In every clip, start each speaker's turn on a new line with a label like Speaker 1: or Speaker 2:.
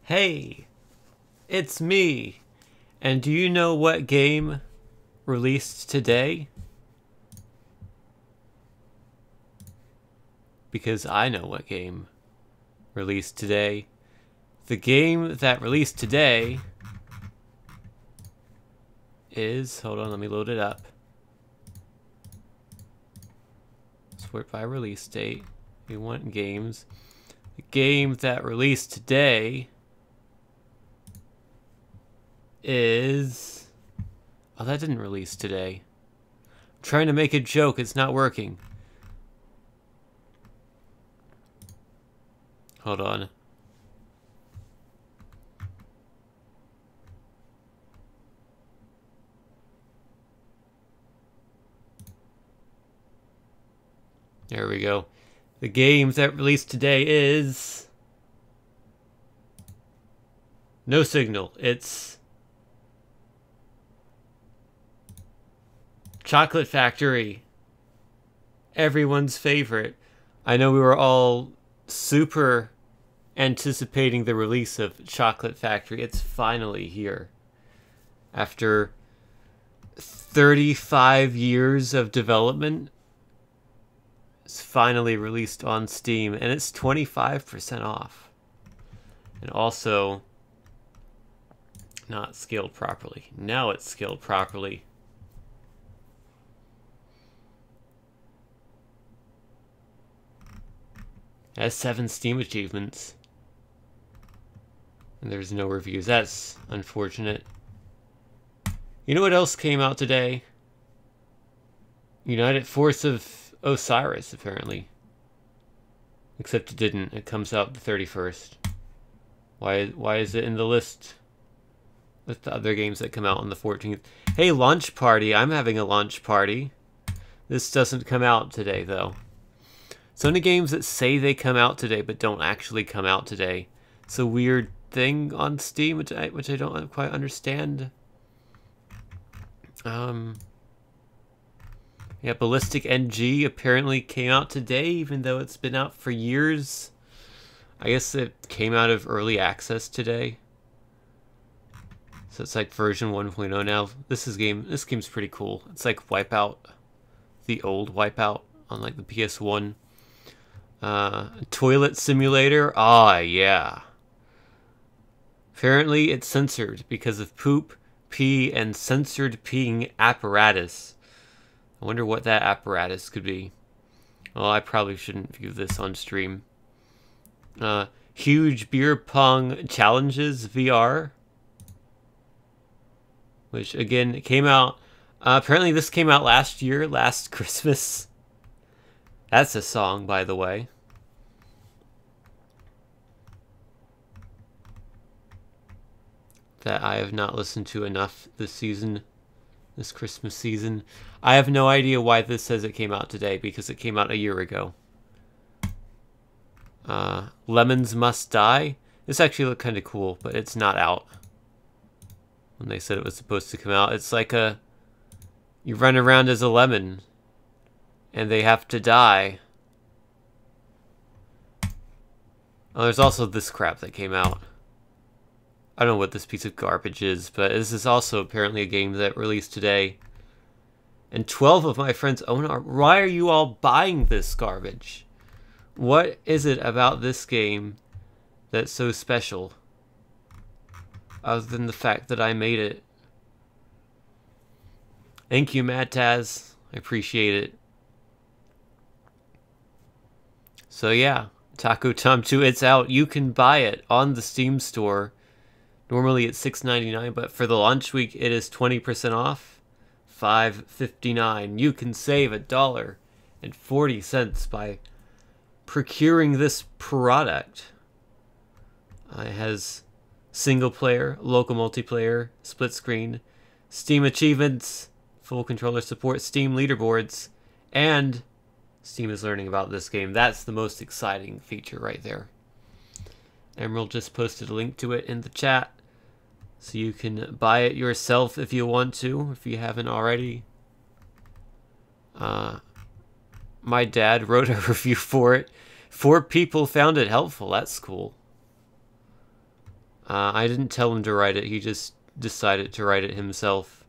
Speaker 1: Hey, it's me. And do you know what game released today? Because I know what game released today. The game that released today is... Hold on, let me load it up. Sort by release date. We want games. The game that released today is... Oh, that didn't release today. I'm trying to make a joke. It's not working. Hold on. There we go. The game that released today is... No Signal. It's... Chocolate Factory. Everyone's favorite. I know we were all super anticipating the release of Chocolate Factory. It's finally here. After 35 years of development, it's finally released on Steam, and it's 25% off. And also not scaled properly. Now it's scaled properly. It has 7 Steam achievements. And there's no reviews. That's unfortunate. You know what else came out today? United Force of Osiris, apparently. Except it didn't. It comes out the 31st. Why is it in the list with the other games that come out on the 14th? Hey, launch party. I'm having a launch party. This doesn't come out today, though. So many games that say they come out today but don't actually come out today. It's a weird thing on Steam, which I don't quite understand. Yeah, Ballistic NG apparently came out today, even though it's been out for years. I guess it came out of early access today. So it's like version 1.0 now. This game's pretty cool. It's like Wipeout, the old Wipeout on like the PS1. Toilet Simulator. Ah, yeah. Apparently it's censored because of poop, pee, and censored peeing apparatus. I wonder what that apparatus could be. Well, I probably shouldn't view this on stream. Huge Beer Pong Challenges VR. Which, again, came out... apparently this came out last year, last Christmas. That's a song, by the way. That I have not listened to enough this season. This Christmas season. I have no idea why this says it came out today, because it came out a year ago. Lemons Must Die. This actually looked kind of cool, but it's not out. When they said it was supposed to come out. It's like a... You run around as a lemon. And they have to die. Oh, there's also this crap that came out. I don't know what this piece of garbage is, but this is also apparently a game that released today. And 12 of my friends own it. Why are you all buying this garbage? What is it about this game that's so special? Other than the fact that I made it. Thank you, Mad Taz. I appreciate it. So yeah, Taco Tom 2, it's out. You can buy it on the Steam store. Normally it's $6.99, but for the launch week it is 20% off. $5.59. You can save $1.40 by procuring this product. It has single player, local multiplayer, split screen, Steam achievements, full controller support, Steam leaderboards, and Steam is learning about this game. That's the most exciting feature right there. Emerald just posted a link to it in the chat. So you can buy it yourself if you want to, if you haven't already. My dad wrote a review for it. 4 people found it helpful. That's cool. I didn't tell him to write it. He just decided to write it himself.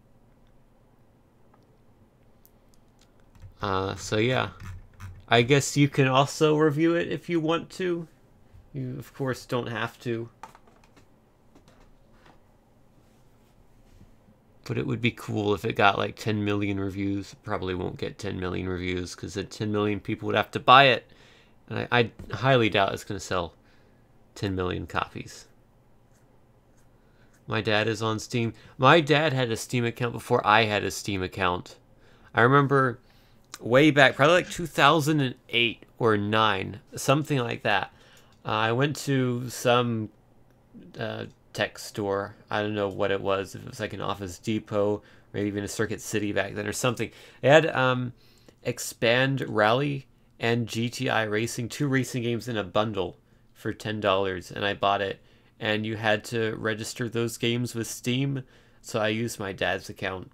Speaker 1: So yeah. I guess you can also review it if you want to. You, of course, don't have to. But it would be cool if it got like 10 million reviews. It probably won't get 10 million reviews because then 10 million people would have to buy it. And I highly doubt it's going to sell 10 million copies. My dad is on Steam. My dad had a Steam account before I had a Steam account. I remember way back, probably like 2008 or 9, something like that. I went to some tech store. I don't know what it was. If it was like an Office Depot, maybe even a Circuit City back then or something. They had Expand Rally and GTI Racing, 2 racing games in a bundle for $10, and I bought it. And you had to register those games with Steam, so I used my dad's account.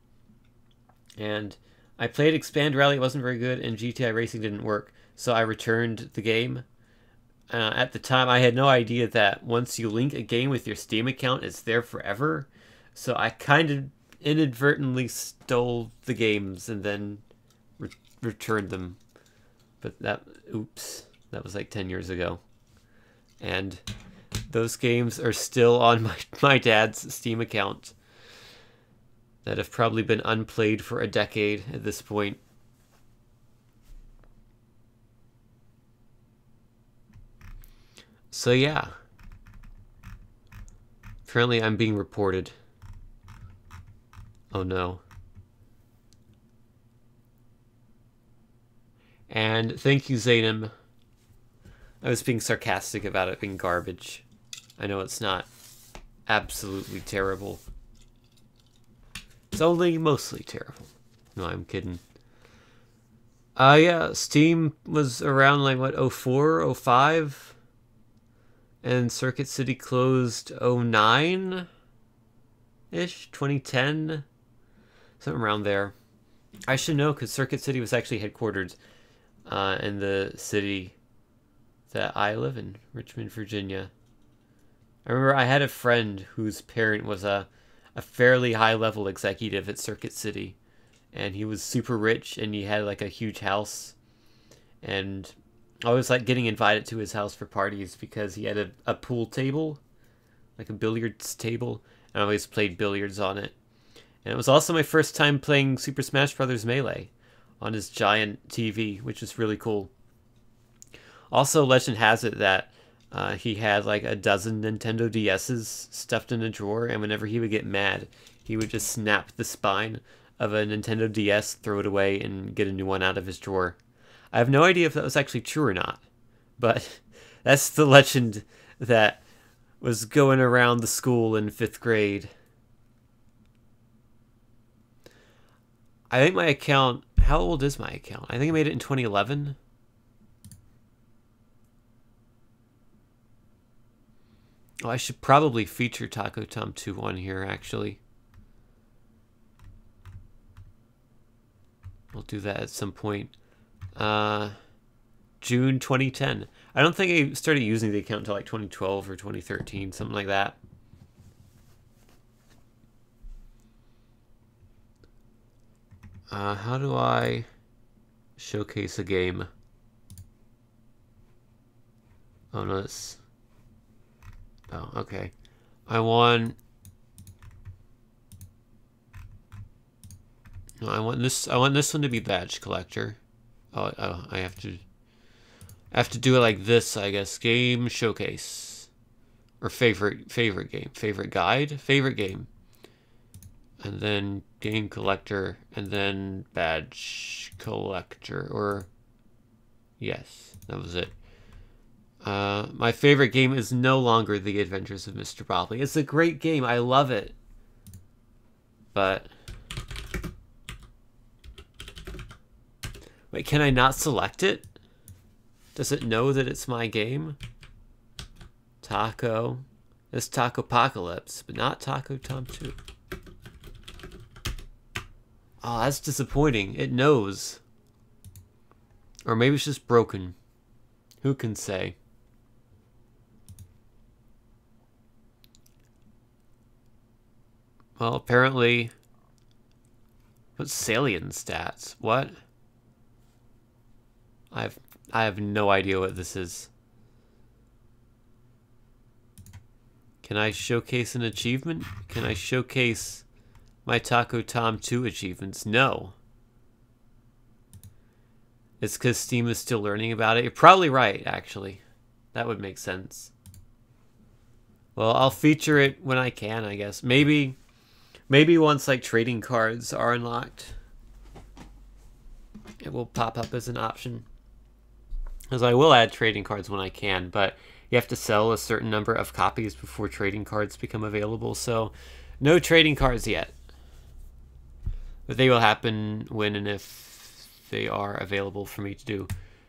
Speaker 1: And I played Expand Rally, it wasn't very good, and GTI Racing didn't work, so I returned the game. At the time, I had no idea that once you link a game with your Steam account, it's there forever. So I kind of inadvertently stole the games and then returned them. But oops, that was like 10 years ago. And those games are still on my dad's Steam account that have probably been unplayed for a decade at this point. So yeah. Apparently I'm being reported. Oh no. And thank you, Zainem. I was being sarcastic about it being garbage. I know it's not absolutely terrible. It's only mostly terrible. No, I'm kidding. Yeah, Steam was around like, what, 04, 05? And Circuit City closed 09-ish? 2010? Something around there. I should know because Circuit City was actually headquartered in the city that I live in, Richmond, Virginia. I remember I had a friend whose parent was a fairly high-level executive at Circuit City. And he was super rich, and he had like a huge house. And I was like getting invited to his house for parties because he had a pool table, like a billiards table. And I always played billiards on it. And it was also my first time playing Super Smash Bros. Melee on his giant TV, which was really cool. Also, legend has it that he had like a dozen Nintendo DS's stuffed in a drawer, and whenever he would get mad, he would just snap the spine of a Nintendo DS, throw it away, and get a new one out of his drawer. I have no idea if that was actually true or not, but that's the legend that was going around the school in 5th grade. I think my account... How old is my account? I think I made it in 2011. Oh, I should probably feature Taco Tom 2 on here, actually. We'll do that at some point. June 2010. I don't think I started using the account until like 2012 or 2013, something like that. How do I showcase a game? Oh no, it's... Oh, okay. I want this. I want this one to be badge collector. Oh, I have to do it like this, I guess. Game showcase, or favorite game, favorite guide, favorite game, and then game collector, and then badge collector. Or yes, that was it. My favorite game is no longer The Adventures of Mr. Bopley. It's a great game. I love it. But... Wait, can I not select it? Does it know that it's my game? Taco. It's Tacopocalypse, but not Taco Tom 2. Oh, that's disappointing. It knows. Or maybe it's just broken. Who can say? Well, apparently... What's Salian stats? What? I have no idea what this is. Can I showcase an achievement? Can I showcase my Taco Tom 2 achievements? No. It's because Steam is still learning about it. You're probably right, actually. That would make sense. Well, I'll feature it when I can, I guess. Maybe once like trading cards are unlocked, it will pop up as an option. Because I will add trading cards when I can, but you have to sell a certain number of copies before trading cards become available. So no trading cards yet. But they will happen when and if they are available for me to do.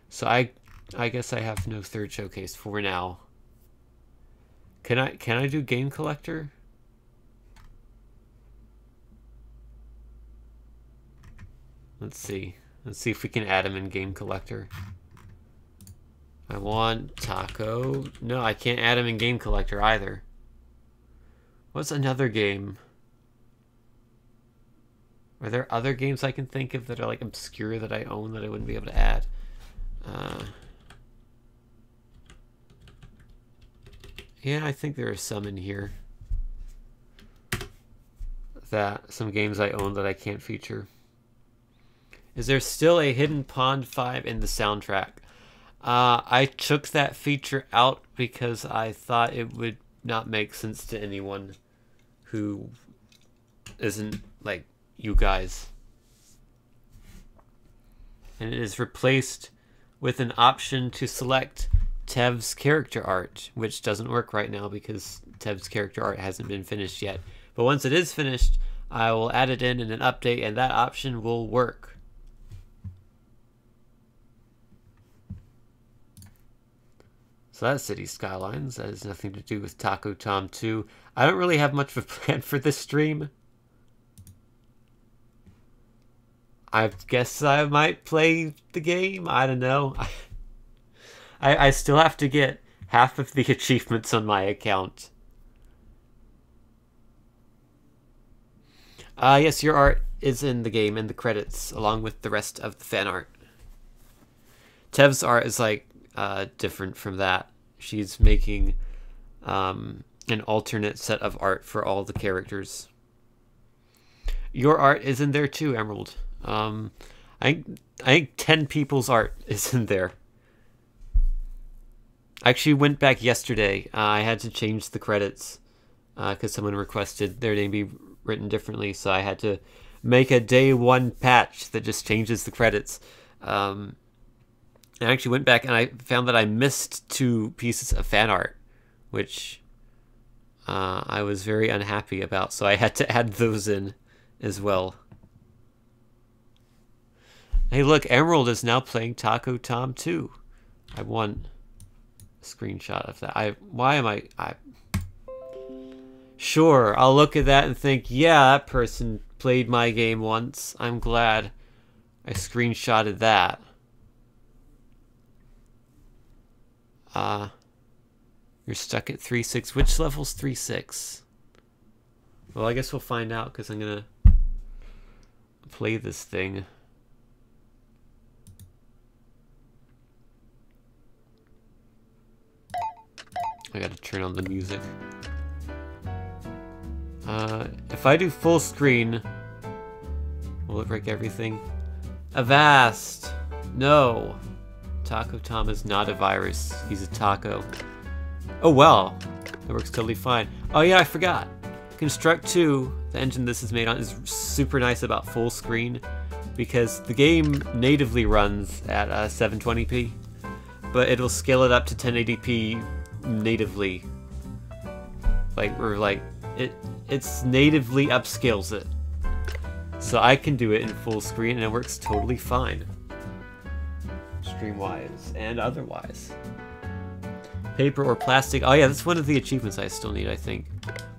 Speaker 1: So I guess I have no third showcase for now. Can I do Game Collector? Let's see. Let's see if we can add him in Game Collector. I want Taco. No, I can't add him in Game Collector either. What's another game? Are there other games I can think of that are like obscure that I own that I wouldn't be able to add? Yeah, I think there are some in here. Some games I own that I can't feature. Is there still a Hidden Pond 5 in the soundtrack? I took that feature out because I thought it would not make sense to anyone who isn't like you guys. And it is replaced with an option to select Tev's character art, which doesn't work right now because Tev's character art hasn't been finished yet. But once it is finished, I will add it in an update and that option will work. So that's City Skylines. That has nothing to do with Taco Tom 2. I don't really have much of a plan for this stream. I guess I might play the game. I don't know. I still have to get half of the achievements on my account. Yes, your art is in the game, in the credits, along with the rest of the fan art. Tev's art is like different from that. She's making an alternate set of art for all the characters. Your art is in there too, Emerald. I think 10 people's art is in there. I actually went back yesterday. I had to change the credits because someone requested their name be written differently, so I had to make a day one patch that just changes the credits. I actually went back and I found that I missed 2 pieces of fan art, which I was very unhappy about, so I had to add those in as well. Hey, look, Emerald is now playing Taco Tom 2. I want a screenshot of that. Why am I... Sure, I'll look at that and think, yeah, that person played my game once. I'm glad I screenshotted that. You're stuck at 3-6. Which level's 3-6? Well, I guess we'll find out because I'm gonna play this thing. I gotta turn on the music. If I do full screen, will it break everything? Avast! No! Taco Tom is not a virus. He's a taco. Oh well, that works totally fine. Oh yeah, I forgot. Construct 2, the engine this is made on, is super nice about full screen because the game natively runs at 720p, but it'll scale it up to 1080p natively. It's natively upscales it. So I can do it in full screen and it works totally fine. Stream-wise and otherwise. Paper or plastic. Oh yeah, that's one of the achievements I still need, I think.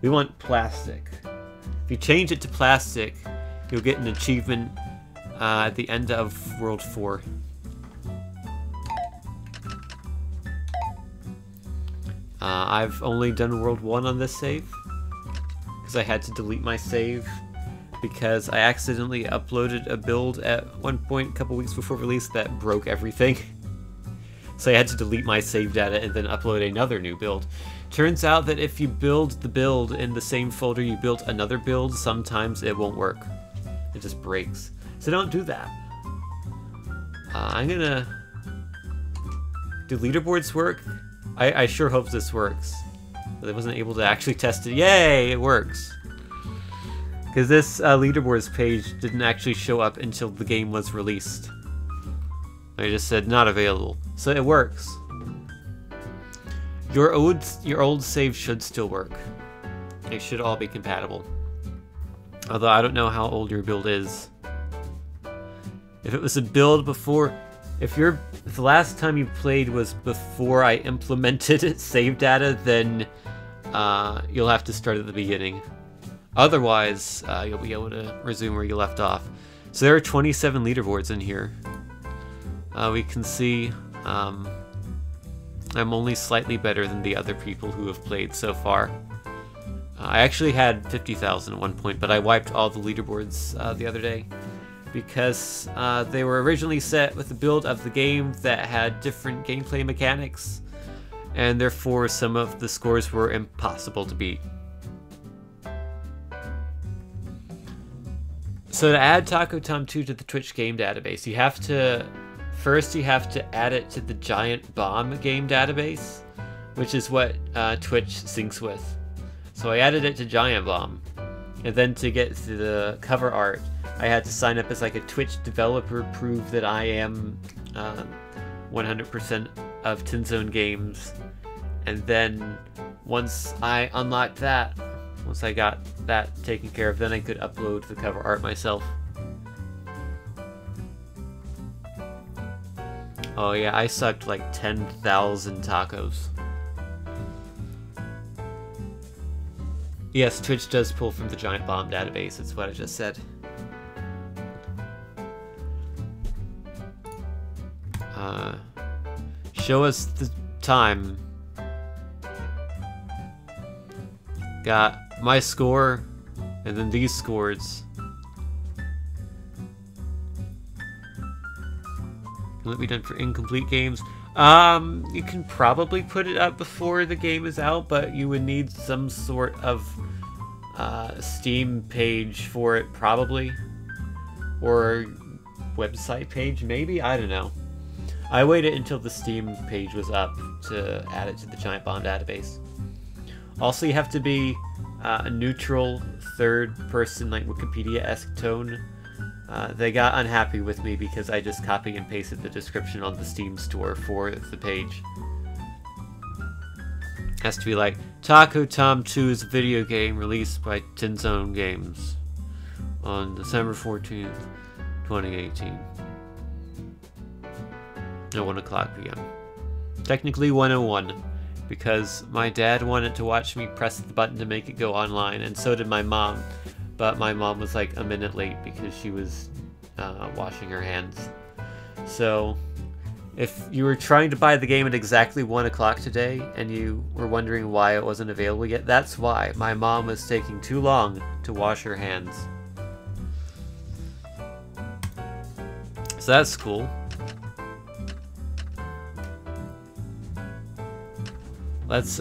Speaker 1: We want plastic. If you change it to plastic, you'll get an achievement at the end of World 4. I've only done World 1 on this save. because I had to delete my save because I accidentally uploaded a build at one point a couple weeks before release that broke everything. So I had to delete my save data and then upload another new build. Turns out that if you build the build in the same folder you built another build, sometimes it won't work. It just breaks. So don't do that. I'm gonna... Do leaderboards work? I sure hope this works. But I wasn't able to actually test it. Yay, it works. Because this leaderboards page didn't actually show up until the game was released. I just said not available. So it works. Your old save should still work. They should all be compatible. Although I don't know how old your build is. If it was a build before... If the last time you played was before I implemented save data, then you'll have to start at the beginning. Otherwise, you'll be able to resume where you left off. So there are 27 leaderboards in here. We can see I'm only slightly better than the other people who have played so far. I actually had 50,000 at one point, but I wiped all the leaderboards the other day because they were originally set with the build of the game that had different gameplay mechanics, and therefore some of the scores were impossible to beat. So to add Taco Tom 2 to the Twitch game database, you have to add it to the Giant Bomb game database, which is what Twitch syncs with. So I added it to Giant Bomb, and then to get to the cover art, I had to sign up as like a Twitch developer, prove that I am 100% of Tinzone Games, and then once I unlocked that, once I got that taken care of, then I could upload the cover art myself. Oh yeah, I sucked like 10,000 tacos. Yes, Twitch does pull from the Giant Bomb database, that's what I just said. Show us the time. Got my score, and then these scores. Can it be done for incomplete games? You can probably put it up before the game is out, but you would need some sort of Steam page for it, probably. Or website page, maybe? I don't know. I waited until the Steam page was up to add it to the Giant Bomb database. Also, you have to be a neutral, third-person, like Wikipedia-esque tone. They got unhappy with me because I just copied and pasted the description on the Steam store for the page. Has to be like, Taco Tom 2 is a video game released by Tinzone Games on December 14th, 2018. At 1 o'clock p.m. Technically 1:01, because my dad wanted to watch me press the button to make it go online, and so did my mom. But my mom was like a minute late because she was washing her hands. So, if you were trying to buy the game at exactly 1 o'clock today, and you were wondering why it wasn't available yet, that's why. My mom was taking too long to wash her hands. So that's cool. Let's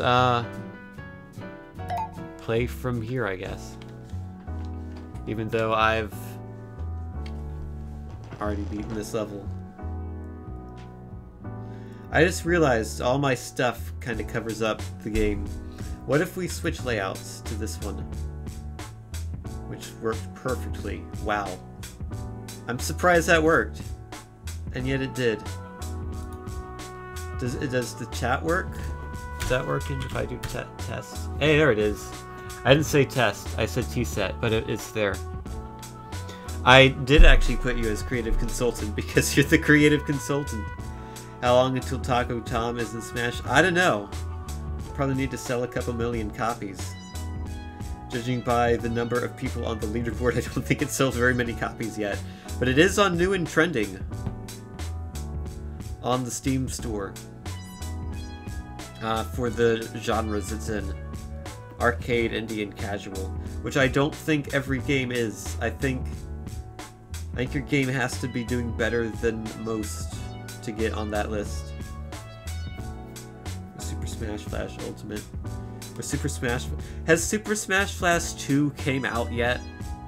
Speaker 1: play from here, I guess. Even though I've already beaten this level. I just realized all my stuff kind of covers up the game. What if we switch layouts to this one? Which worked perfectly. Wow. I'm surprised that worked. And yet it did. Does the chat work? Is that working if I do test? Hey, there it is. I didn't say test, I said tset, but it's there. I did actually put you as creative consultant because you're the creative consultant. How long until Taco Tom is in Smash? I don't know. Probably need to sell a couple million copies. Judging by the number of people on the leaderboard, I don't think it sells very many copies yet. But it is on new and trending. On the Steam store. For the genres it's in. Arcade, indie, and casual. which I don't think every game is. I think your game has to be doing better than most to get on that list. Super Smash Flash Ultimate. Or Super Smash... Has Super Smash Flash 2 came out yet?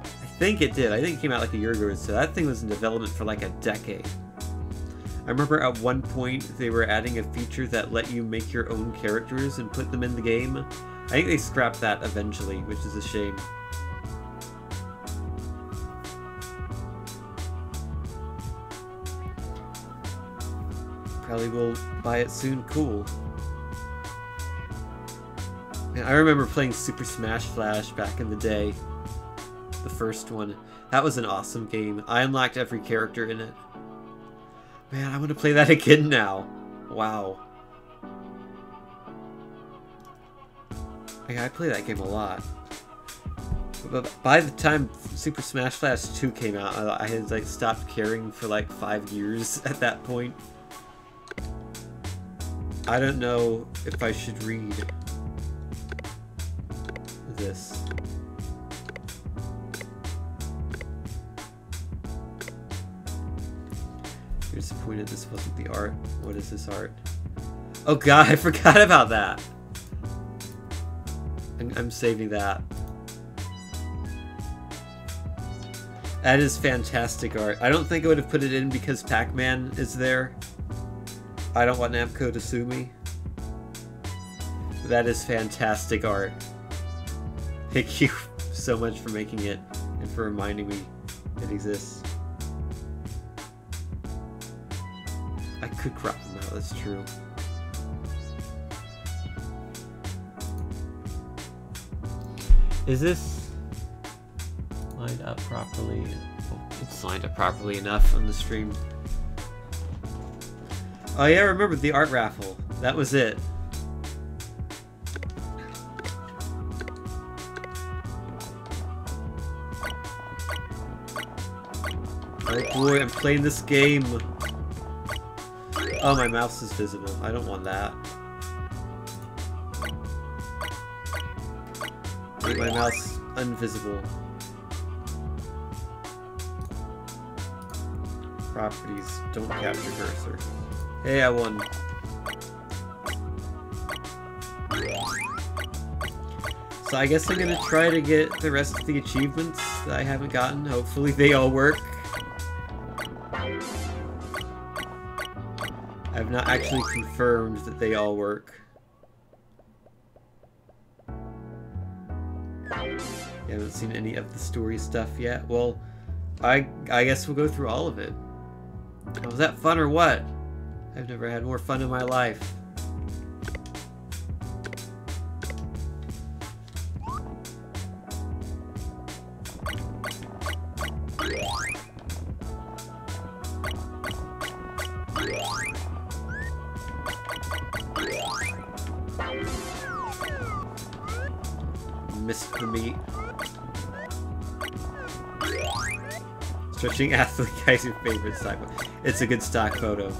Speaker 1: I think it did. I think it came out like a year ago or so. That thing was in development for like a decade. I remember at one point they were adding a feature that let you make your own characters and put them in the game. I think they scrapped that eventually, which is a shame. Probably will buy it soon. Cool. Man, I remember playing Super Smash Flash back in the day. The first one. That was an awesome game. I unlocked every character in it. Man, I want to play that again now. Wow. I play that game a lot. But by the time Super Smash Flash 2 came out, I had like stopped caring for like 5 years at that point. I don't know if I should read this. You're disappointed this wasn't the art. What is this art? Oh god, I forgot about that. I'm saving that. That is fantastic art. I don't think I would have put it in because Pac-Man is there. I don't want Namco to sue me. That is fantastic art. Thank you so much for making it and for reminding me it exists. I could crop them out, that's true. Is this lined up properly? Oh, it's lined up properly enough on the stream. Oh yeah, I remember the art raffle. That was it. Oh boy, I'm playing this game. Oh, my mouse is visible. I don't want that. Make my mouse invisible. Properties, don't capture cursor. Hey, I won. So I guess I'm gonna try to get the rest of the achievements that I haven't gotten. Hopefully they all work. I've not actually confirmed that they all work. You haven't seen any of the story stuff yet? Well, I guess we'll go through all of it. Oh, was that fun or what? I've never had more fun in my life. Missed the meat. Stretching athlete guy's your favorite stock. It's a good stock photo.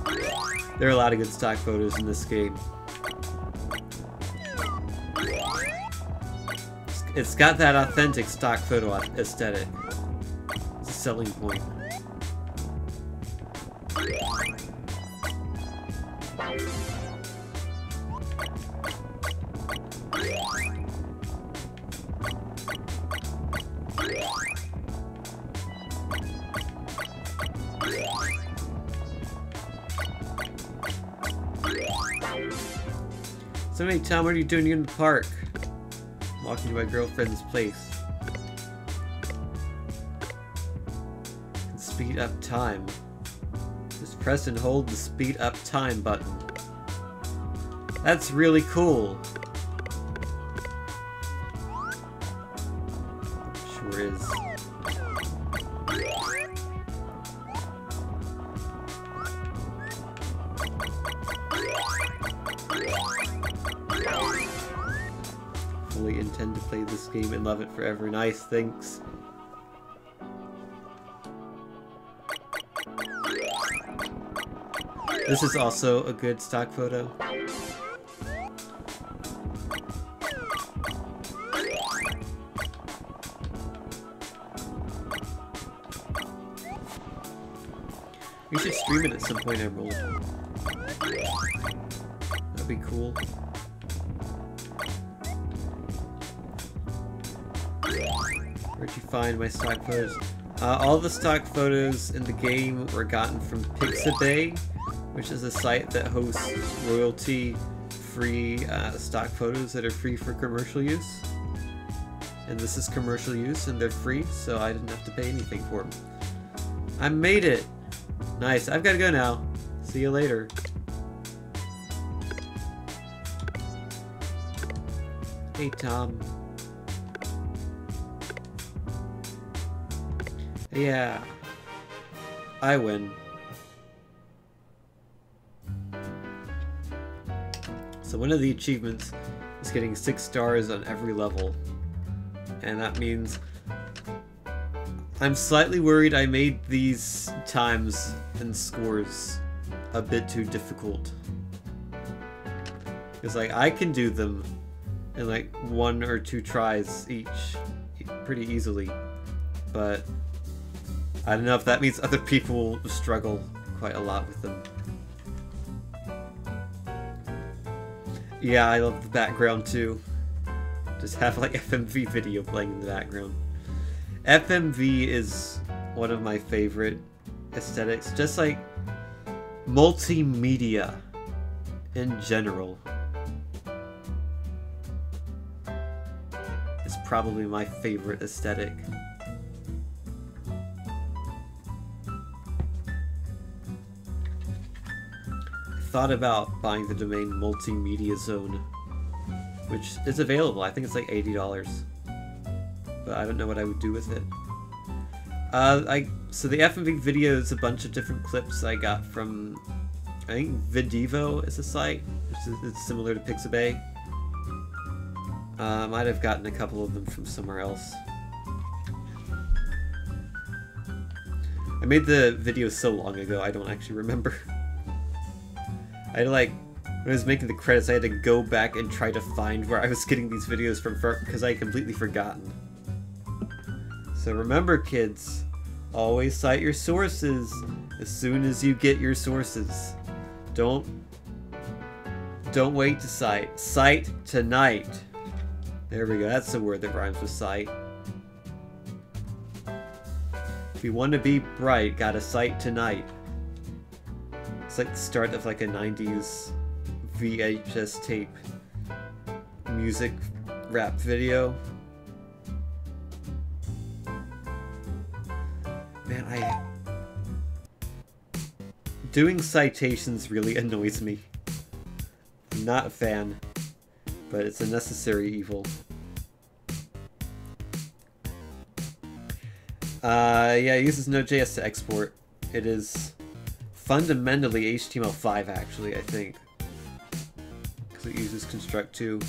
Speaker 1: There are a lot of good stock photos in this game. It's got that authentic stock photo aesthetic. It's a selling point. Somebody tell me, what are you doing in the park? I'm walking to my girlfriend's place. And speed up time. Just press and hold the speed up time button. That's really cool. Sure is. Fully intend to play this game and love it forever. Nice, thanks. This is also a good stock photo. We should stream it at some point, Emerald. That'd be cool. Where'd you find my stock photos? All the stock photos in the game were gotten from Pixabay, which is a site that hosts royalty-free stock photos that are free for commercial use. And this is commercial use, and they're free, so I didn't have to pay anything for them. I made it! Nice, I've got to go now. See you later. Hey, Tom. Yeah. I win. So one of the achievements is getting 6 stars on every level. And that means I'm slightly worried I made these times and scores a bit too difficult. Because like I can do them in like 1 or 2 tries each pretty easily. But I don't know if that means other people will struggle quite a lot with them. Yeah, I love the background too. Just have like FMV video playing in the background. FMV is one of my favorite aesthetics, just like multimedia in general. It's probably my favorite aesthetic. Thought about buying the domain Multimedia Zone, which is available. I think it's like $80, but I don't know what I would do with it. So the FMV video is a bunch of different clips I got from, I think Videvo is a site, which is similar to Pixabay. I might have gotten a couple of them from somewhere else. I made the video so long ago, I don't actually remember. I had to, like, when I was making the credits, I had to go back and try to find where I was getting these videos from because I had completely forgotten. So remember, kids, always cite your sources as soon as you get your sources. Don't wait to cite. Cite tonight. There we go. That's the word that rhymes with cite. If you want to be bright, gotta cite tonight. It's like the start of like a 90s VHS tape music rap video. Man, doing citations really annoys me. I'm not a fan, but it's a necessary evil. Yeah, it uses Node.js to export. It is fundamentally HTML5 actually, I think. Because it uses construct 2.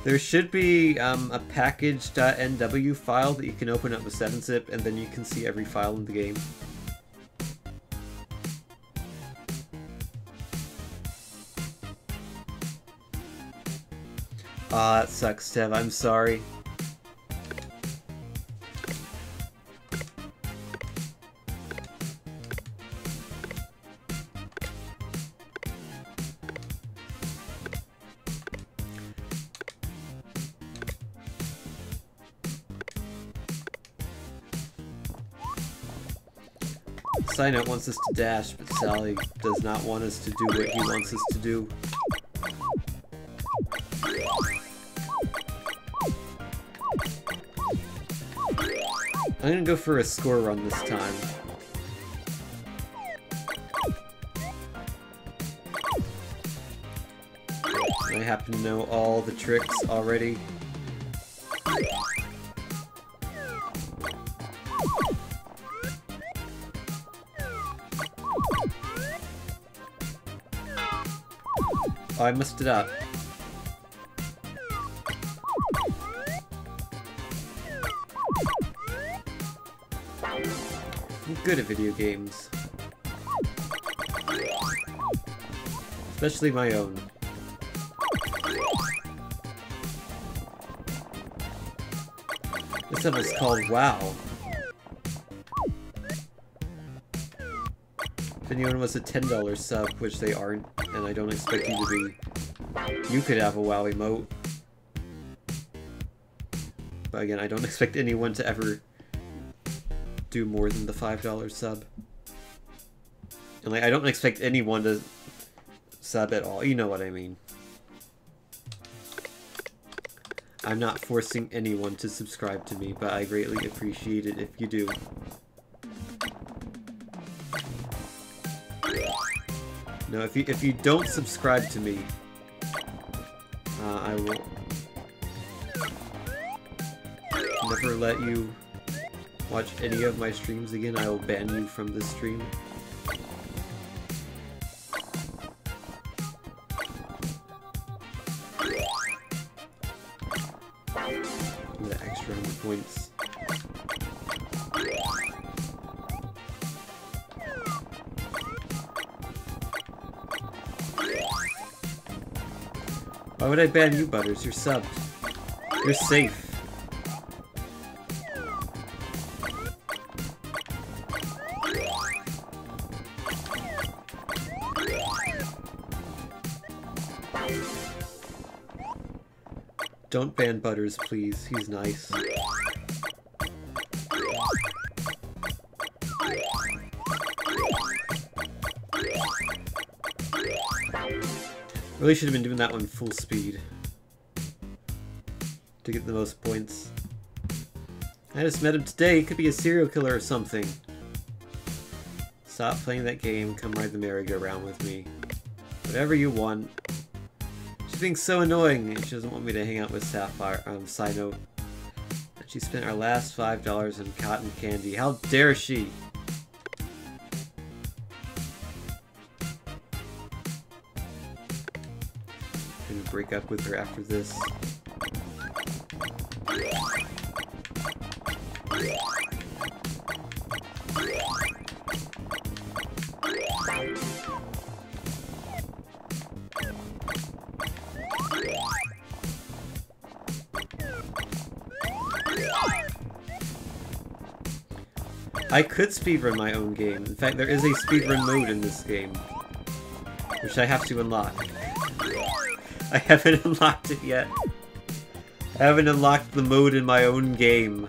Speaker 1: There should be a package.nw file that you can open up with 7-zip and then you can see every file in the game. Ah, that sucks, Tev. I'm sorry. Cynote wants us to dash, but Sally does not want us to do what he wants us to do. I'm gonna go for a score run this time. I happen to know all the tricks already. Oh, I messed it up. I'm good at video games. Especially my own. This one is called WoW. anyone was a $10 sub, which they aren't, and I don't expect you to be, you could have a WoW emote. But again, I don't expect anyone to ever do more than the $5 sub. And like, I don't expect anyone to sub at all. You know what I mean. I'm not forcing anyone to subscribe to me, but I greatly appreciate it if you do. No, if you don't subscribe to me, I will never let you watch any of my streams again. I will ban you from this stream. The extra 100 points. Why would I ban you, Butters? You're subbed. You're safe. Don't ban Butters, please. He's nice. Really should have been doing that one full speed to get the most points. I just met him today. He could be a serial killer or something. Stop playing that game. Come ride the merry-go-round with me. Whatever you want. She's being so annoying, and she doesn't want me to hang out with Sapphire. Side note. And she spent our last $5 on cotton candy. How dare she? I'm gonna break up with her after this. I could speedrun my own game. In fact, there is a speedrun mode in this game, which I have to unlock. I haven't unlocked it yet. I haven't unlocked the mode in my own game.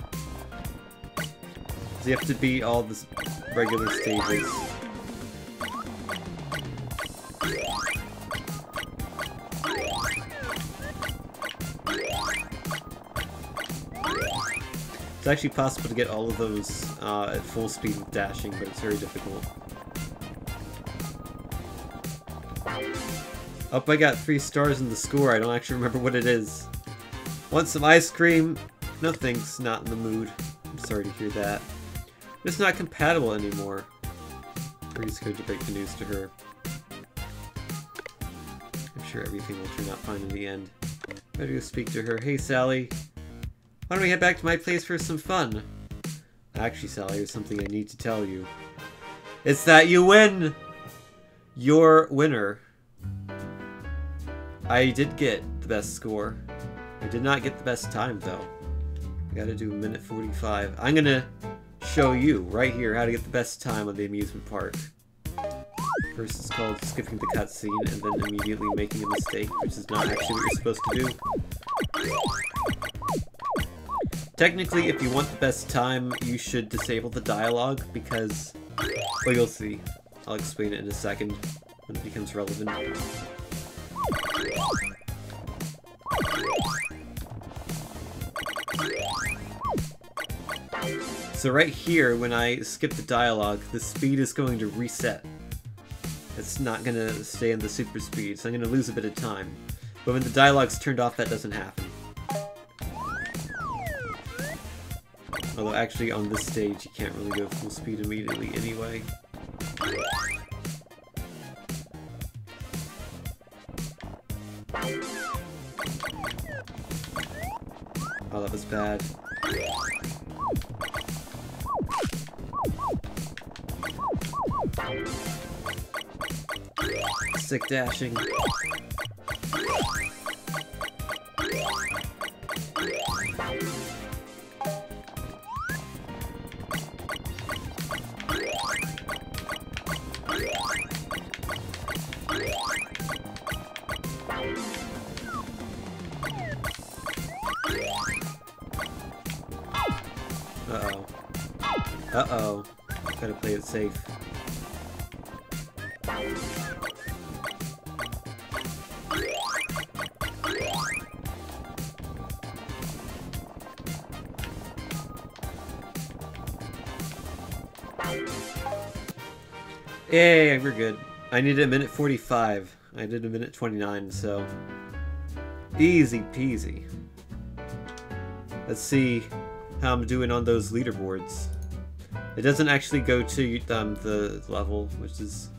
Speaker 1: So you have to beat all the regular stages. It's actually possible to get all of those at full speed with dashing, but it's very difficult. Oh, I got 3 stars in the score. I don't actually remember what it is. Want some ice cream? No thanks, not in the mood. I'm sorry to hear that. It's not compatible anymore. Pretty scared to break the news to her. I'm sure everything will turn out fine in the end. Better go speak to her. Hey, Sally. Why don't we head back to my place for some fun? Actually, Sally, there's something I need to tell you. It's that you win! You're winner. I did get the best score. I did not get the best time, though. I gotta do 1:45. I'm gonna show you, right here, how to get the best time on the amusement park. First, it's called skipping the cutscene, and then immediately making a mistake, which is not actually what you're supposed to do. Technically, if you want the best time, you should disable the dialogue, because... well, you'll see. I'll explain it in a second, when it becomes relevant. So right here, when I skip the dialogue, the speed is going to reset. It's not going to stay in the super speed, so I'm going to lose a bit of time. But when the dialogue's turned off, that doesn't happen. Although actually on this stage, you can't really go full speed immediately anyway. Oh, that was bad. Sick dashing. Uh-oh. Uh-oh. Gotta play it safe. Yay, we're good. I needed a minute 45. I did a minute 29, so easy peasy. Let's see how I'm doing on those leaderboards. It doesn't actually go to the level, which is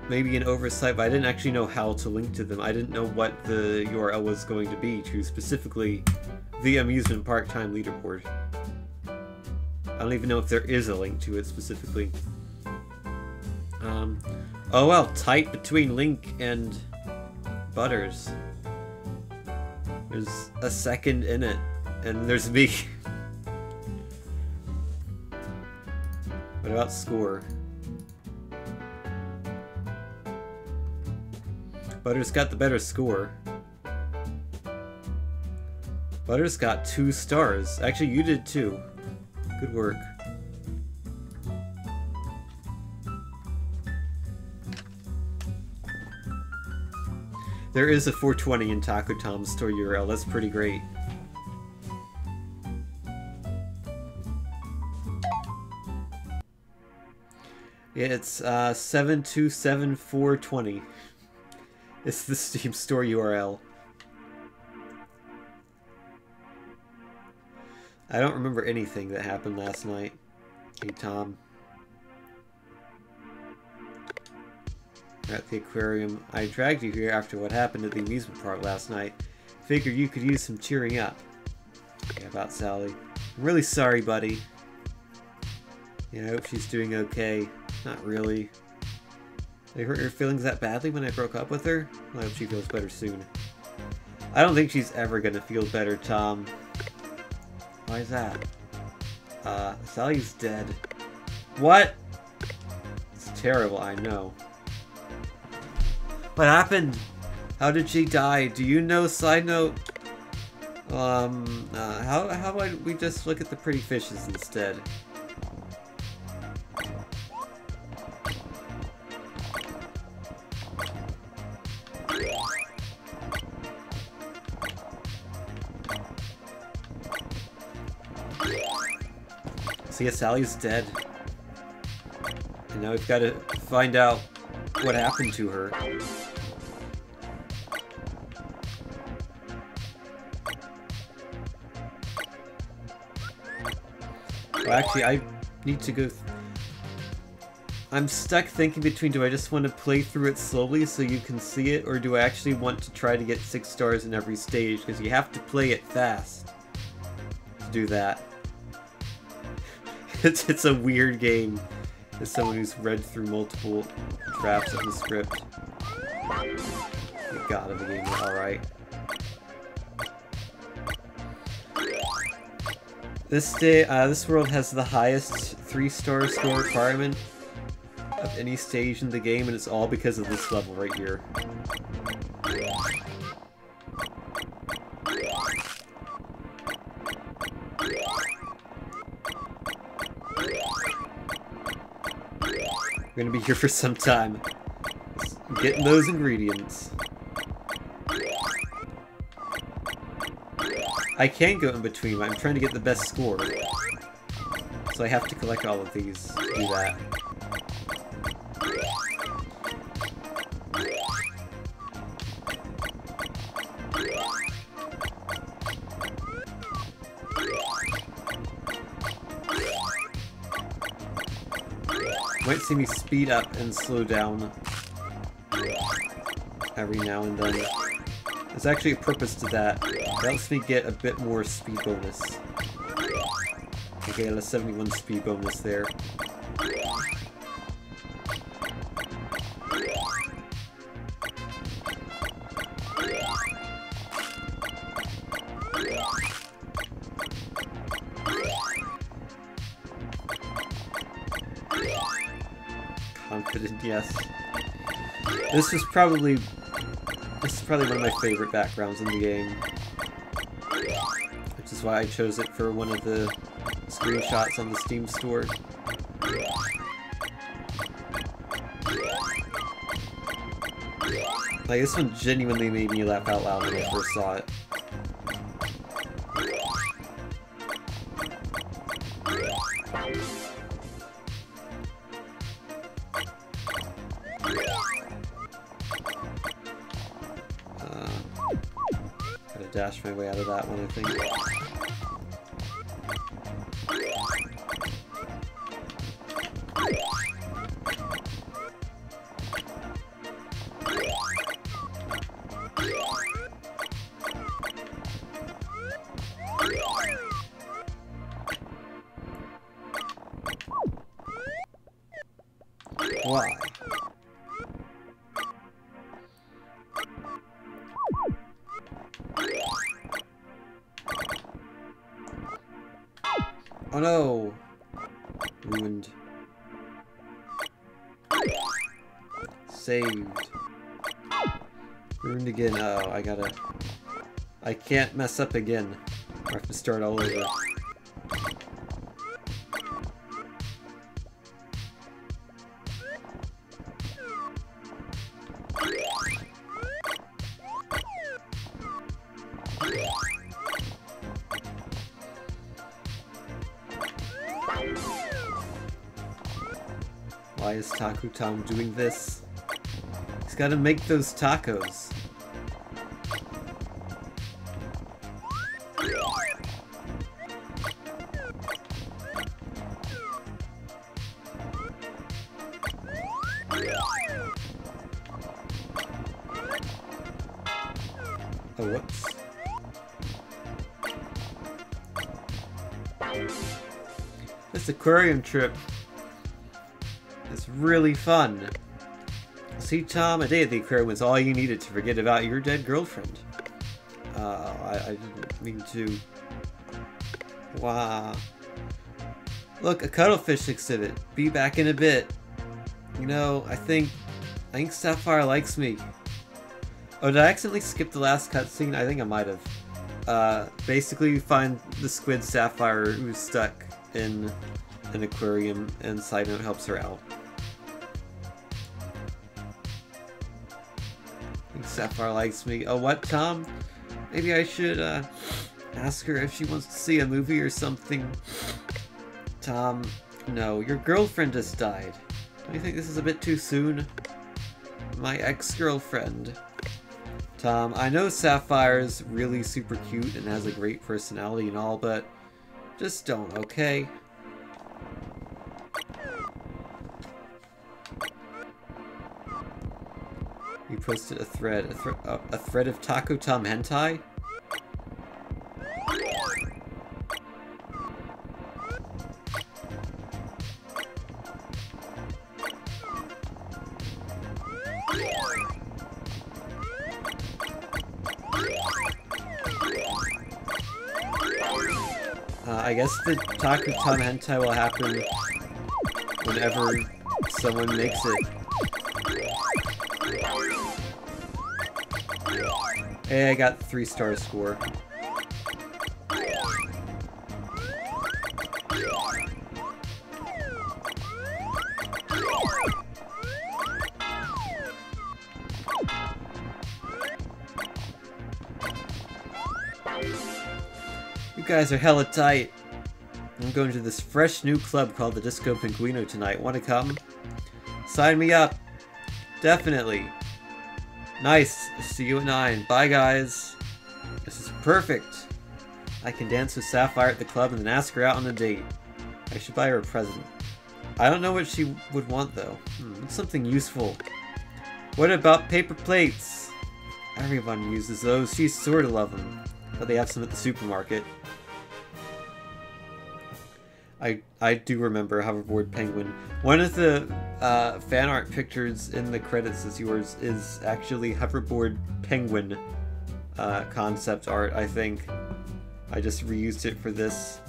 Speaker 1: maybe an oversight, but I didn't actually know how to link to them. I didn't know what the URL was going to be to specifically the amusement park time leaderboard. I don't even know if there is a link to it specifically. Oh well, tight between Link and Butters. There's a second in it, and there's me. What about score? Butters got the better score. Butters got 2 stars. Actually, you did too. Good work. There is a 420 in Taco Tom's store URL. That's pretty great. Yeah, it's 727-420. It's the Steam store URL. I don't remember anything that happened last night. Hey, Tom. At the aquarium. I dragged you here after what happened at the amusement park last night. Figured you could use some cheering up. Yeah, about Sally. I'm really sorry, buddy. Yeah, I hope she's doing okay. Not really. They hurt her feelings that badly when I broke up with her? I hope she feels better soon. I don't think she's ever gonna feel better, Tom. Why is that? Sally's dead. What? It's terrible, I know. What happened? How did she die? Do you know? Side note. How about we just look at the pretty fishes instead? So yeah, Sally's dead. And now we've got to find out what happened to her. Well, actually, I need to go... I'm stuck thinking between, do I just want to play through it slowly so you can see it, or do I actually want to try to get 6 stars in every stage? Because you have to play it fast to do that. It's a weird game as someone who's read through multiple drafts of the script. You gotta be game alright. This world has the highest 3-star score requirement of any stage in the game, and it's all because of this level right here. We're gonna be here for some time. Getting those ingredients. I can go in between, but I'm trying to get the best score. So I have to collect all of these to do that. Might see me speed up and slow down every now and then. There's actually a purpose to that. It helps me get a bit more speed bonus. Okay, a 71 speed bonus there. Confident, yes. This is probably one of my favorite backgrounds in the game, which is why I chose it for one of the screenshots on the Steam store. Like, this one genuinely made me laugh out loud when I first saw it. Gotta dash my way out of that one, I think. Why? Oh no! Ruined. Saved. Ruined again. Oh, I can't mess up again. I have to start all over. Why is Taco Tom doing this? He's gotta make those tacos. Oh, whoops. This aquarium trip is really fun. See, Tom, a day at the aquarium was all you needed to forget about your dead girlfriend. I didn't mean to. Wow. Look, a cuttlefish exhibit. Be back in a bit. You know, I think Sapphire likes me. Oh, did I accidentally skip the last cutscene? I think I might have. Basically, you find the squid Sapphire who's stuck in an aquarium, and Side Note helps her out. I think Sapphire likes me. Oh, what, Tom? Maybe I should ask her if she wants to see a movie or something. Tom, no, your girlfriend just died. Don't you think this is a bit too soon? My ex-girlfriend. Tom, I know Sapphire's really super cute and has a great personality and all, but just don't, okay? You posted a thread of Taco Tom hentai? I guess the Taco Tom hentai will happen whenever someone makes it. Hey, I got 3-star score. You guys are hella tight. I'm going to this fresh new club called the Disco Pinguino tonight. Want to come? Sign me up. Definitely. Nice. See you at 9. Bye, guys. This is perfect. I can dance with Sapphire at the club and then ask her out on a date. I should buy her a present. I don't know what she would want, though. It's something useful. What about paper plates? Everyone uses those. She sort of love them. But they have some at the supermarket. I do remember Hoverboard Penguin. One of the fan art pictures in the credits is actually Hoverboard Penguin concept art, I think. I just reused it for this.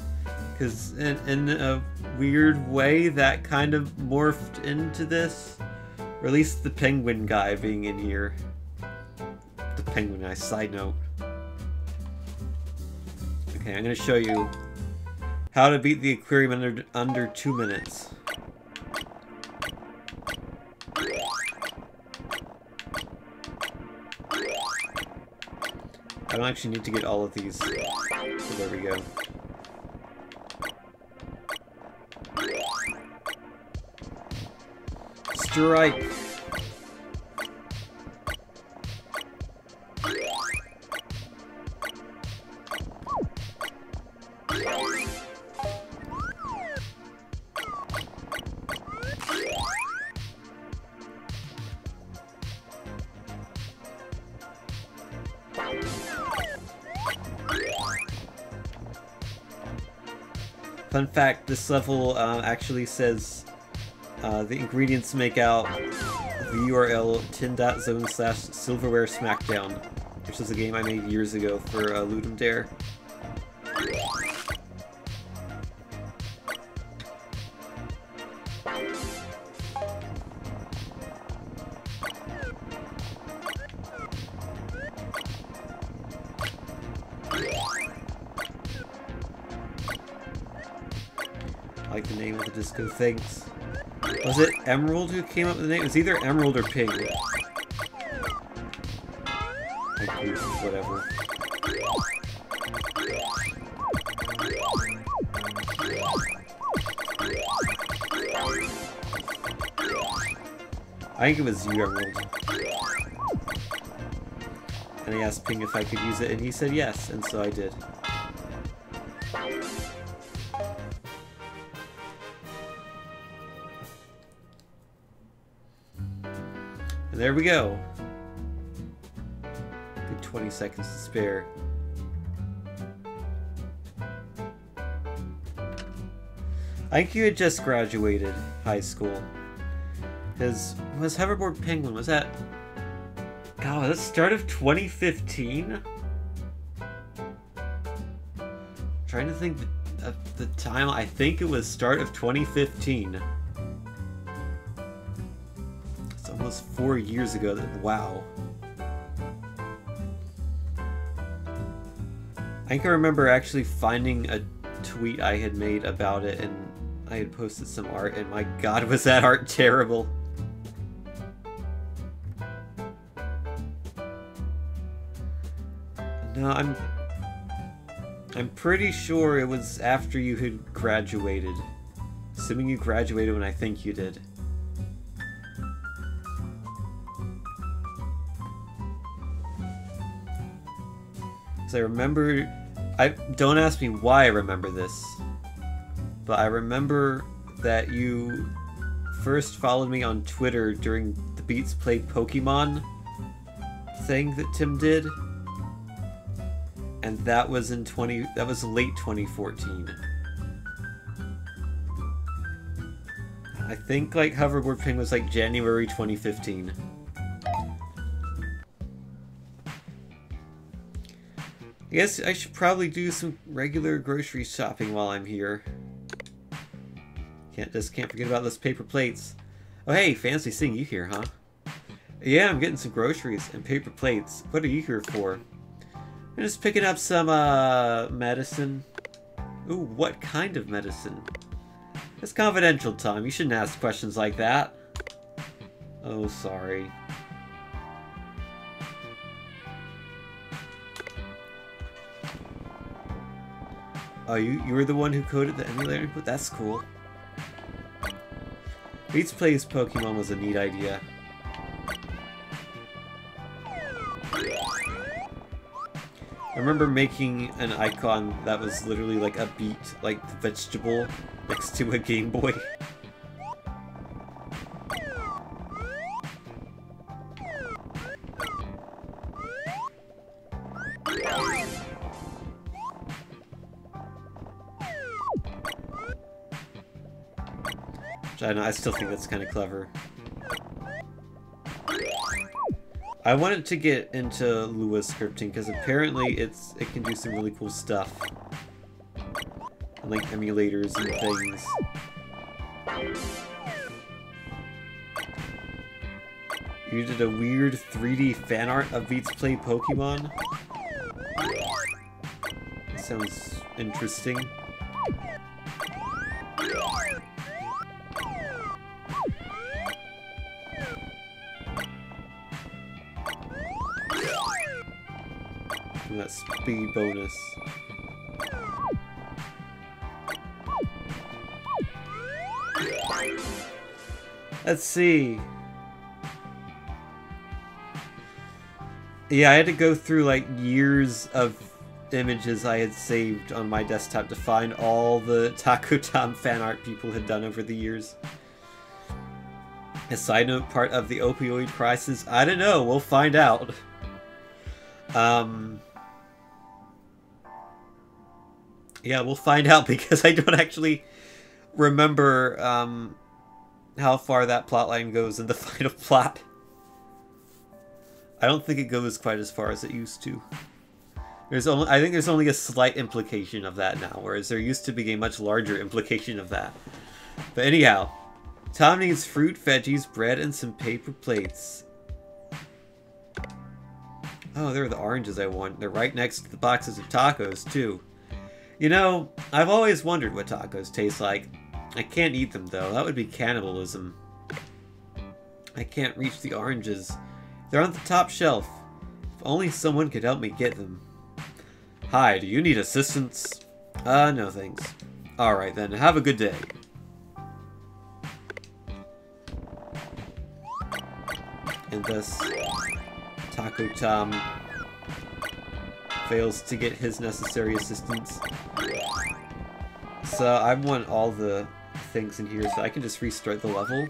Speaker 1: Because in a weird way, that kind of morphed into this. Or at least the penguin guy being in here. The penguin guy, side note. Okay, I'm gonna show you how to beat the aquarium under 2 minutes. I don't actually need to get all of these. So there we go. Strike! Fun fact, this level actually says the ingredients make out the URL 10.zone/silverware smackdown, which is a game I made years ago for Ludum Dare. I like the name of the disco things. Was it Emerald who came up with the name? It was either Emerald or Pig. Like, whatever. I think it was you, Emerald. And I asked Ping if I could use it, and he said yes, and so I did. And there we go. Good 20 seconds to spare. I think you had just graduated high school. Because, was Hoverboard Penguin, was that... God, was that start of 2015? Trying to think of the time, I think it was start of 2015. It's almost 4 years ago, wow. I think I remember actually finding a tweet I had made about it, and I had posted some art, and my god, was that art terrible. No, I'm pretty sure it was after you had graduated. Assuming you graduated when I think you did. So I remember... don't ask me why I remember this. But I remember that you first followed me on Twitter during the Beats Play Pokemon thing that Tim did. And that was in late 2014. I think like Hoverboard Ping was like January 2015. I guess I should probably do some regular grocery shopping while I'm here. Can't forget about those paper plates. Oh hey, fancy seeing you here, huh? Yeah, I'm getting some groceries and paper plates. What are you here for? I'm just picking up some medicine. Ooh, what kind of medicine? It's confidential, Tom. You shouldn't ask questions like that. Oh, sorry. Oh, you were the one who coded the emulator input? That's cool. Beats Plays Pokemon was a neat idea. I remember making an icon that was literally like a beet, like the vegetable, next to a Game Boy. Which I know, I still think that's kind of clever. I wanted to get into Lua scripting because apparently it can do some really cool stuff. And like emulators and things. You did a weird 3D fan art of Beats Play Pokemon? That sounds interesting. And that speed bonus. Let's see. Yeah, I had to go through like years of images I had saved on my desktop to find all the Taco Tom fan art people had done over the years. A side note, part of the opioid crisis? I don't know, we'll find out. Yeah, we'll find out because I don't actually remember how far that plotline goes in the final plot. I don't think it goes quite as far as it used to. I think there's only a slight implication of that now, whereas there used to be a much larger implication of that. But anyhow, Tom needs fruit, veggies, bread, and some paper plates. Oh, they're the oranges I want. They're right next to the boxes of tacos, too. You know, I've always wondered what tacos taste like. I can't eat them, though. That would be cannibalism. I can't reach the oranges. They're on the top shelf. If only someone could help me get them. Hi, do you need assistance? No thanks. Alright then, have a good day. And thus, Taco Tom fails to get his necessary assistance. So I want all the things in here so I can just restart the level.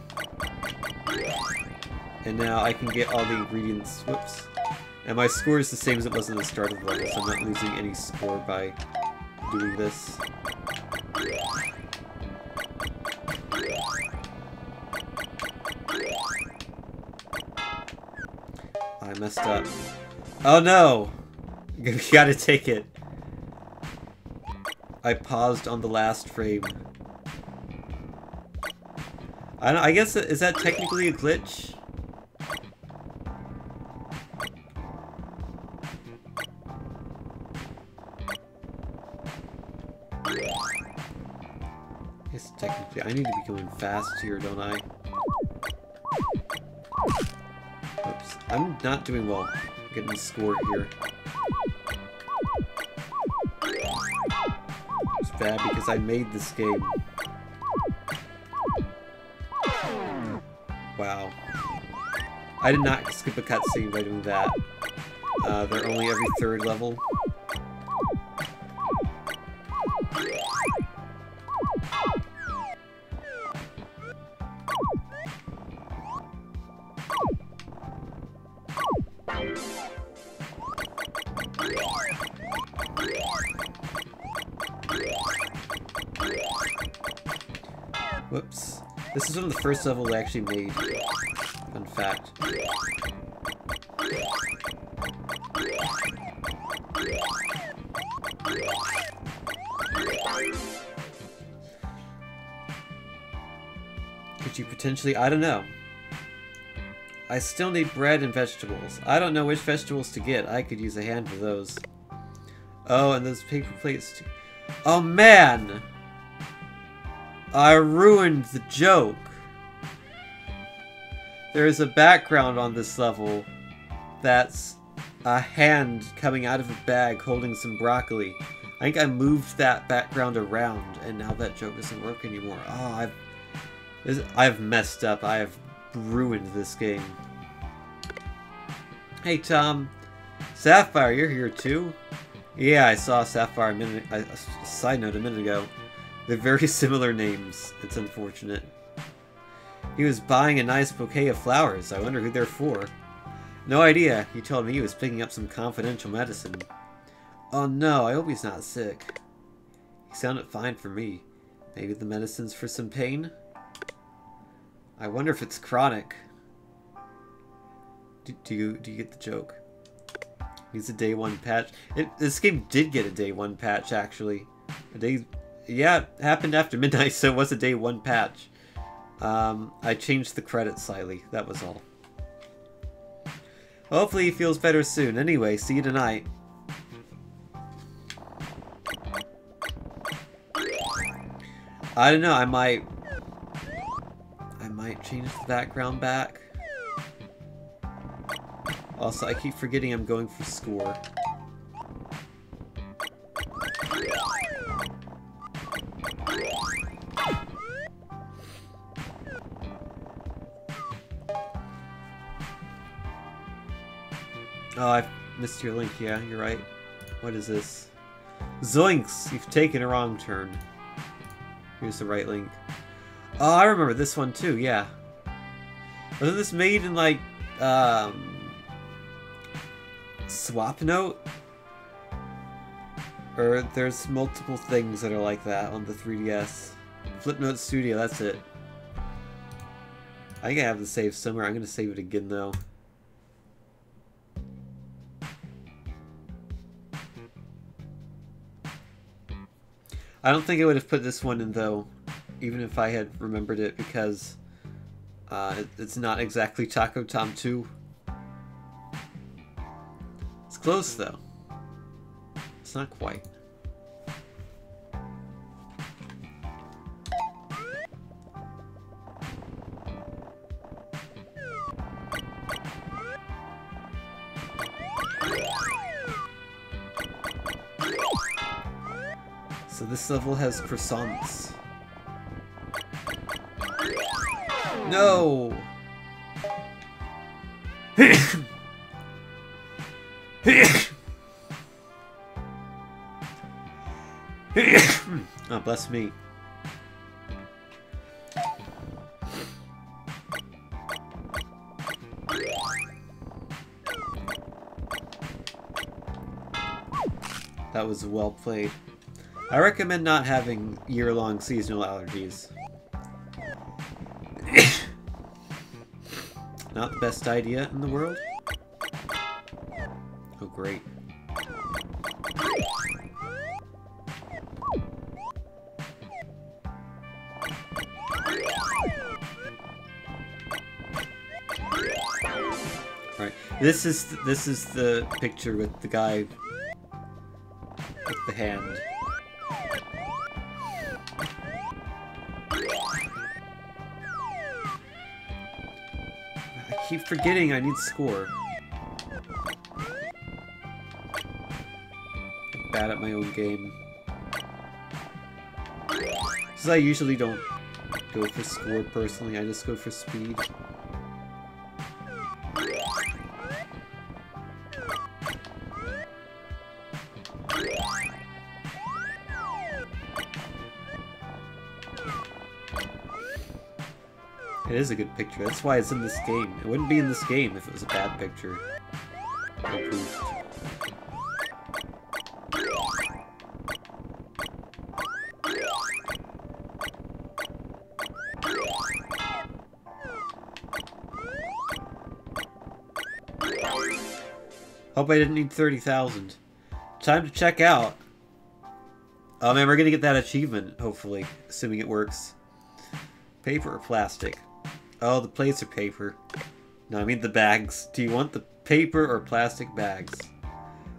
Speaker 1: And now I can get all the ingredients. Whoops. And my score is the same as it was in the start of the level, so I'm not losing any score by doing this. I messed up. Oh no! We gotta take it. I paused on the last frame. I guess, is that technically a glitch? Yes, technically. I need to be going fast here, don't I? Oops. I'm not doing well getting scored here. It's bad because I made this game. Wow. I did not skip a cutscene by doing that. They're only every third level. Whoops. This is one of the first levels I actually made. Fun fact. Could you potentially... I don't know. I still need bread and vegetables. I don't know which vegetables to get. I could use a hand for those. Oh, and those paper plates too. Oh, man! I ruined the joke. There is a background on this level that's a hand coming out of a bag holding some broccoli. I think I moved that background around, and now that joke doesn't work anymore. Oh, I've messed up. I have ruined this game. Hey, Tom. Sapphire, you're here too? Yeah, I saw Sapphire a side note a minute ago. They're very similar names. It's unfortunate. He was buying a nice bouquet of flowers. I wonder who they're for. No idea. He told me he was picking up some confidential medicine. Oh no, I hope he's not sick. He sounded fine for me. Maybe the medicine's for some pain? I wonder if it's chronic. Do you get the joke? He's a day one patch. This game did get a day one patch, actually. Yeah, it happened after midnight, so it was a day one patch. I changed the credits slightly, that was all. Hopefully he feels better soon. Anyway, see you tonight. I don't know, I might change the background back. Also, I keep forgetting I'm going for score. Oh, I missed your link. Yeah, you're right. What is this? Zoinks! You've taken a wrong turn. Here's the right link. Oh, I remember this one too, yeah. Wasn't this made in, like, Swap Note? Or there's multiple things that are like that on the 3DS. Flipnote Studio, that's it. I think I have the save somewhere. I'm gonna save it again, though. I don't think I would have put this one in, though, even if I had remembered it, because it's not exactly Taco Tom 2. It's close, though. It's not quite. So this level has croissants. No! Oh, bless me. That was well played. I recommend not having year-long seasonal allergies. Not the best idea in the world? Oh, great. Right. This is the picture with the guy with the hand. I keep forgetting I need score. I'm bad at my own game. Because I usually don't go for score personally, I just go for speed. It is a good picture. That's why it's in this game. It wouldn't be in this game if it was a bad picture. No proof. Hope I didn't need 30,000. Time to check out. Oh man, we're gonna get that achievement, hopefully. Assuming it works. Paper or plastic? Oh, the plates are paper. No, I mean the bags. Do you want the paper or plastic bags?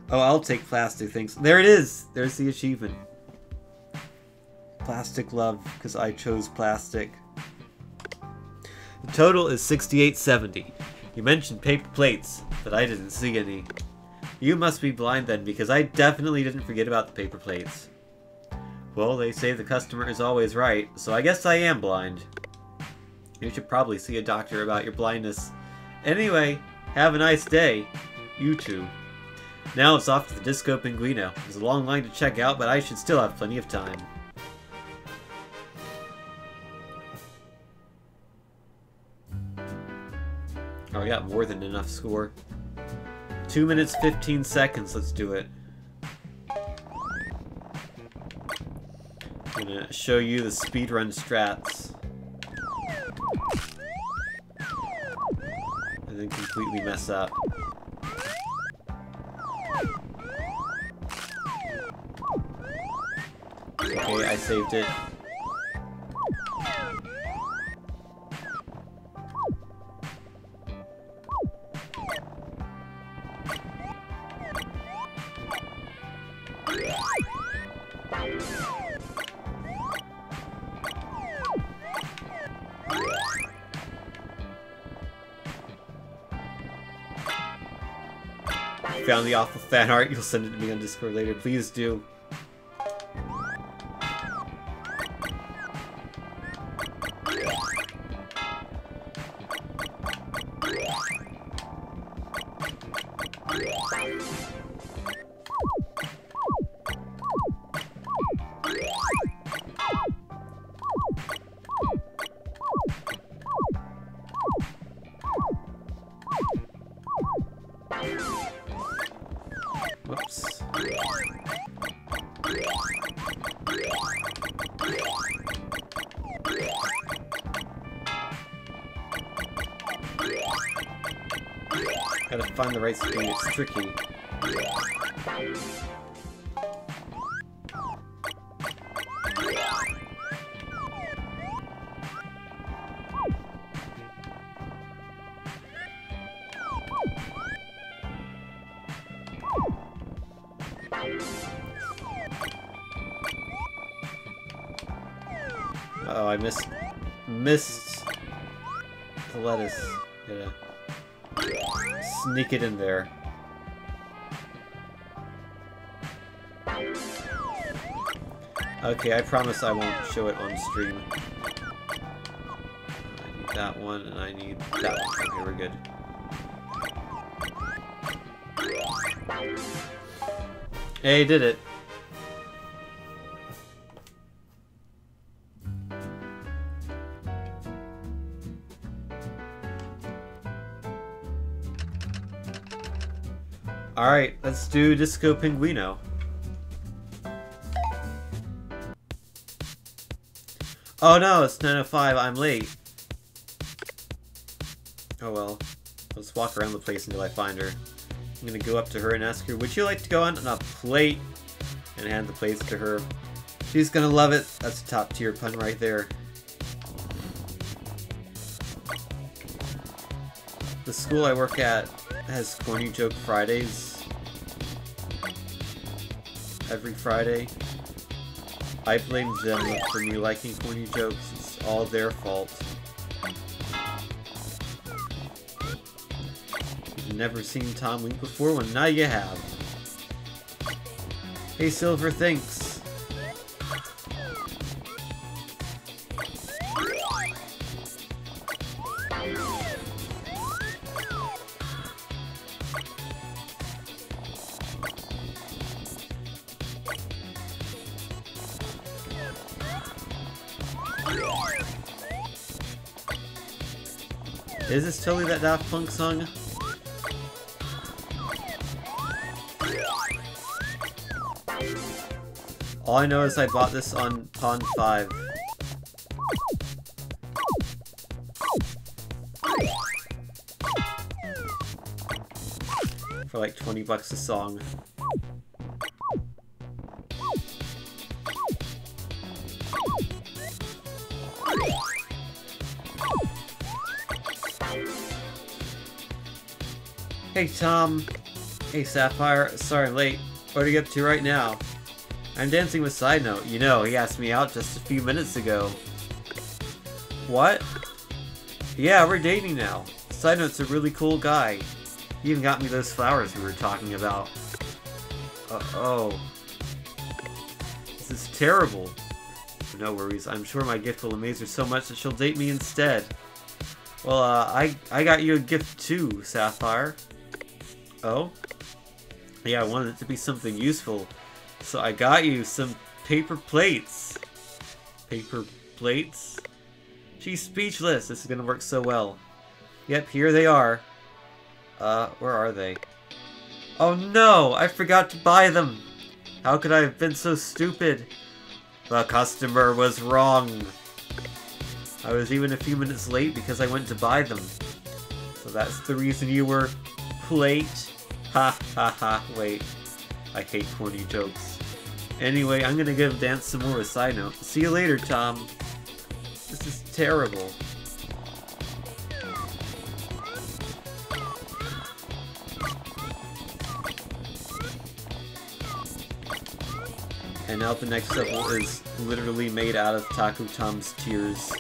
Speaker 1: Oh, I'll take plastic things. There it is! There's the achievement. Plastic love, because I chose plastic. The total is 6870. You mentioned paper plates, but I didn't see any. You must be blind then, because I definitely didn't forget about the paper plates. Well, they say the customer is always right, so I guess I am blind. You should probably see a doctor about your blindness. Anyway, have a nice day. You too. Now it's off to the Disco Pinguino. There's a long line to check out, but I should still have plenty of time. Oh, I got more than enough score. 2 minutes, 15 seconds. Let's do it. I'm gonna show you the speedrun strats. And then completely mess up. Okay, I saved it. found the awful fan art, you'll send it to me on Discord later. Please do. Whoops. Gotta find the right speed, it's tricky. Uh-oh, I missed the lettuce. Gotta sneak it in there. Okay, I promise I won't show it on stream. I need that one, and I need that one. Okay, we're good. Hey, did it. Alright, let's do Disco Pinguino. Oh no, it's 9:05, I'm late. Oh well. I'll just walk around the place until I find her. I'm gonna go up to her and ask her, would you like to go on a plate? And hand the plates to her. She's gonna love it. That's a top tier pun right there. The school I work at has Corny Joke Fridays. Every Friday. I blame them for me liking corny jokes. It's all their fault. You've never seen Tom wink before? Well, now you have. Hey, Silver, thanks. Is this totally that Daft Punk song? All I know is I bought this on Pond 5. For like 20 bucks a song. Hey Tom. Hey Sapphire. Sorry I'm late. What are you up to right now? I'm dancing with Side Note. You know, he asked me out just a few minutes ago. What? Yeah, we're dating now. Side Note's a really cool guy. He even got me those flowers we were talking about. Uh-oh. This is terrible. No worries. I'm sure my gift will amaze her so much that she'll date me instead. Well, I got you a gift too, Sapphire. Oh? Yeah, I wanted it to be something useful. So I got you some paper plates. Paper plates? She's speechless. This is gonna work so well. Yep, here they are. Where are they? Oh no! I forgot to buy them! How could I have been so stupid? The customer was wrong. I was even a few minutes late because I went to buy them. So that's the reason you were late? Ha ha ha, wait. I hate corny jokes. Anyway, I'm gonna go dance some more with Side Note. See you later, Tom. This is terrible. And now the next level is literally made out of Taku Tom's tears.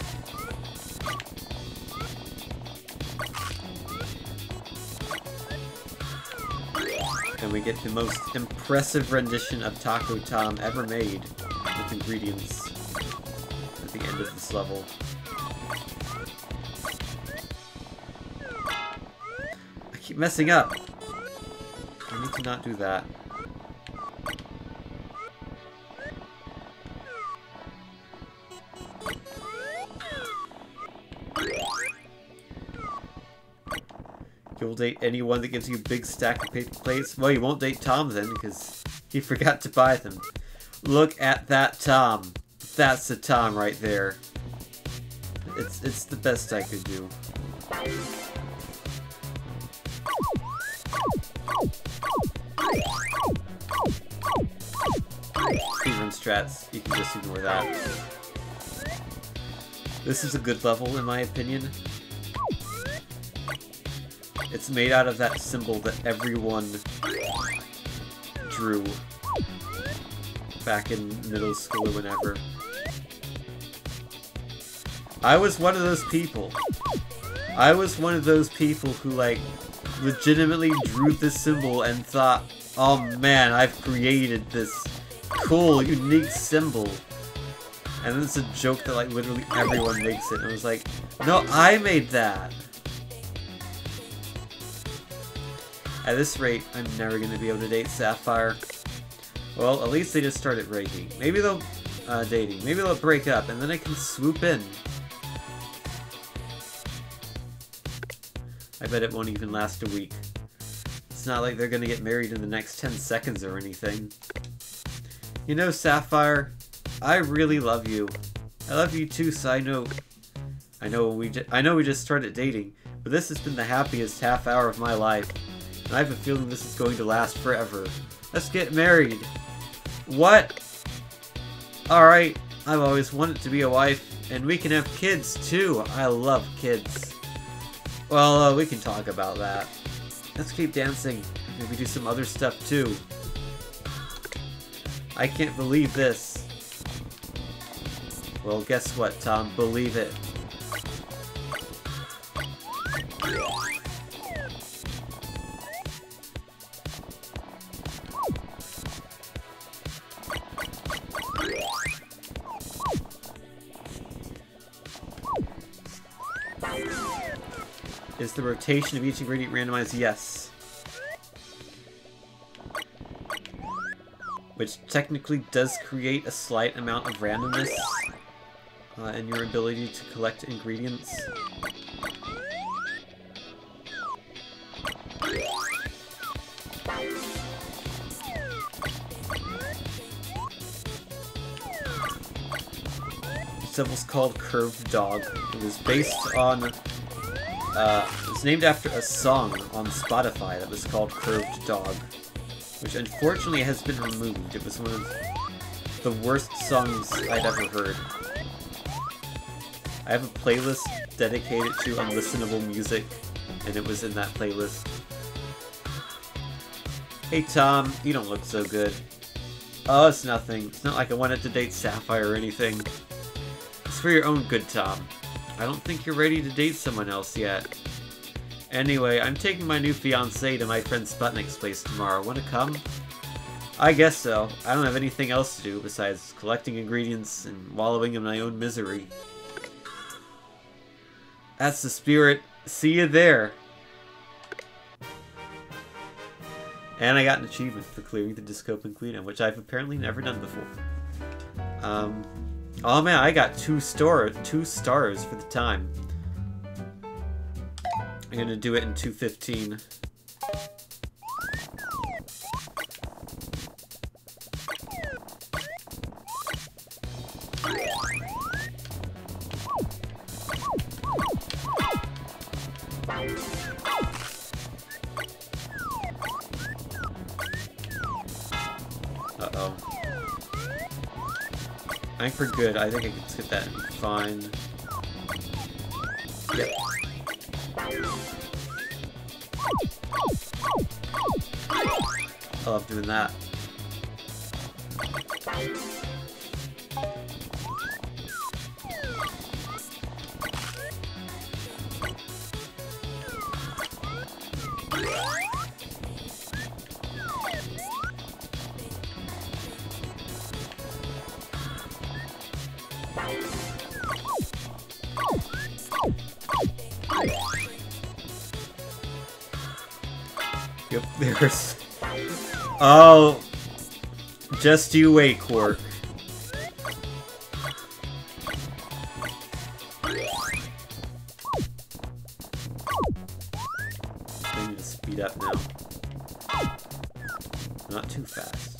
Speaker 1: And we get the most impressive rendition of Taco Tom ever made with ingredients at the end of this level. I keep messing up. I need to not do that. You'll date anyone that gives you a big stack of paper plates? Well, you won't date Tom then, because he forgot to buy them. Look at that Tom. That's the Tom right there. It's the best I could do. Speedrun strats, you can just ignore that. This is a good level in my opinion. It's made out of that symbol that everyone drew back in middle school or whenever. I was one of those people. I was one of those people who, like, legitimately drew this symbol and thought, oh man, I've created this cool, unique symbol. And then it's a joke that, like, literally everyone makes it. And I was like, no, I made that. At this rate, I'm never going to be able to date Sapphire. Well, at least they just started rating. Maybe they'll... dating. Maybe they'll break up, and then I can swoop in. I bet it won't even last a week. It's not like they're going to get married in the next 10 seconds or anything. You know, Sapphire, I really love you. I love you too, side note. I know we just started dating, but this has been the happiest half hour of my life. And I have a feeling this is going to last forever. Let's get married. What? Alright, I've always wanted to be a wife, and we can have kids too. I love kids. Well, we can talk about that. Let's keep dancing. Maybe do some other stuff too. I can't believe this. Well, guess what, Tom? Believe it. Is the rotation of each ingredient randomized? Yes. Which technically does create a slight amount of randomness in your ability to collect ingredients. This level's called Curved Dog. It was based on... it's named after a song on Spotify that was called Curved Dog, which unfortunately has been removed. It was one of the worst songs I'd ever heard. I have a playlist dedicated to unlistenable music, and it was in that playlist. Hey Tom, you don't look so good. Oh, it's nothing. It's not like I wanted to date Sapphire or anything. It's for your own good, Tom. I don't think you're ready to date someone else yet. Anyway, I'm taking my new fiancée to my friend Sputnik's place tomorrow. Wanna come? I guess so. I don't have anything else to do besides collecting ingredients and wallowing in my own misery. That's the spirit. See you there. And I got an achievement for clearing the Discope and Cleanup, which I've apparently never done before. Oh man, I got 2 stars for the time. I'm gonna do it in 2:15. Uh-oh. I think we're good. I think I can skip that and be fine. Yep. I love doing that. Yep, there's... Oh! Just you wait, Quark. I need to speed up now. Not too fast.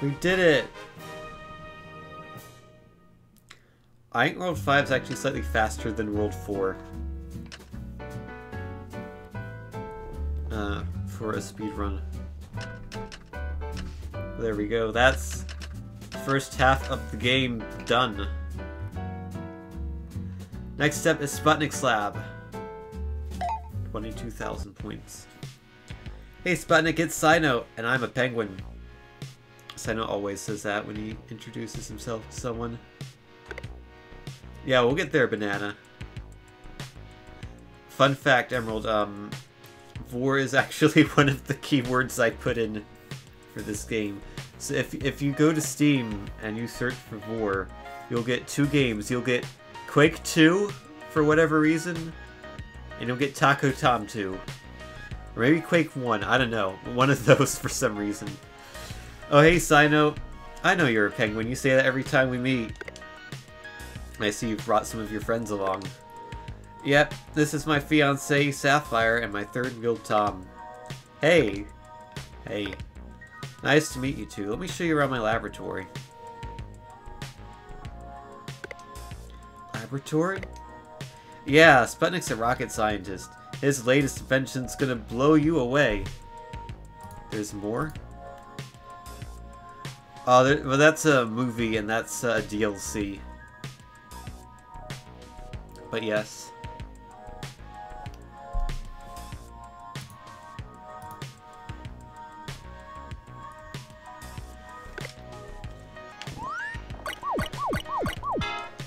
Speaker 1: We did it! I think World 5 is actually slightly faster than World 4. For a speed run. There we go. That's the first half of the game done. Next step is Sputnik's lab. 22,000 points. Hey Sputnik, it's Cyno, and I'm a penguin. Cyno always says that when he introduces himself to someone. Yeah, we'll get there, Banana. Fun fact, Emerald, Vor is actually one of the keywords I put in for this game. So if you go to Steam and you search for Vor, you'll get 2 games. You'll get Quake 2, for whatever reason, and you'll get Taco Tom 2. Or maybe Quake 1, I don't know. One of those for some reason. Oh hey Cyno, I know you're a penguin, you say that every time we meet. I see you've brought some of your friends along. Yep, this is my fiancée Sapphire and my third wheel Tom. Hey! Hey. Nice to meet you two. Let me show you around my laboratory. Laboratory? Yeah, Sputnik's a rocket scientist. His latest invention's gonna blow you away. There's more? Oh, well, that's a movie, and that's a DLC. But yes.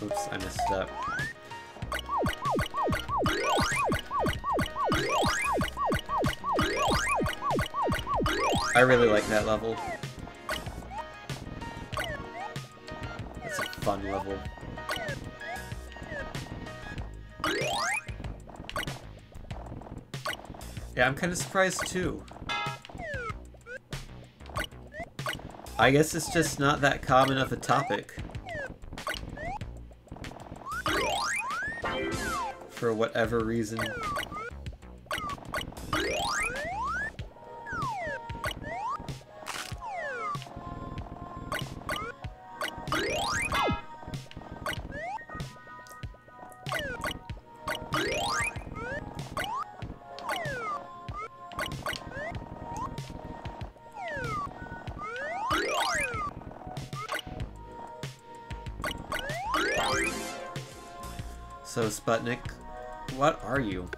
Speaker 1: Oops, I messed up. I really like that level. Fun level. Yeah, I'm kind of surprised too. I guess it's just not that common of a topic. For whatever reason. So, Sputnik, what are you?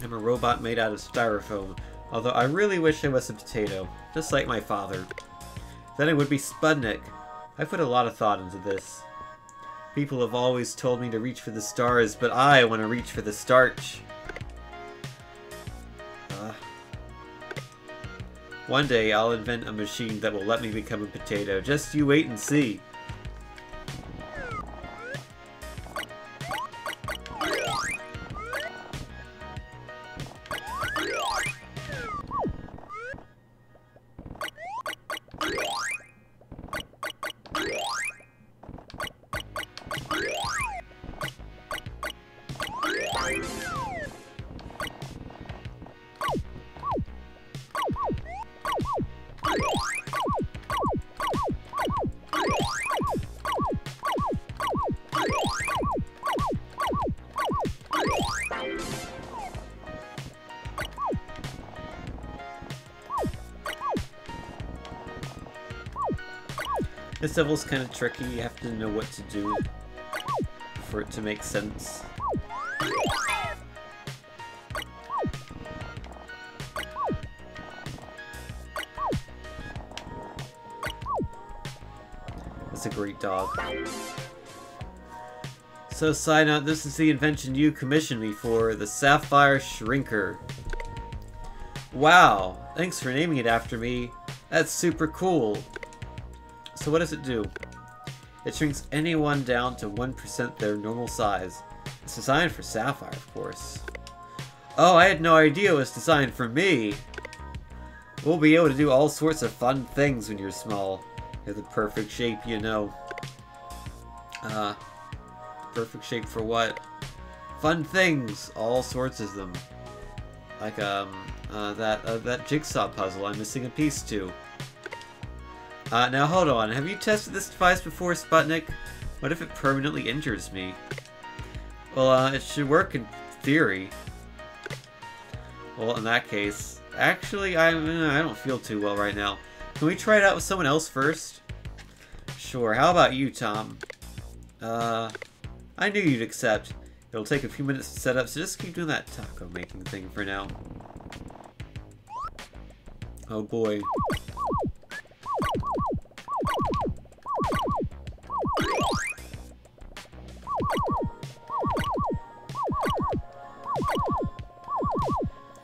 Speaker 1: I'm a robot made out of styrofoam, although I really wish I was a potato, just like my father. Then I would be Sputnik. I put a lot of thought into this. People have always told me to reach for the stars, but I want to reach for the starch. One day I'll invent a machine that will let me become a potato. Just you wait and see. This level's kind of tricky. You have to know what to do for it to make sense. That's a great dog. So, side note, this is the invention you commissioned me for, the Sapphire Shrinker. Wow, thanks for naming it after me. That's super cool. So what does it do? It shrinks anyone down to 1% their normal size. It's designed for Sapphire, of course. Oh, I had no idea it was designed for me. We'll be able to do all sorts of fun things when you're small. You're the perfect shape, you know. Perfect shape for what? Fun things! All sorts of them. Like, that jigsaw puzzle I'm missing a piece to. Now hold on. Have you tested this device before, Sputnik? What if it permanently injures me? Well, it should work in theory. Well, in that case... Actually, I don't feel too well right now. Can we try it out with someone else first? Sure. How about you, Tom? I knew you'd accept. It'll take a few minutes to set up, so just keep doing that taco making thing for now. Oh boy.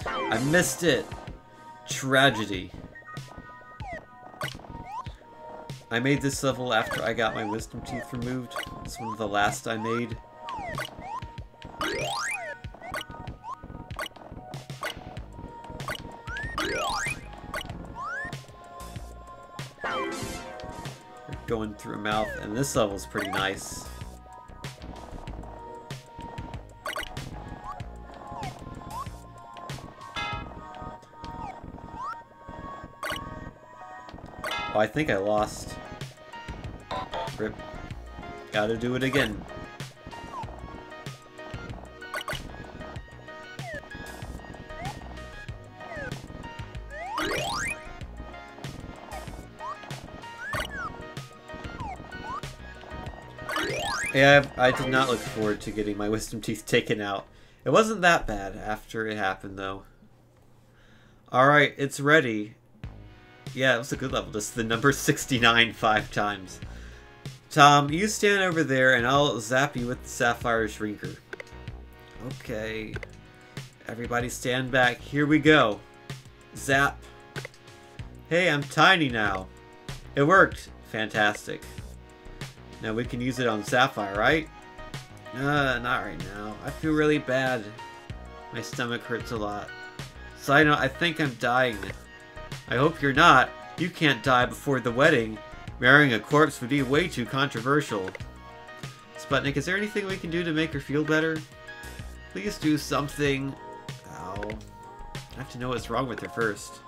Speaker 1: I missed it! Tragedy. I made this level after I got my wisdom teeth removed. It's one of the last I made. Going through a mouth, and this level's pretty nice. Oh, I think I lost. Rip. Gotta do it again. Yeah, I did not look forward to getting my wisdom teeth taken out. It wasn't that bad after it happened, though. Alright, it's ready. Yeah, it was a good level. This is the number 69 5 times. Tom, you stand over there and I'll zap you with the Sapphire Shrinker. Okay. Everybody stand back. Here we go. Zap. Hey, I'm tiny now. It worked. Fantastic. Now we can use it on Sapphire, right? Not right now. I feel really bad. My stomach hurts a lot. Side note, I think I'm dying. I hope you're not. You can't die before the wedding. Marrying a corpse would be way too controversial. Sputnik, is there anything we can do to make her feel better? Please do something. Ow. I have to know what's wrong with her first.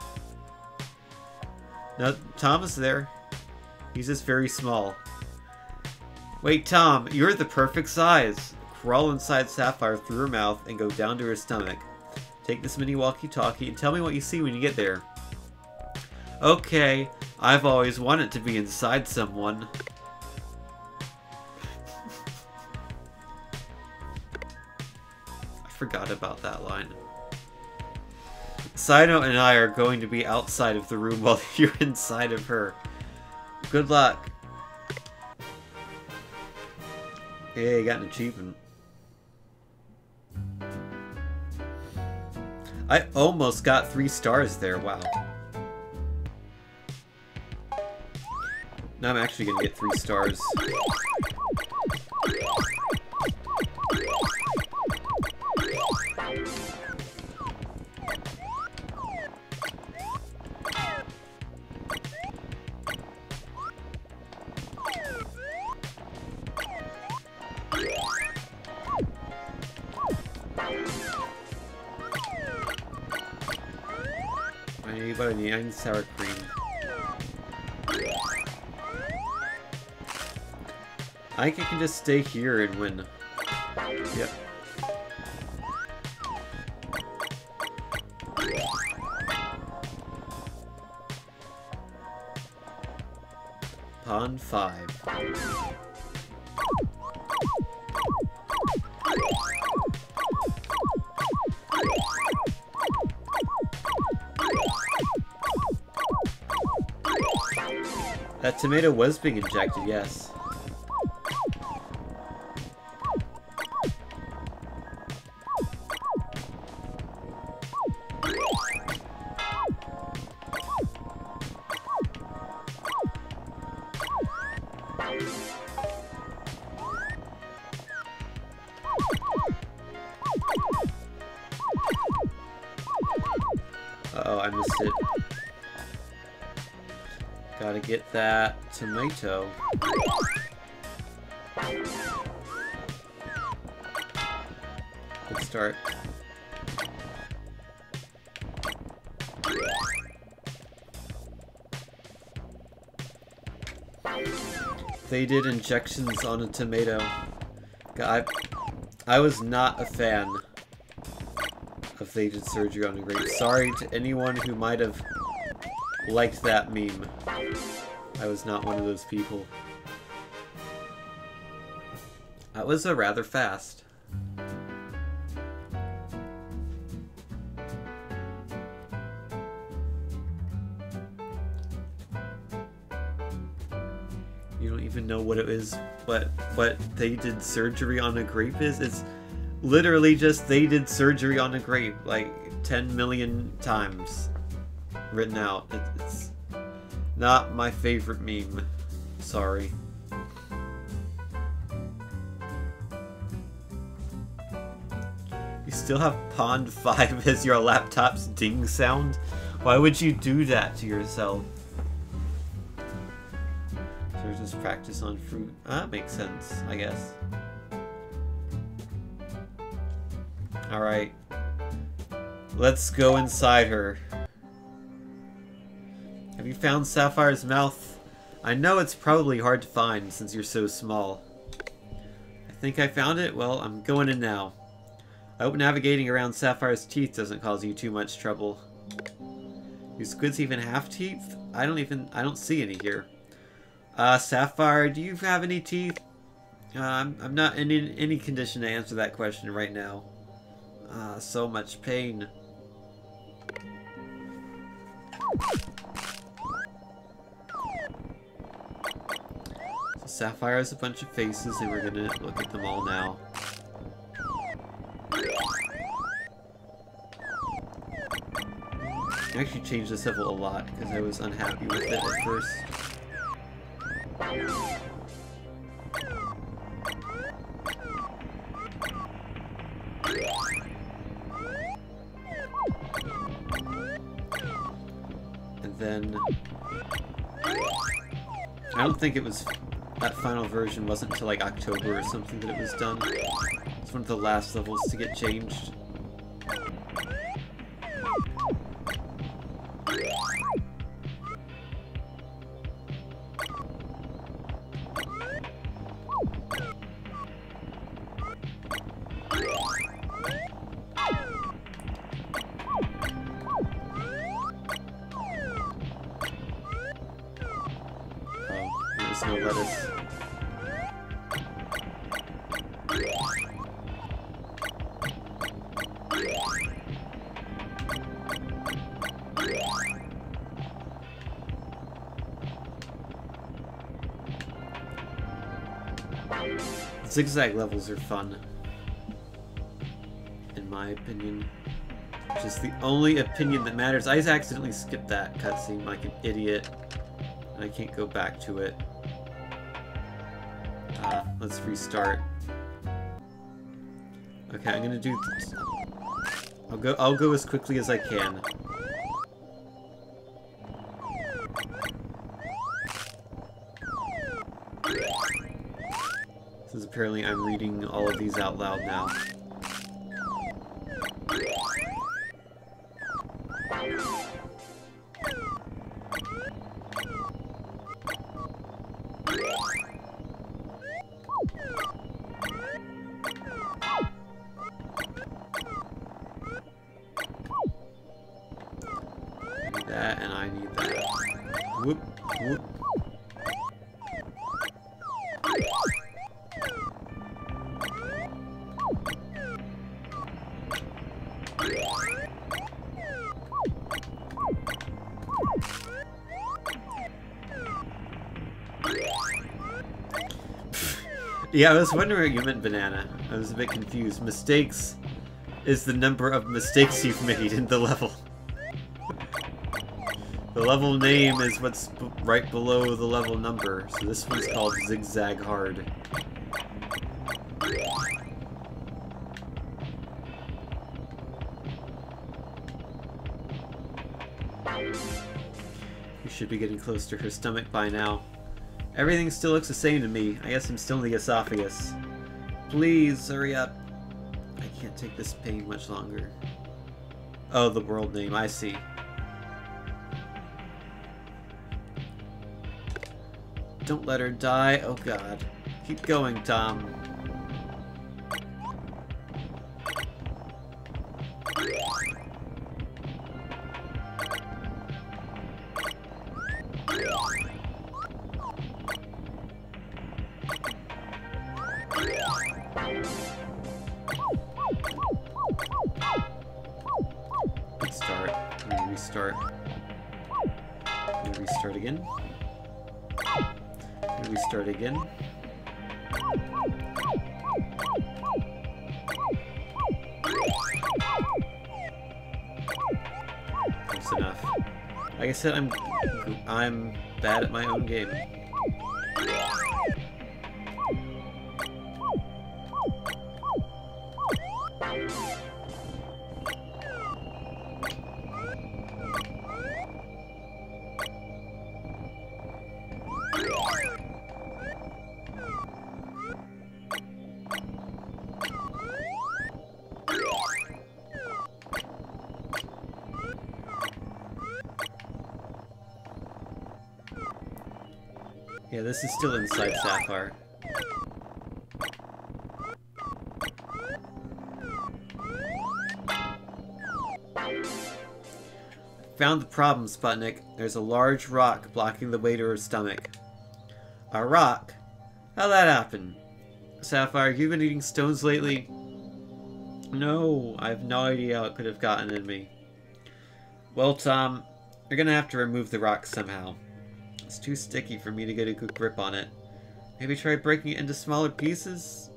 Speaker 1: No, Tom is there. He's just very small. Wait, Tom, you're the perfect size. Crawl inside Sapphire through her mouth and go down to her stomach. Take this mini walkie-talkie and tell me what you see when you get there. Okay, I've always wanted to be inside someone. I forgot about that line. Sino and I are going to be outside of the room while you're inside of her. Good luck. Hey, got an achievement. I almost got 3 stars there, wow. Now I'm actually gonna get 3 stars. Anybody need sour cream? I think I can just stay here and win. Yep. Pawn 5. That tomato was being injected, yes. Uh-oh, I missed it. Gotta get that tomato. Good start. They did injections on a tomato. God, I was not a fan of they did surgery on a grape. Sorry to anyone who might have liked that meme. I was not one of those people. That was rather fast. You don't even know what it is, what they did surgery on a grape is? It's literally just they did surgery on a grape like 10 million times written out. It's not my favorite meme. Sorry. You still have Pawn 5 as your laptop's ding sound? Why would you do that to yourself? Should just practice on fruit. That makes sense, I guess. Alright. Let's go inside her. Have you found Sapphire's mouth? I know it's probably hard to find since you're so small. I think I found it? Well, I'm going in now. I hope navigating around Sapphire's teeth doesn't cause you too much trouble. Do squids even have teeth? I don't see any here. Sapphire, do you have any teeth? I'm not in any condition to answer that question right now. So much pain. So Sapphire has a bunch of faces and we're gonna look at them all now. I actually changed this level a lot because I was unhappy with it at first. And then I don't think it was, that final version wasn't until like October or something that it was done. It's one of the last levels to get changed. No lettuce. Zigzag levels are fun, in my opinion. Just the only opinion that matters. I accidentally skipped that cutscene like an idiot, and I can't go back to it. Let's restart. Okay, I'm gonna do this. I'll go as quickly as I can. Since apparently I'm reading all of these out loud now. That, and I need that. Whoop, whoop. Yeah, I was wondering what you meant, banana. I was a bit confused. Mistakes is the number of mistakes you've made in the level. The level name is what's right below the level number, so this one's called Zigzag Hard. We should be getting close to her stomach by now. Everything still looks the same to me. I guess I'm still in the esophagus. Please, hurry up. I can't take this pain much longer. Oh, the world name, I see. Don't let her die. Oh god. Keep going, Tom. Let's start. I'm gonna restart. I'm gonna restart again. Restart again. That's enough. Like I said, I'm bad at my own game. Yeah, this is still inside Sapphire. Found the problem, Sputnik. There's a large rock blocking the way to her stomach. A rock? How'd that happen? Sapphire, you've been eating stones lately? No, I have no idea how it could have gotten in me. Well, Tom, you're gonna have to remove the rock somehow. It's too sticky for me to get a good grip on it. Maybe try breaking it into smaller pieces?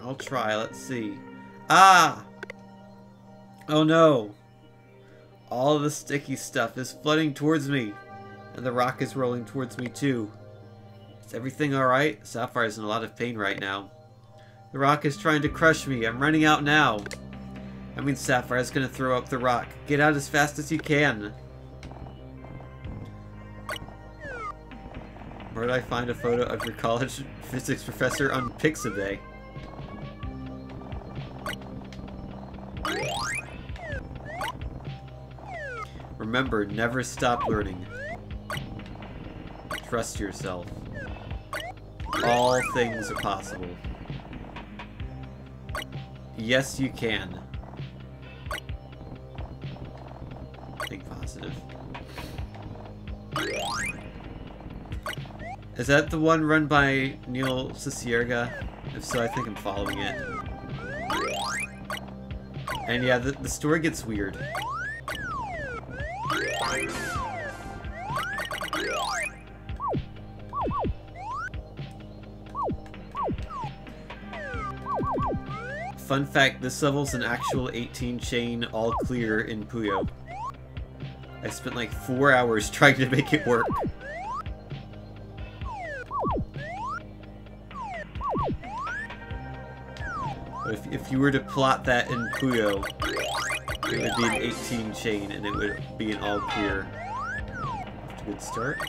Speaker 1: I'll try, let's see. Ah! Oh no! All of the sticky stuff is flooding towards me. And the rock is rolling towards me too. Is everything alright? Sapphire's in a lot of pain right now. The rock is trying to crush me. I'm running out now. I mean, Sapphire's gonna throw up the rock. Get out as fast as you can. Where did I find a photo of your college physics professor on Pixabay? Remember, never stop learning. Trust yourself. All things are possible. Yes, you can. Think positive. Is that the one run by Neil Cicierega? If so, I think I'm following it. And yeah, the story gets weird. Fun fact, this level's an actual 18 chain all clear in Puyo. I spent like 4 hours trying to make it work. But if you were to plot that in Puyo, it would be an 18 chain and it would be an all clear. Good start.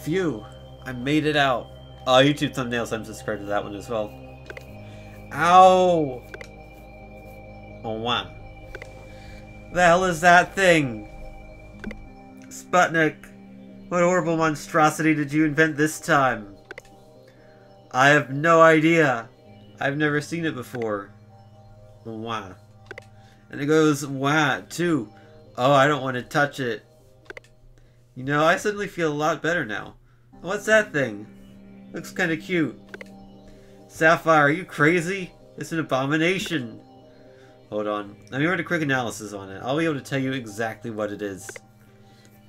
Speaker 1: Phew, I made it out. Oh, YouTube thumbnails, I'm subscribed to that one as well. Ow! Oh, wow. The hell is that thing? Sputnik, what horrible monstrosity did you invent this time? I have no idea. I've never seen it before. Wow. And it goes, wah, too. Oh, I don't want to touch it. You know, I suddenly feel a lot better now. What's that thing? Looks kinda cute. Sapphire, are you crazy? It's an abomination. Hold on. Let me run a quick analysis on it. I'll be able to tell you exactly what it is.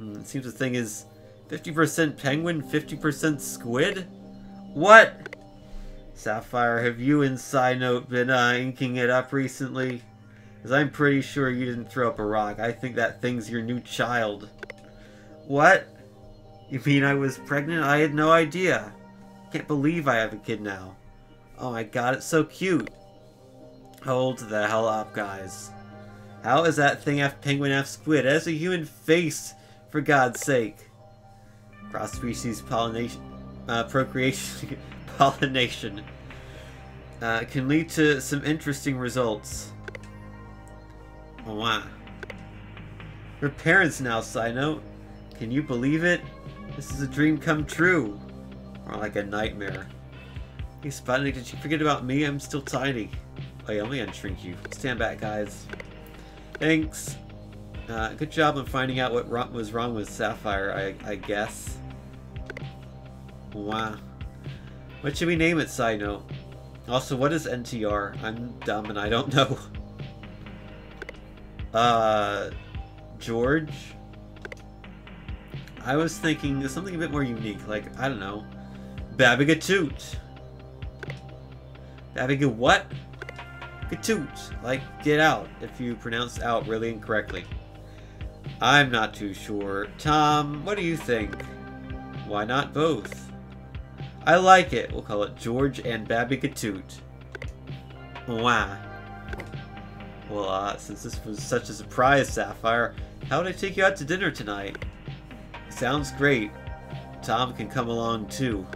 Speaker 1: It seems the thing is 50% penguin, 50% squid? What? Sapphire, have you and Cynote been inking it up recently? Because I'm pretty sure you didn't throw up a rock. I think that thing's your new child. What? You mean I was pregnant? I had no idea. Can't believe I have a kid now. Oh my god, it's so cute. Hold the hell up, guys. How is that thing half penguin, half squid? It has a human face, for God's sake. Cross-species pollination, procreation, pollination can lead to some interesting results. Oh, wow. We're parents now, side note. Can you believe it? This is a dream come true. Or like a nightmare. Hey, Sputnik, did you forget about me? I'm still tiny. Oh yeah, let me unshrink you. Stand back, guys. Thanks. Good job on finding out what was wrong with Sapphire, I guess. Wow. What should we name it, side note? Also, what is NTR? I'm dumb and I don't know. George? I was thinking something a bit more unique, like, I don't know, Babigatoot. Babiga what? Gatoot. Like, get out, if you pronounce out really incorrectly. I'm not too sure. Tom, what do you think? Why not both? I like it. We'll call it George and Babigatoot. Wow. Well, since this was such a surprise, Sapphire, how would I take you out to dinner tonight? Sounds great. Tom can come along too.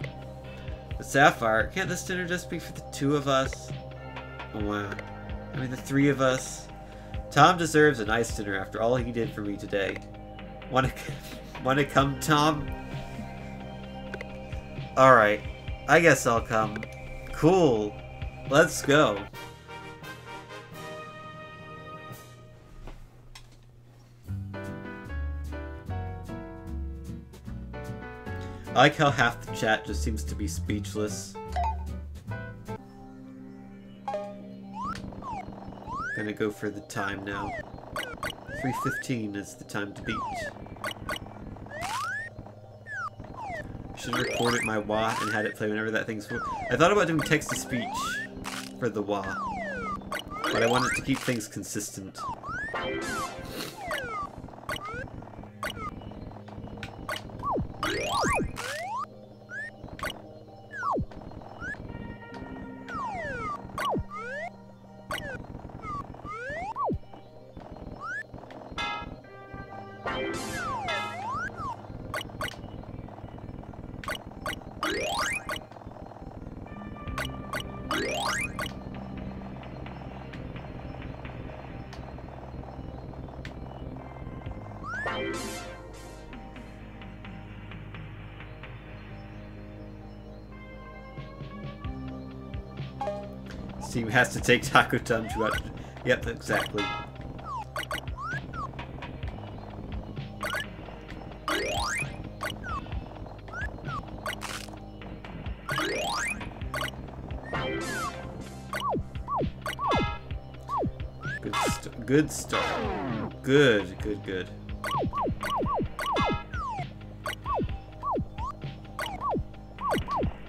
Speaker 1: But Sapphire, can't this dinner just be for the two of us? Wow. I mean, the three of us. Tom deserves a nice dinner after all he did for me today. Wanna come, Tom? Alright. I guess I'll come. Cool. Let's go. I like how half the chat just seems to be speechless. Gonna go for the time now. 3:15 is the time to beat. Should have recorded my wah and had it play whenever that thing's full. I thought about doing text-to-speech for the wah, but I wanted to keep things consistent. Steam has to take Taco Tom to out. Yep, exactly. Good start. Good.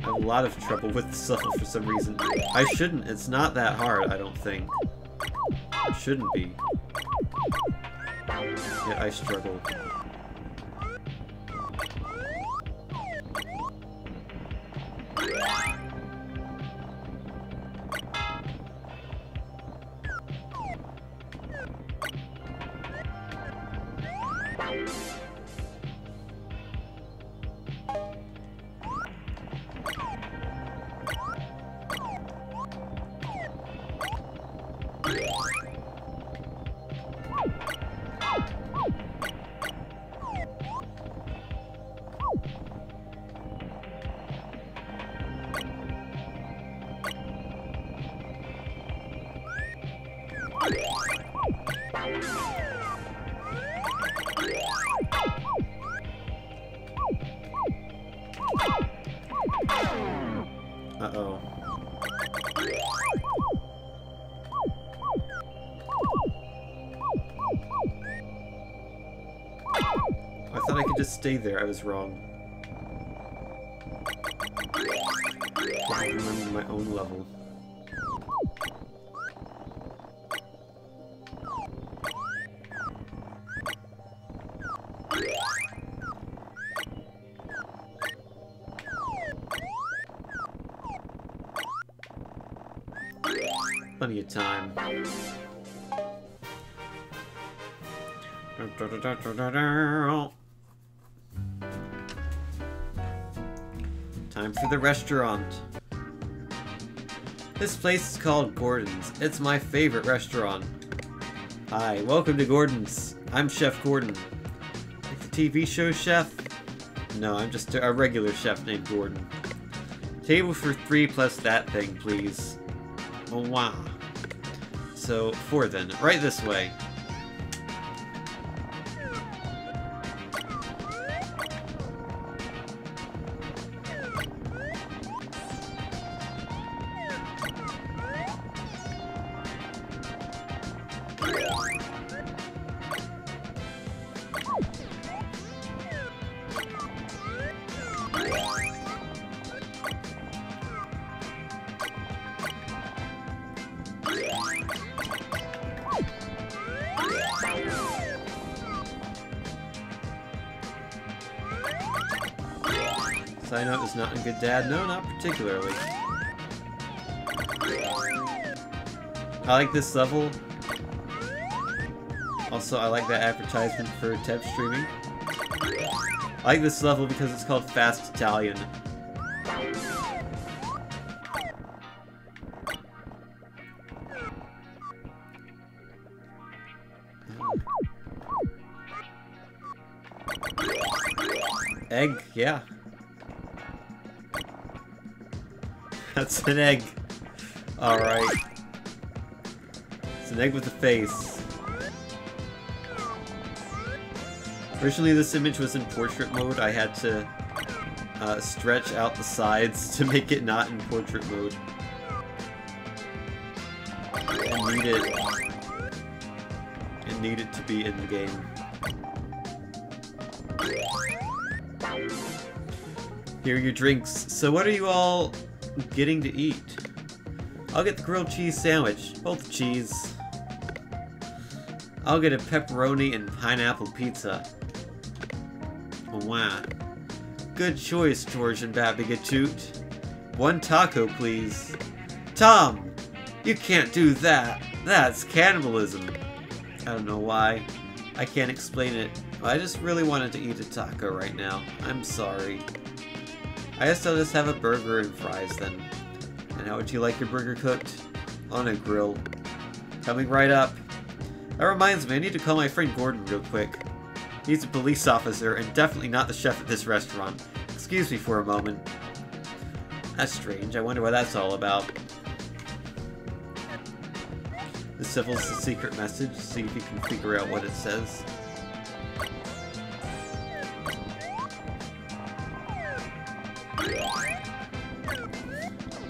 Speaker 1: I have a lot of trouble with this level for some reason. I shouldn't. It's not that hard, I don't think. It shouldn't be. Yet I struggle. I thought I could just stay there. I was wrong. I remember my own level. Plenty of time. Time for the restaurant. This place is called Gordon's. It's my favorite restaurant. Hi, welcome to Gordon's. I'm Chef Gordon. Like the TV show Chef? No, I'm just a regular chef named Gordon. Table for 3 plus that thing, please. Oh, wow. So, 4 then. Right this way. Side note is not a good dad. No, not particularly. I like this level. Also, I like that advertisement for Tev streaming. I like this level because it's called Fast Italian. Egg, yeah. That's an egg. Alright. It's an egg with a face. Originally this image was in portrait mode. I had to stretch out the sides to make it not in portrait mode. It needed to be in the game. Here are your drinks. So what are you all getting to eat? I'll get the grilled cheese sandwich. Both cheese. I'll get a pepperoni and pineapple pizza. Oh, wow. Good choice, George and Babigatoot. 1 taco, please. Tom! You can't do that. That's cannibalism. I don't know why. I can't explain it. I just really wanted to eat a taco right now. I'm sorry. I guess I'll just have a burger and fries then. And how would you like your burger cooked? On a grill. Coming right up. That reminds me, I need to call my friend Gordon real quick. He's a police officer and definitely not the chef at this restaurant. Excuse me for a moment. That's strange. I wonder what that's all about. The civil's a secret message. See if you can figure out what it says.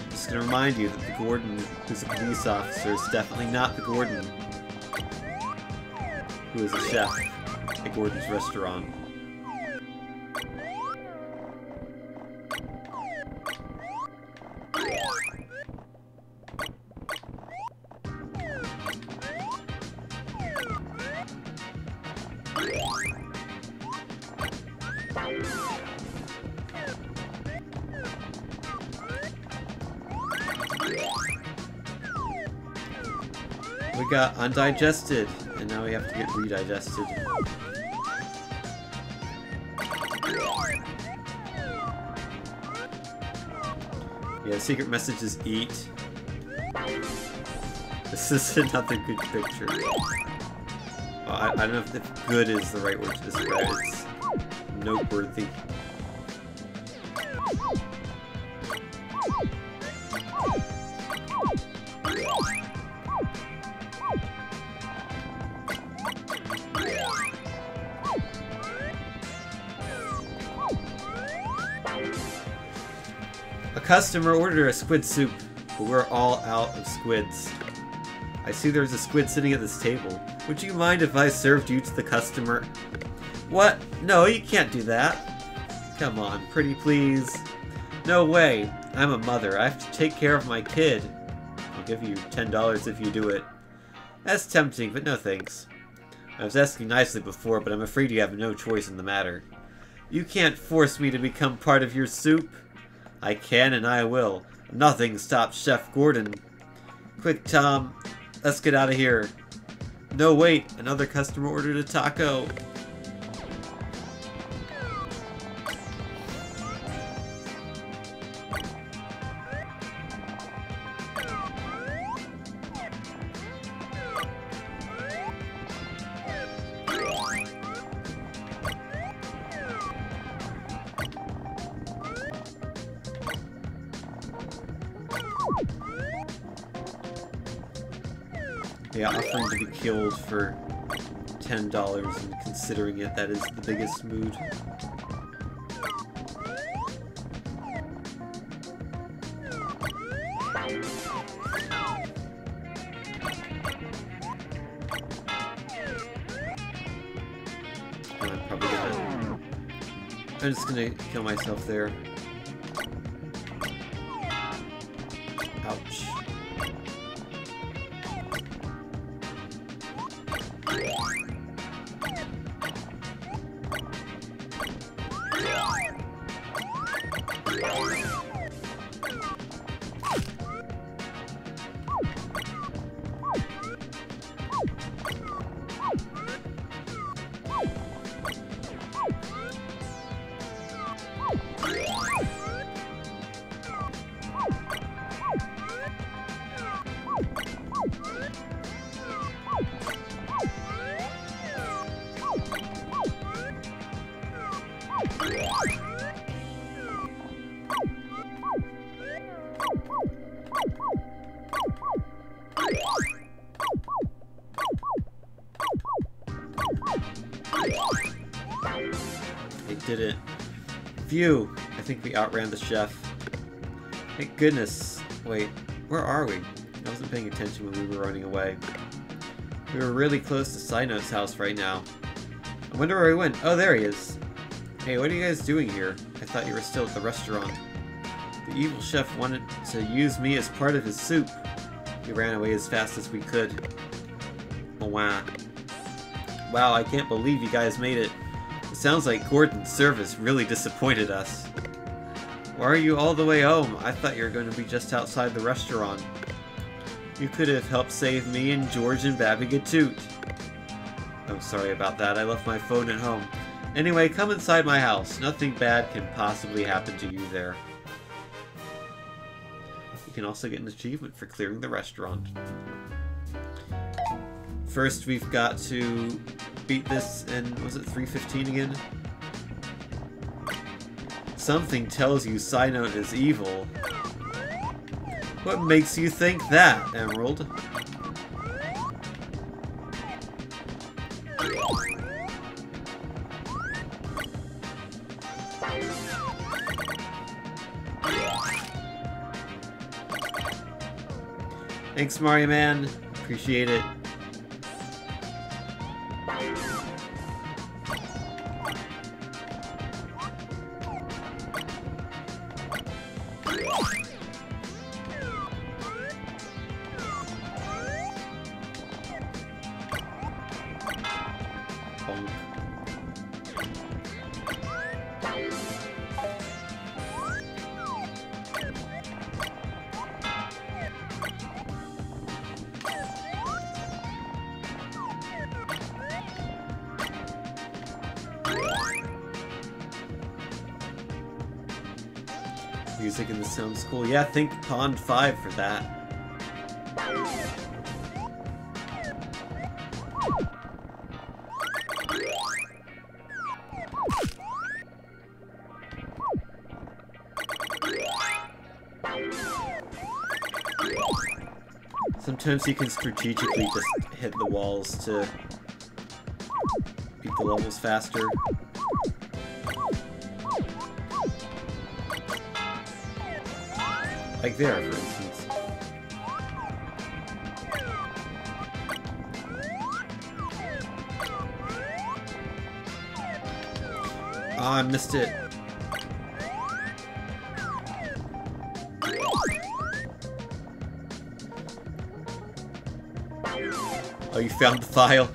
Speaker 1: Just gonna remind you that the Gordon who's a police officer is definitely not the Gordon who is a chef at Gordon's restaurant. We got undigested, and now we have to get redigested. Yeah, the secret message is eat. This is another good picture. I don't know if good is the right word to describe it. It's noteworthy. A customer ordered a squid soup, but we're all out of squids. I see there's a squid sitting at this table. Would you mind if I served you to the customer? What? No, you can't do that. Come on, pretty please. No way. I'm a mother. I have to take care of my kid. I'll give you $10 if you do it. That's tempting, but no thanks. I was asking nicely before, but I'm afraid you have no choice in the matter. You can't force me to become part of your soup. I can and I will. Nothing stops Chef Gordon. Quick, Tom. Let's get out of here. No, wait. Another customer ordered a taco. Yeah, offering to be killed for $10 and considering it, that is the biggest mood. I'm just gonna kill myself there. Ouch. They did it. Phew! I think we outran the chef. Thank goodness. Wait, where are we? I wasn't paying attention when we were running away. We were really close to Cyno's house right now. I wonder where he went. Oh, there he is. Hey, what are you guys doing here? I thought you were still at the restaurant. The evil chef wanted to use me as part of his soup. We ran away as fast as we could. Oh, wow. Wow, I can't believe you guys made it. It sounds like Gordon's service really disappointed us. Why are you all the way home? I thought you were going to be just outside the restaurant. You could have helped save me and George and Babby Gatoot. I'm sorry about that. I left my phone at home. Anyway, come inside my house. Nothing bad can possibly happen to you there. You can also get an achievement for clearing the restaurant. First, we've got to beat this in, was it 3:15 again? Something tells you Cyno is evil. What makes you think that, Emerald? Thanks, Mario Man. Appreciate it. Music and the sounds cool. Yeah, think Pond 5 for that. Sometimes you can strategically just hit the walls to beat the levels faster. Like there, for instance. Oh, I missed it. Oh, you found the file?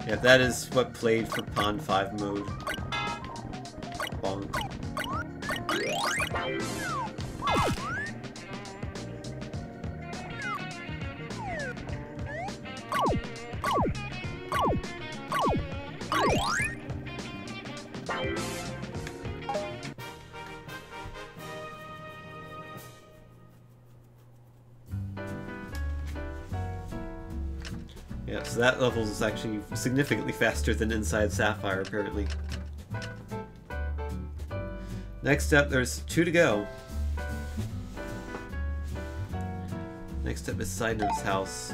Speaker 1: Yeah, that is what played for Pond 5 mode. Bonk. Yeah, so that level is actually significantly faster than Inside Sapphire, apparently. Next up, there's 2 to go. Next up is Side Note's house.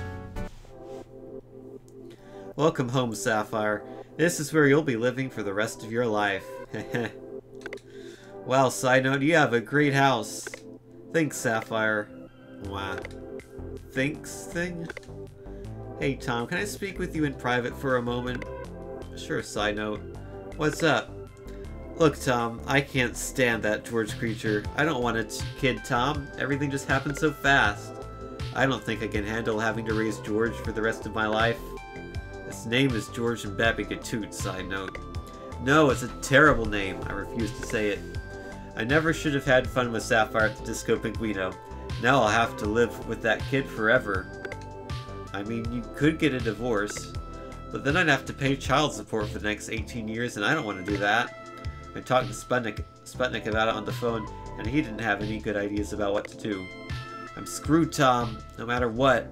Speaker 1: Welcome home, Sapphire. This is where you'll be living for the rest of your life. Wow, Side Note, you have a great house. Thanks, Sapphire. Wow. Thanks thing? Hey Tom, can I speak with you in private for a moment? Sure, Side Note. What's up? Look, Tom, I can't stand that George creature. I don't want a kid, Tom. Everything just happened so fast. I don't think I can handle having to raise George for the rest of my life. His name is George and Babby Gatoot, Side Note. No, it's a terrible name. I refuse to say it. I never should have had fun with Sapphire at the Disco Pinguino. Now I'll have to live with that kid forever. I mean, you could get a divorce, but then I'd have to pay child support for the next 18 years, and I don't want to do that. I talked to Sputnik about it on the phone, and he didn't have any good ideas about what to do. I'm screwed, Tom, no matter what.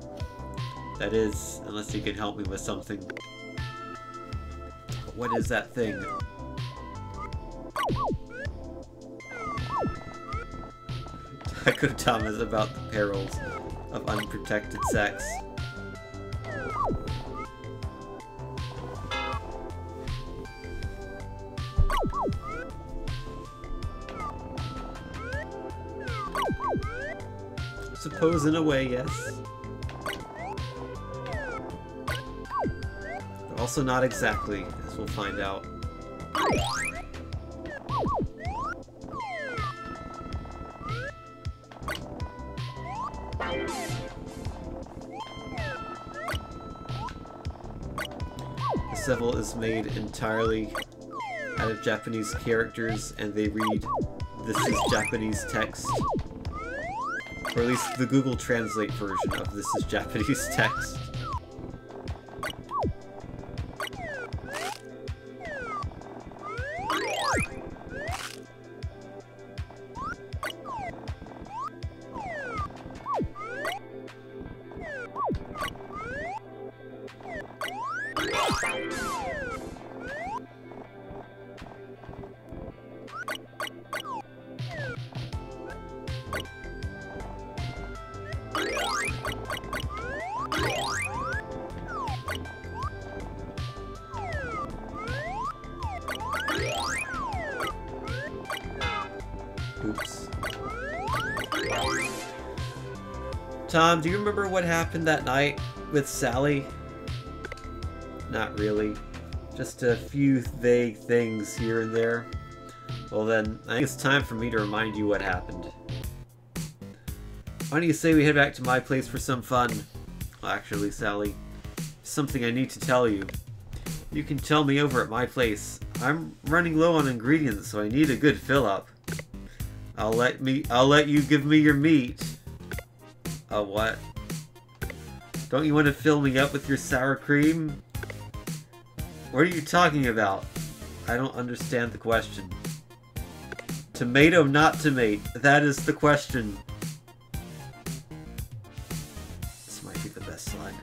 Speaker 1: That is, unless you can help me with something. But what is that thing? Taco Tom is about the perils of unprotected sex. Suppose in a way, yes. But also not exactly, as we'll find out. This level is made entirely out of Japanese characters, and they read "This is Japanese text." Or at least the Google Translate version of "This is Japanese text." Oops. Tom, do you remember what happened that night with Sally? Not really. Just a few vague things here and there. Well then, I think it's time for me to remind you what happened. Why don't you say we head back to my place for some fun? Well, actually, Sally, something I need to tell you. You can tell me over at my place. I'm running low on ingredients, so I need a good fill-up. I'll let you give me your meat. What? Don't you want to fill me up with your sour cream? What are you talking about? I don't understand the question. Tomato, not tomate. That is the question. This might be the best line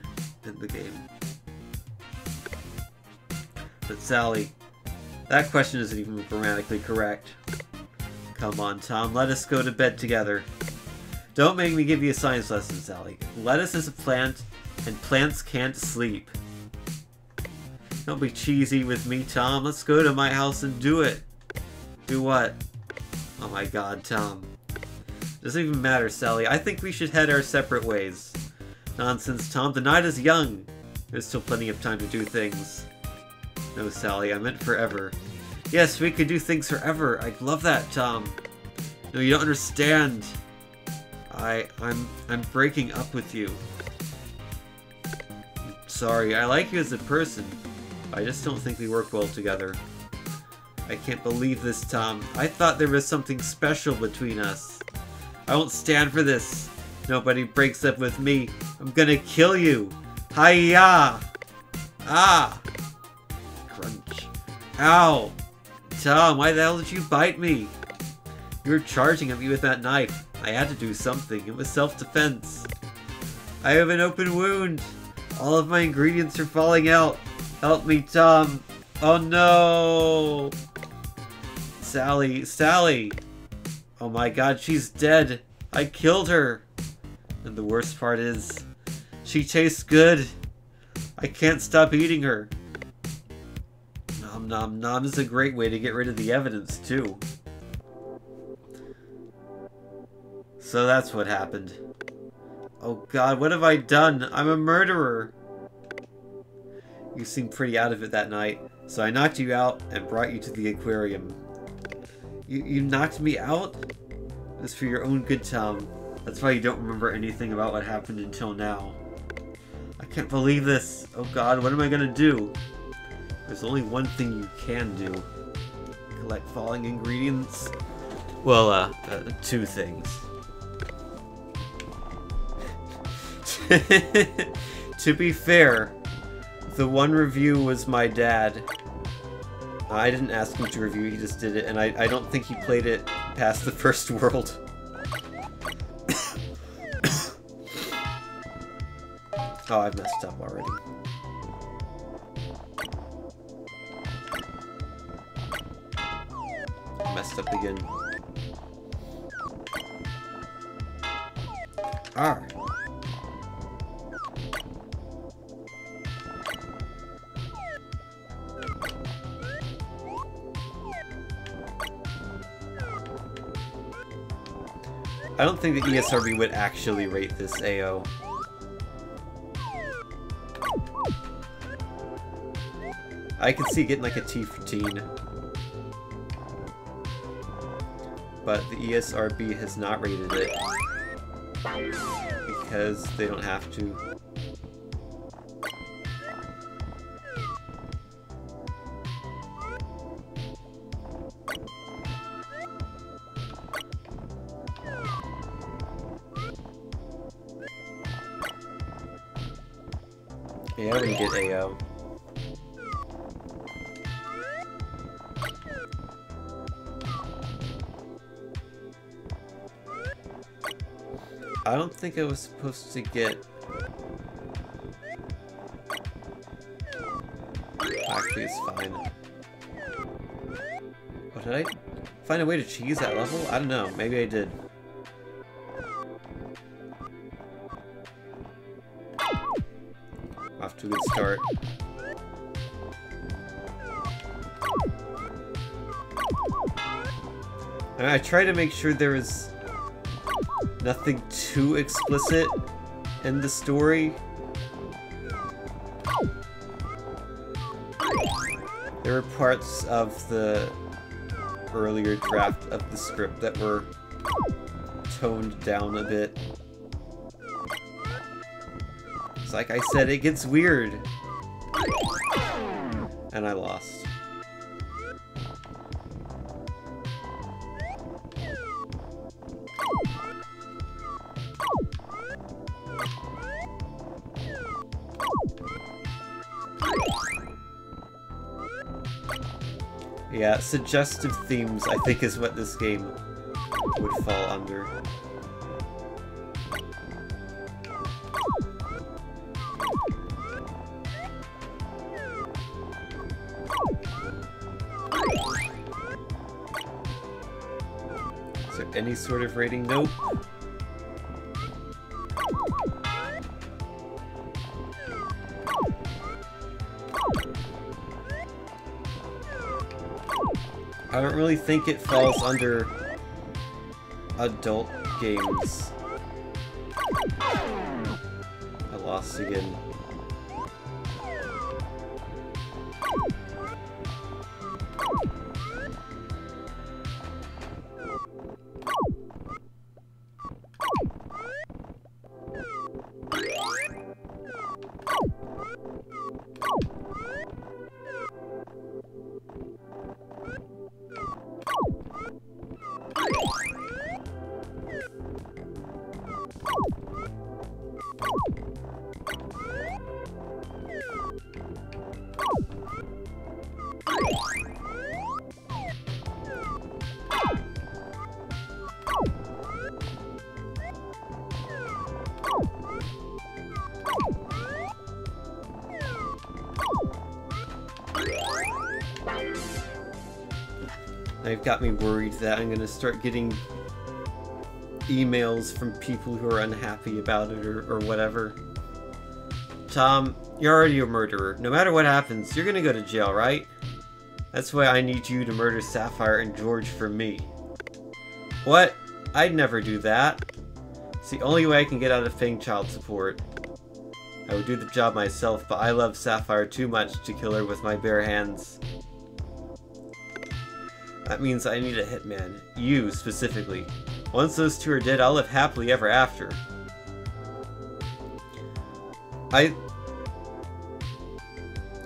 Speaker 1: in the game. But Sally, that question isn't even grammatically correct. Come on, Tom, let us go to bed together. Don't make me give you a science lesson, Sally. Lettuce is a plant, and plants can't sleep. Don't be cheesy with me, Tom. Let's go to my house and do it. Do what? Oh my god, Tom. Doesn't even matter, Sally. I think we should head our separate ways. Nonsense, Tom. The night is young. There's still plenty of time to do things. No, Sally, I meant forever. Yes, we could do things forever. I love that, Tom. No, you don't understand. I'm breaking up with you. Sorry, I like you as a person. I just don't think we work well together. I can't believe this, Tom. I thought there was something special between us. I won't stand for this. Nobody breaks up with me. I'm gonna kill you. Hi-ya! Ah! Crunch. Ow! Tom, why the hell did you bite me? You were charging at me with that knife. I had to do something. It was self-defense. I have an open wound. All of my ingredients are falling out. Help me, Tom. Oh no! Sally, Sally! Oh my god, she's dead. I killed her. And the worst part is, she tastes good. I can't stop eating her. Nom nom nom is a great way to get rid of the evidence, too. So that's what happened. Oh god, what have I done? I'm a murderer. You seemed pretty out of it that night, so I knocked you out and brought you to the aquarium. You knocked me out? It was for your own good, Tom. That's why you don't remember anything about what happened until now. I can't believe this. Oh god, what am I gonna do? There's only one thing you can do. Collect falling ingredients. Well, two things. To be fair, the one review was my dad. I didn't ask him to review, he just did it, and I don't think he played it past the first world. Oh, I've messed up already. Messed up again. R. I don't think the ESRB would actually rate this AO. I can see getting like a T for teen. But the ESRB has not rated it. Because they don't have to. Yeah, we get AO. I don't think I was supposed to get... Actually, it's fine. Oh, did I find a way to cheese that level? I don't know. Maybe I did. Off to a good start. And I try to make sure there is nothing too explicit in the story. There were parts of the earlier draft of the script that were toned down a bit. It's like I said, it gets weird. And I lost. Yeah, suggestive themes, I think, is what this game would fall under. Is there any sort of rating? Nope. I don't really think it falls under adult games. I lost again. They've got me worried that I'm gonna start getting emails from people who are unhappy about it or whatever. Tom, you're already a murderer. No matter what happens, you're gonna go to jail, right? That's why I need you to murder Sapphire and George for me. What? I'd never do that. It's the only way I can get out of paying child support. I would do the job myself, but I love Sapphire too much to kill her with my bare hands. That means I need a hitman. You, specifically. Once those two are dead, I'll live happily ever after.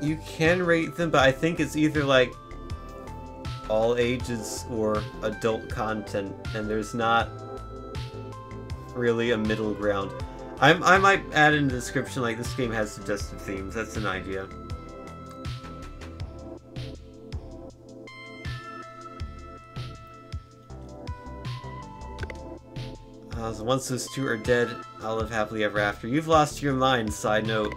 Speaker 1: You can rate them, but I think it's either like all ages or adult content, and there's not really a middle ground. I might add in the description like this game has suggested themes. That's an idea. So once those two are dead, I'll live happily ever after. You've lost your mind, side note.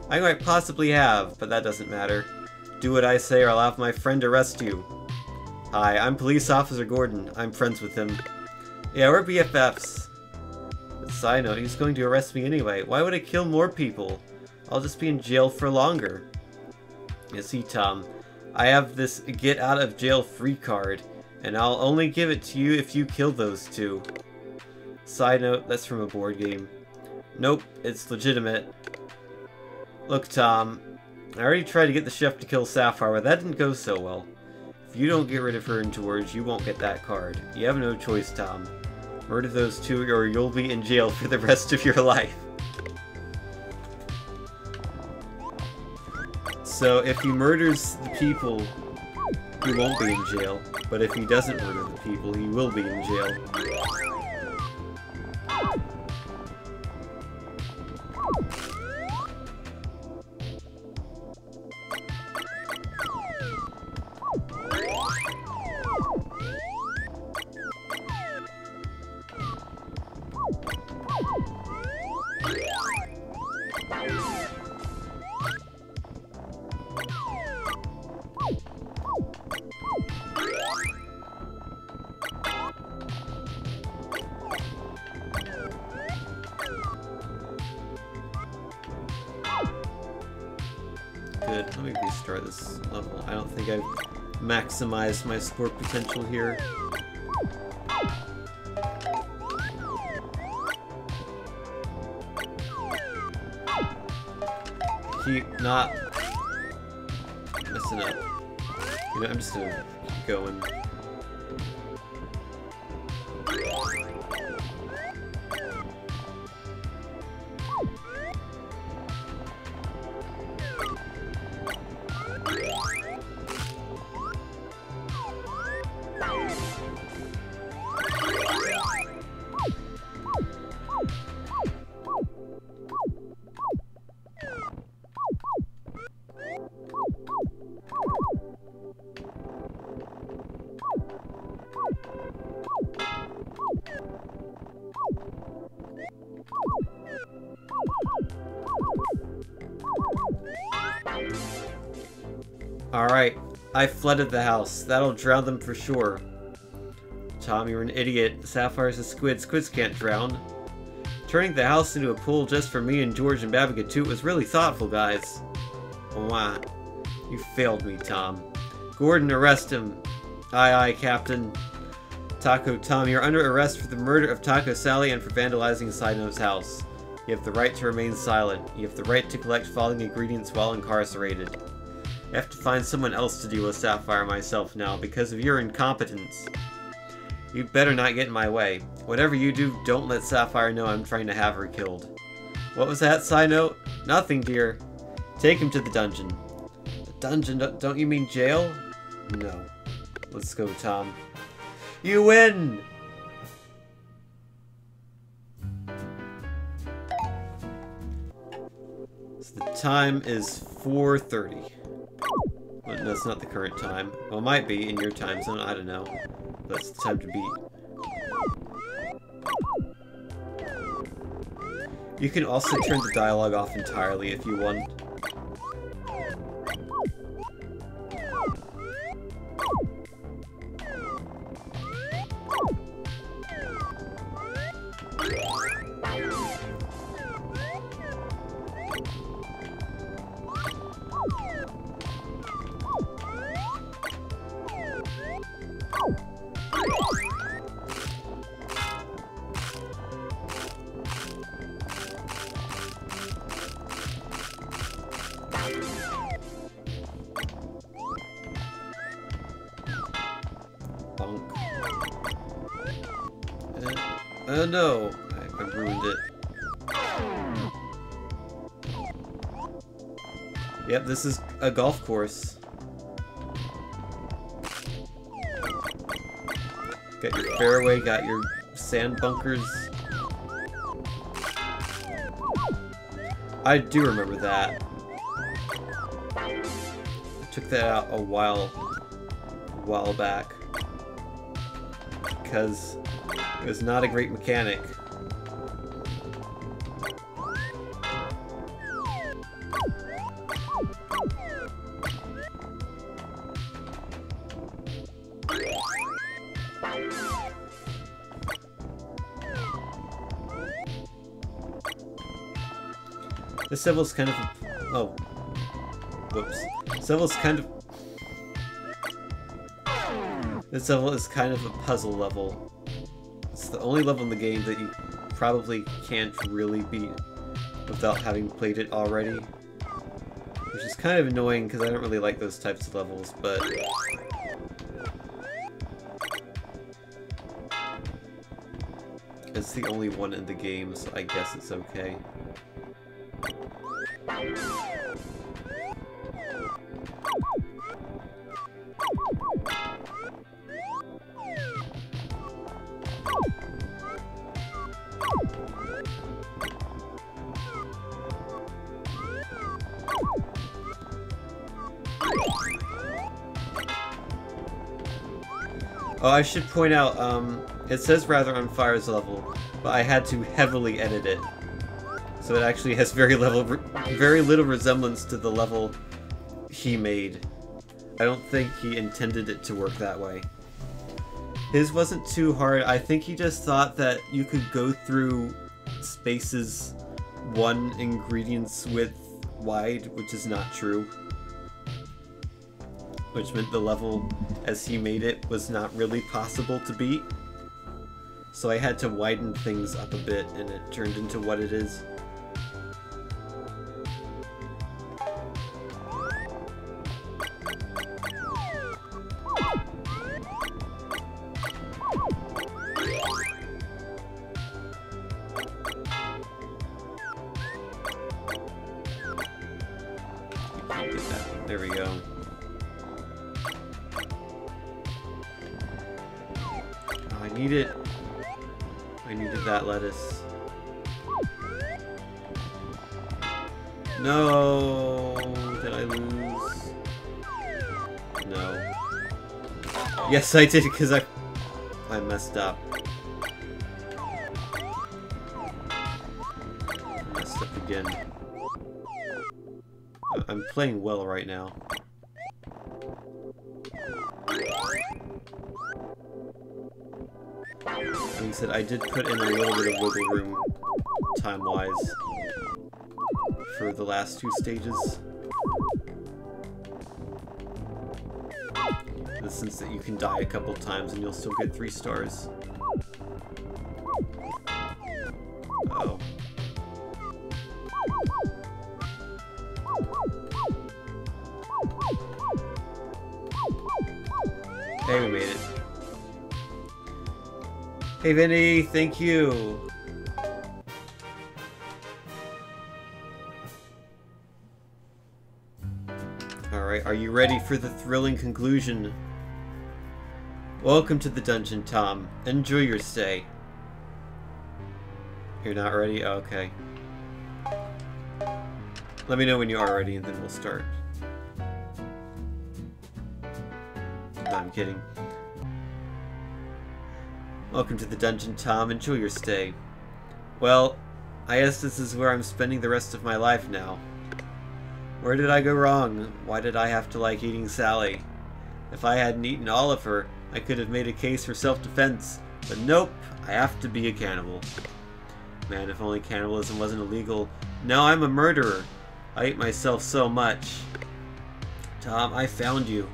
Speaker 1: I might possibly have, but that doesn't matter. Do what I say or I'll have my friend arrest you. Hi, I'm Police Officer Gordon. I'm friends with him. Yeah, we're BFFs. But side note, he's going to arrest me anyway. Why would I kill more people? I'll just be in jail for longer. You see, Tom, I have this get out of jail free card, and I'll only give it to you if you kill those two. Side note, that's from a board game. Nope, it's legitimate. Look, Tom, I already tried to get the chef to kill Sapphire, but that didn't go so well. If you don't get rid of her and George, you won't get that card. You have no choice, Tom. Murder those two or you'll be in jail for the rest of your life. So if he murders the people, he won't be in jail. But if he doesn't murder the people, he will be in jail. Good. Let me restart this level. I don't think I've maximized my score potential here. Keep not messing up. You know, I'm just gonna keep going. Alright, I flooded the house. That'll drown them for sure. Tom, you're an idiot. Sapphire's a squid. Squids can't drown. Turning the house into a pool just for me and George and Babiga too was really thoughtful, guys. Wow. You failed me, Tom. Gordon, arrest him. Aye, aye, Captain. Taco Tom, you're under arrest for the murder of Taco Sally and for vandalizing Side Note's house. You have the right to remain silent. You have the right to collect falling ingredients while incarcerated. I have to find someone else to deal with Sapphire myself now because of your incompetence. You'd better not get in my way. Whatever you do, don't let Sapphire know I'm trying to have her killed. What was that, Side Note? Nothing, dear. Take him to the dungeon. The dungeon? Don't you mean jail? No. Let's go, Tom. You win! So the time is 4:30. Well, no, it's not the current time. Well, it might be in your time zone, I don't know. But it's the time to beat. You can also turn the dialogue off entirely if you want. Bonk. Oh no! I ruined it. Yep, this is a golf course. Got your fairway, got your sand bunkers. I do remember that. I took that out a while back because it was not a great mechanic. This level's kind of a... oh. Whoops. This level's kind of... this level is kind of a puzzle level. It's the only level in the game that you probably can't really beat without having played it already. Which is kind of annoying because I don't really like those types of levels, but... it's the only one in the game, so I guess it's okay. Oh, I should point out, it says Rather on Fire's level, but I had to heavily edit it. So it actually has very little resemblance to the level he made. I don't think he intended it to work that way. His wasn't too hard. I think he just thought that you could go through spaces 1 ingredients width wide, which is not true. Which meant the level, as he made it, was not really possible to beat. So I had to widen things up a bit, and it turned into what it is. There we go. Oh, I need it. I needed that lettuce. No! Did I lose? No. Yes, I did, because I messed up. Messed up again. I'm playing well right now. Like I said, I did put in a little bit of wiggle room, time-wise, for the last 2 stages. In the sense that you can die a couple times and you'll still get 3 stars. Uh-oh. Hey, we made it. Hey, Vinny, thank you. Alright, are you ready for the thrilling conclusion? Welcome to the dungeon, Tom. Enjoy your stay. You're not ready? Oh, okay. Let me know when you are ready and then we'll start. No, I'm kidding. Welcome to the dungeon, Tom. Enjoy your stay. Well, I guess this is where I'm spending the rest of my life now. Where did I go wrong? Why did I have to like eating Sally? If I hadn't eaten all of her, I could have made a case for self-defense. But nope, I have to be a cannibal. Man, if only cannibalism wasn't illegal. Now I'm a murderer. I hate myself so much. Tom, I found you.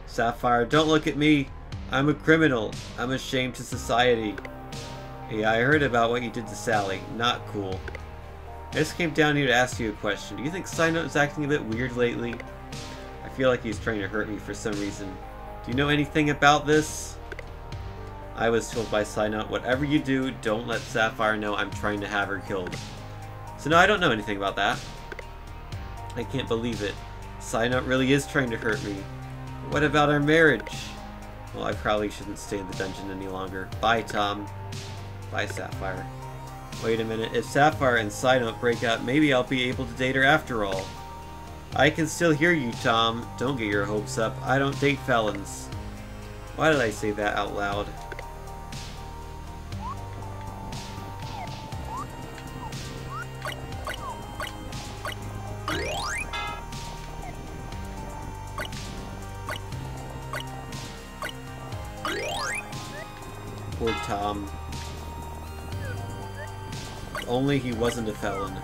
Speaker 1: Sapphire, don't look at me. I'm a criminal. I'm a shame to society. Hey, I heard about what you did to Sally. Not cool. I just came down here to ask you a question. Do you think Psynote is acting a bit weird lately? I feel like he's trying to hurt me for some reason. Do you know anything about this? I was told by Psynote, whatever you do, don't let Sapphire know I'm trying to have her killed. So no, I don't know anything about that. I can't believe it. Psynote really is trying to hurt me. What about our marriage? Well, I probably shouldn't stay in the dungeon any longer. Bye, Tom. Bye, Sapphire. Wait a minute, if Sapphire and Psynote break up, maybe I'll be able to date her after all. I can still hear you, Tom. Don't get your hopes up. I don't date felons. Why did I say that out loud? Poor Tom. If only he wasn't a felon.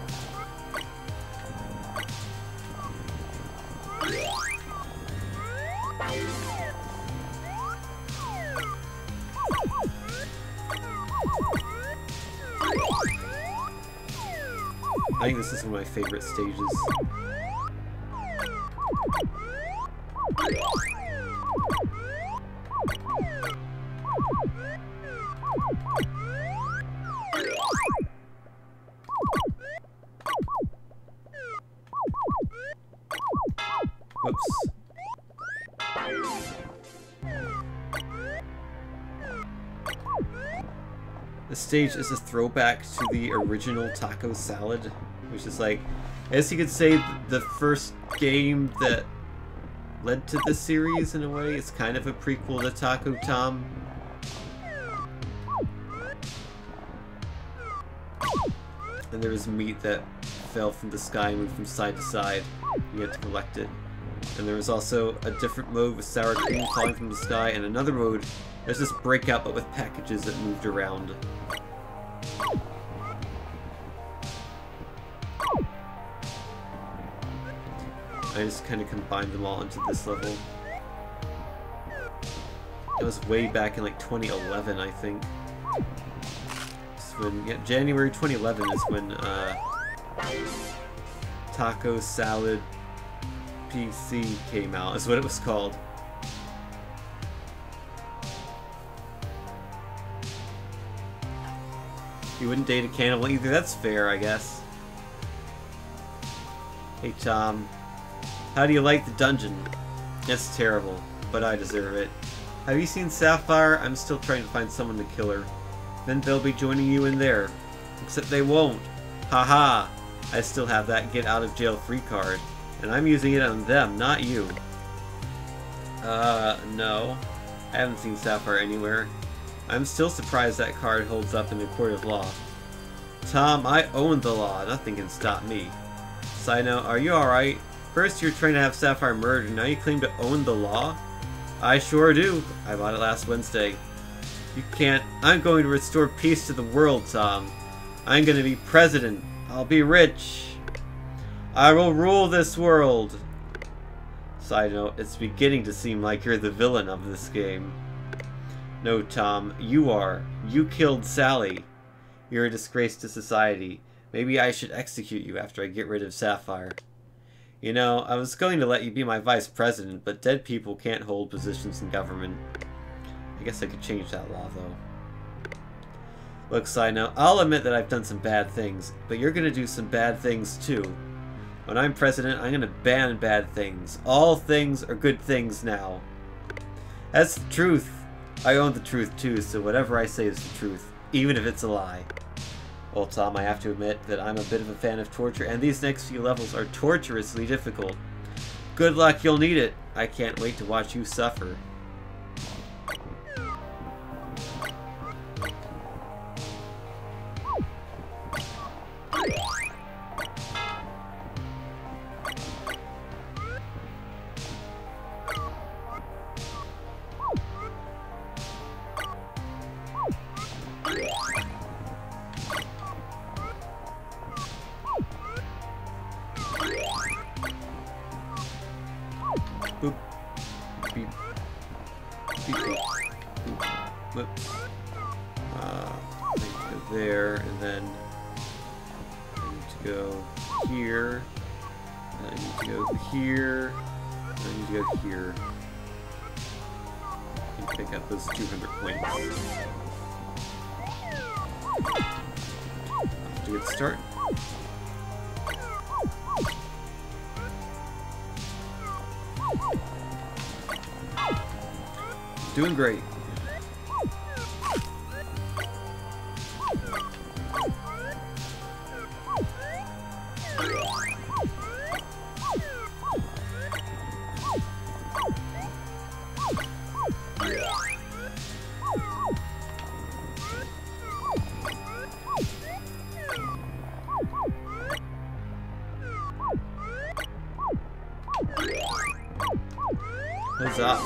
Speaker 1: I think this is one of my favorite stages. Whoops. This stage is a throwback to the original Taco Salad, which is like, I guess you could say the first game that led to this series in a way. It's kind of a prequel to Taco Tom. And there was meat that fell from the sky and moved from side to side. You had to collect it. And there was also a different mode with sour cream falling from the sky, and another mode there's this breakout but with packages that moved around. I just kind of combined them all into this level. It was way back in like 2011, I think. When, yeah, January 2011 is when Taco Salad PC came out, is what it was called. You wouldn't date a cannibal either, that's fair, I guess. Hey Tom, how do you like the dungeon? It's terrible, but I deserve it. Have you seen Sapphire? I'm still trying to find someone to kill her. Then they'll be joining you in there. Except they won't. Haha! I still have that get out of jail free card. And I'm using it on them, not you. No. I haven't seen Sapphire anywhere. I'm still surprised that card holds up in a court of law. Tom, I own the law. Nothing can stop me. Side note, are you alright? First you're trying to have Sapphire murdered, now you claim to own the law? I sure do. I bought it last Wednesday. You can't. I'm going to restore peace to the world, Tom. I'm going to be president. I'll be rich. I will rule this world. Side note, it's beginning to seem like you're the villain of this game. No, Tom, you are. You killed Sally. You're a disgrace to society. Maybe I should execute you after I get rid of Sapphire. You know, I was going to let you be my vice president, but dead people can't hold positions in government. I guess I could change that law, though. Look, side note, I'll admit that I've done some bad things, but you're gonna do some bad things, too. When I'm president, I'm gonna ban bad things. All things are good things now. That's the truth. I own the truth, too, so whatever I say is the truth, even if it's a lie. Well, Tom, I have to admit that I'm a bit of a fan of torture, and these next few levels are torturously difficult. Good luck, you'll need it. I can't wait to watch you suffer. Boop. Beep. Beep. Beep. Whoops. I need to go there, and then I need to go here. And I need to go here. And I need to go here. and pick up those 200 points. Off to a good start. Doing great. Huzzah.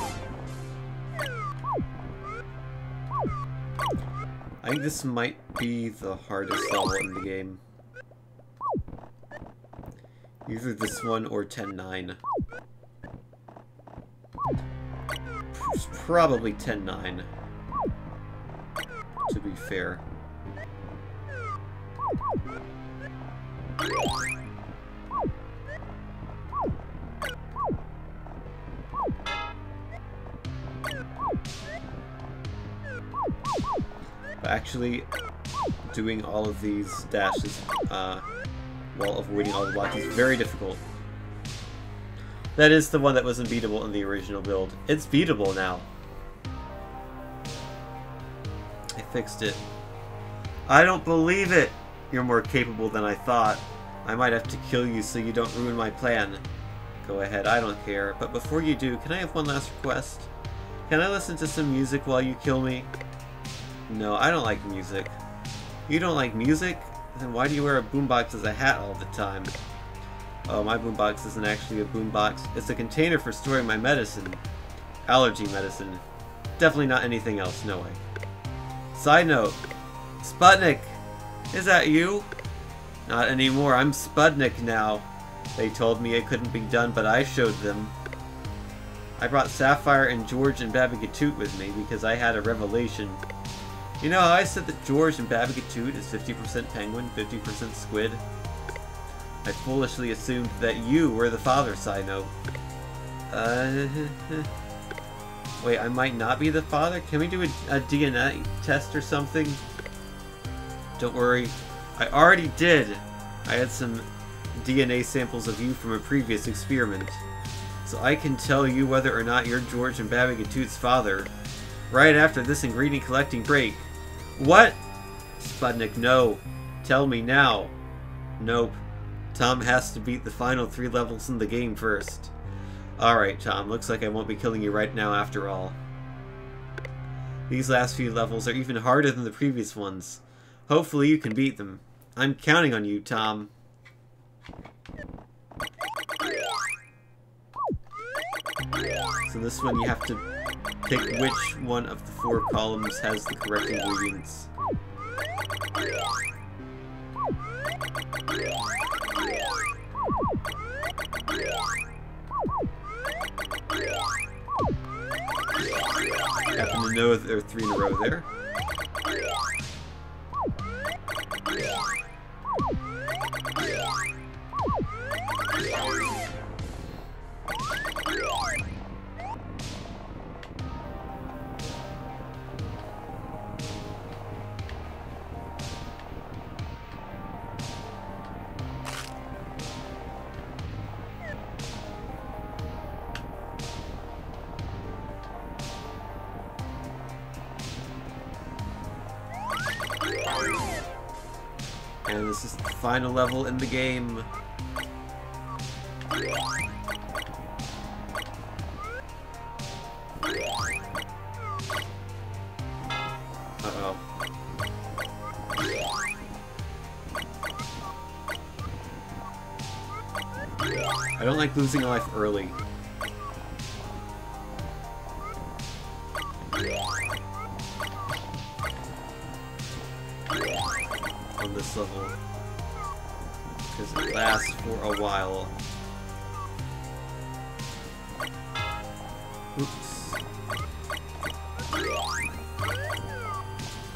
Speaker 1: I think this might be the hardest level in the game. Either this one or 10-9. Probably 10-9, to be fair. But actually, doing all of these dashes while avoiding all the blocks is very difficult. That is the one that was unbeatable in the original build. It's beatable now. I fixed it. I don't believe it! You're more capable than I thought. I might have to kill you so you don't ruin my plan. Go ahead, I don't care. But before you do, can I have one last request? Can I listen to some music while you kill me? No, I don't like music. You don't like music? Then why do you wear a boombox as a hat all the time? Oh, my boombox isn't actually a boombox. It's a container for storing my medicine. Allergy medicine. Definitely not anything else, no way. Side note. Sputnik! Is that you? Not anymore, I'm Sputnik now. They told me it couldn't be done, but I showed them. I brought Sapphire and George and Babagatoot with me because I had a revelation. You know how I said that George and Babagatoot is 50% penguin, 50% squid? I foolishly assumed that you were the father, side note. Wait, I might not be the father? Can we do a DNA test or something? Don't worry, I already did. I had some DNA samples of you from a previous experiment. So I can tell you whether or not you're George and Babagatoot's father. Right after this ingredient collecting break. What? Sputnik, no. Tell me now. Nope. Tom has to beat the final 3 levels in the game first. Alright, Tom. Looks like I won't be killing you right now after all. These last few levels are even harder than the previous ones. Hopefully you can beat them. I'm counting on you, Tom. So this one you have to pick which one of the 4 columns has the correct ingredients. Happen to know that there are 3 in a row there. And this is the final level in the game. Uh-oh. I don't like losing a life early. On this level, because it lasts for a while. Oops.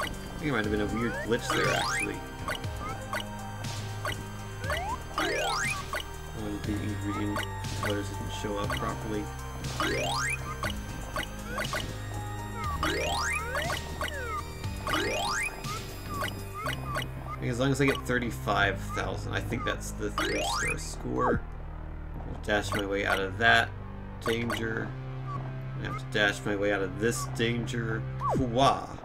Speaker 1: I think it might have been a weird glitch there, actually. One of the ingredient colors didn't show up properly. As long as I get 35,000, I think that's the 3-star score. I'll dash my way out of that danger. I have to dash my way out of this danger. Hooah!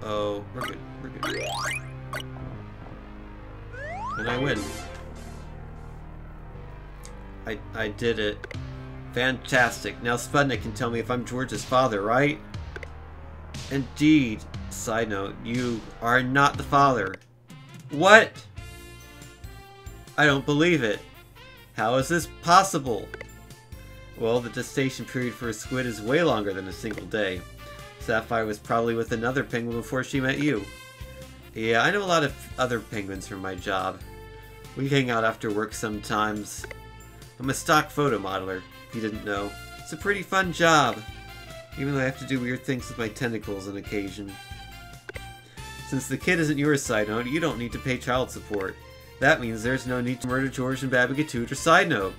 Speaker 1: Uh-oh. We're good. And I win. I did it. Fantastic. Now Sputnik can tell me if I'm George's father, right? Indeed. Side note, you are not the father. What? I don't believe it. How is this possible? Well, the gestation period for a squid is way longer than a single day. Sapphire was probably with another penguin before she met you. Yeah, I know a lot of other penguins from my job. We hang out after work sometimes. I'm a stock photo modeler, if you didn't know. It's a pretty fun job, even though I have to do weird things with my tentacles on occasion. Since the kid isn't your side note, you don't need to pay child support. That means there's no need to murder George and Babbigatute or side note.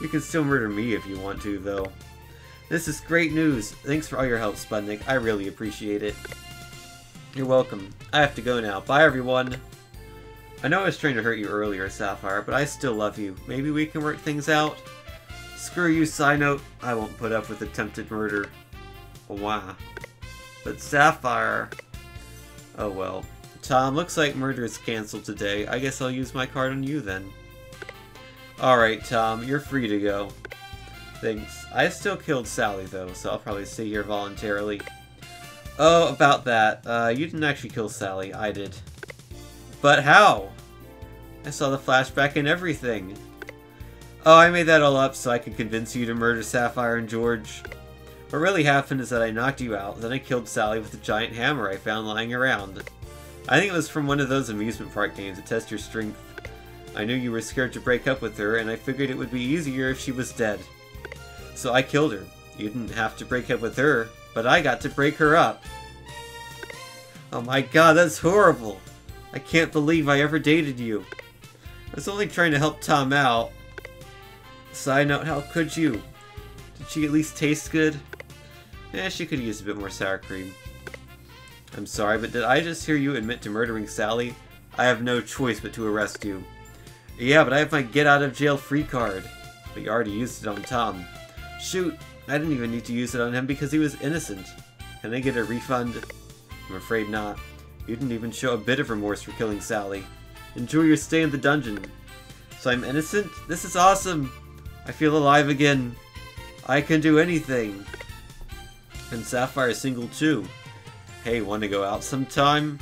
Speaker 1: You can still murder me if you want to, though. This is great news. Thanks for all your help, Sputnik. I really appreciate it. You're welcome. I have to go now. Bye, everyone. I know I was trying to hurt you earlier, Sapphire, but I still love you. Maybe we can work things out? Screw you, side note. I won't put up with attempted murder. Wow. But Sapphire... Oh well. Tom, looks like murder is cancelled today. I guess I'll use my card on you then. Alright, Tom. You're free to go. Thanks. I still killed Sally, though, so I'll probably stay here voluntarily. Oh, about that. You didn't actually kill Sally. I did. But how? I saw the flashback and everything. Oh, I made that all up so I could convince you to murder Sapphire and George. What really happened is that I knocked you out, then I killed Sally with a giant hammer I found lying around. I think it was from one of those amusement park games to test your strength. I knew you were scared to break up with her, and I figured it would be easier if she was dead. So I killed her. You didn't have to break up with her, but I got to break her up. Oh my god, that's horrible! I can't believe I ever dated you. I was only trying to help Tom out. Side note, how could you? Did she at least taste good? Eh, she could use a bit more sour cream. I'm sorry, but did I just hear you admit to murdering Sally? I have no choice but to arrest you. Yeah, but I have my get-out-of-jail-free card. But you already used it on Tom. Shoot, I didn't even need to use it on him because he was innocent. Can I get a refund? I'm afraid not. You didn't even show a bit of remorse for killing Sally. Enjoy your stay in the dungeon. So I'm innocent? This is awesome! I feel alive again. I can do anything. And Sapphire is single too. Hey, want to go out sometime?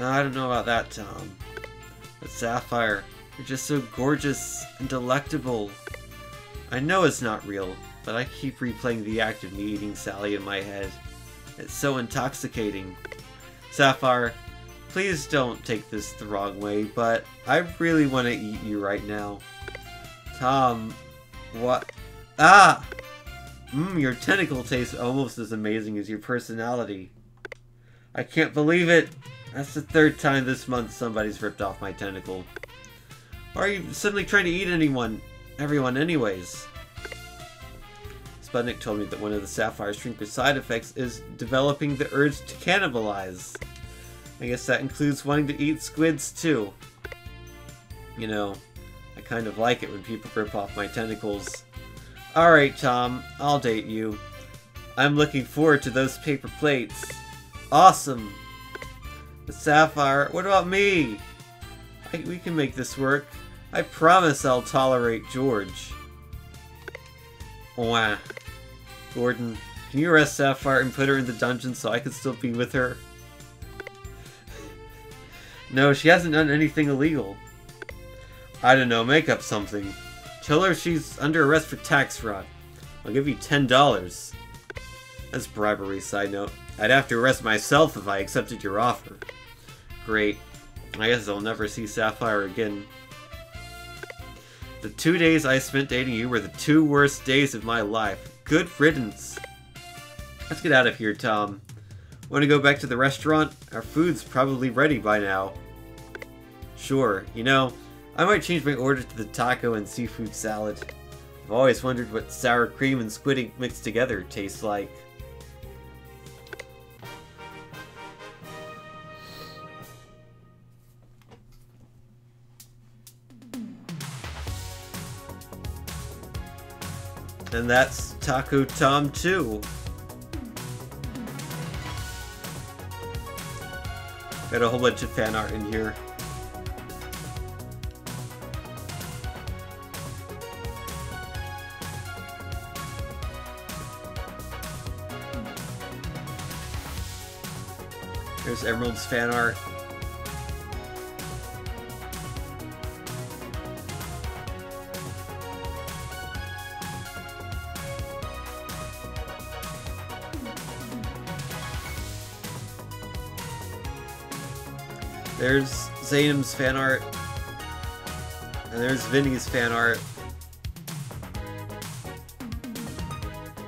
Speaker 1: I don't know about that, Tom. But Sapphire, you're just so gorgeous and delectable. I know it's not real, but I keep replaying the act of me eating Sally in my head. It's so intoxicating. Sapphire, please don't take this the wrong way, but I really want to eat you right now. Tom, what? Ah! Your tentacle tastes almost as amazing as your personality. I can't believe it! That's the third time this month somebody's ripped off my tentacle. Why are you suddenly trying to eat everyone anyways? Sputnik told me that one of the Sapphire Shrinker's side effects is developing the urge to cannibalize. I guess that includes wanting to eat squids too. You know, I kind of like it when people rip off my tentacles. Alright, Tom, I'll date you. I'm looking forward to those paper plates. Awesome! But Sapphire, what about me? We can make this work. I promise I'll tolerate George. Wah. Gordon, can you arrest Sapphire and put her in the dungeon so I can still be with her? No, she hasn't done anything illegal. I don't know, make up something. Tell her she's under arrest for tax fraud. I'll give you $10. That's bribery, side note. I'd have to arrest myself if I accepted your offer. Great. I guess I'll never see Sapphire again. The 2 days I spent dating you were the 2 worst days of my life. Good riddance. Let's get out of here, Tom. Want to go back to the restaurant? Our food's probably ready by now. Sure, you know, I might change my order to the taco and seafood salad. I've always wondered what sour cream and squid ink mixed together tastes like. And that's Taco Tom 2. Got a whole bunch of fan art in here. There's Emerald's fan art. There's Zaynam's fan art. And there's Vinny's fan art.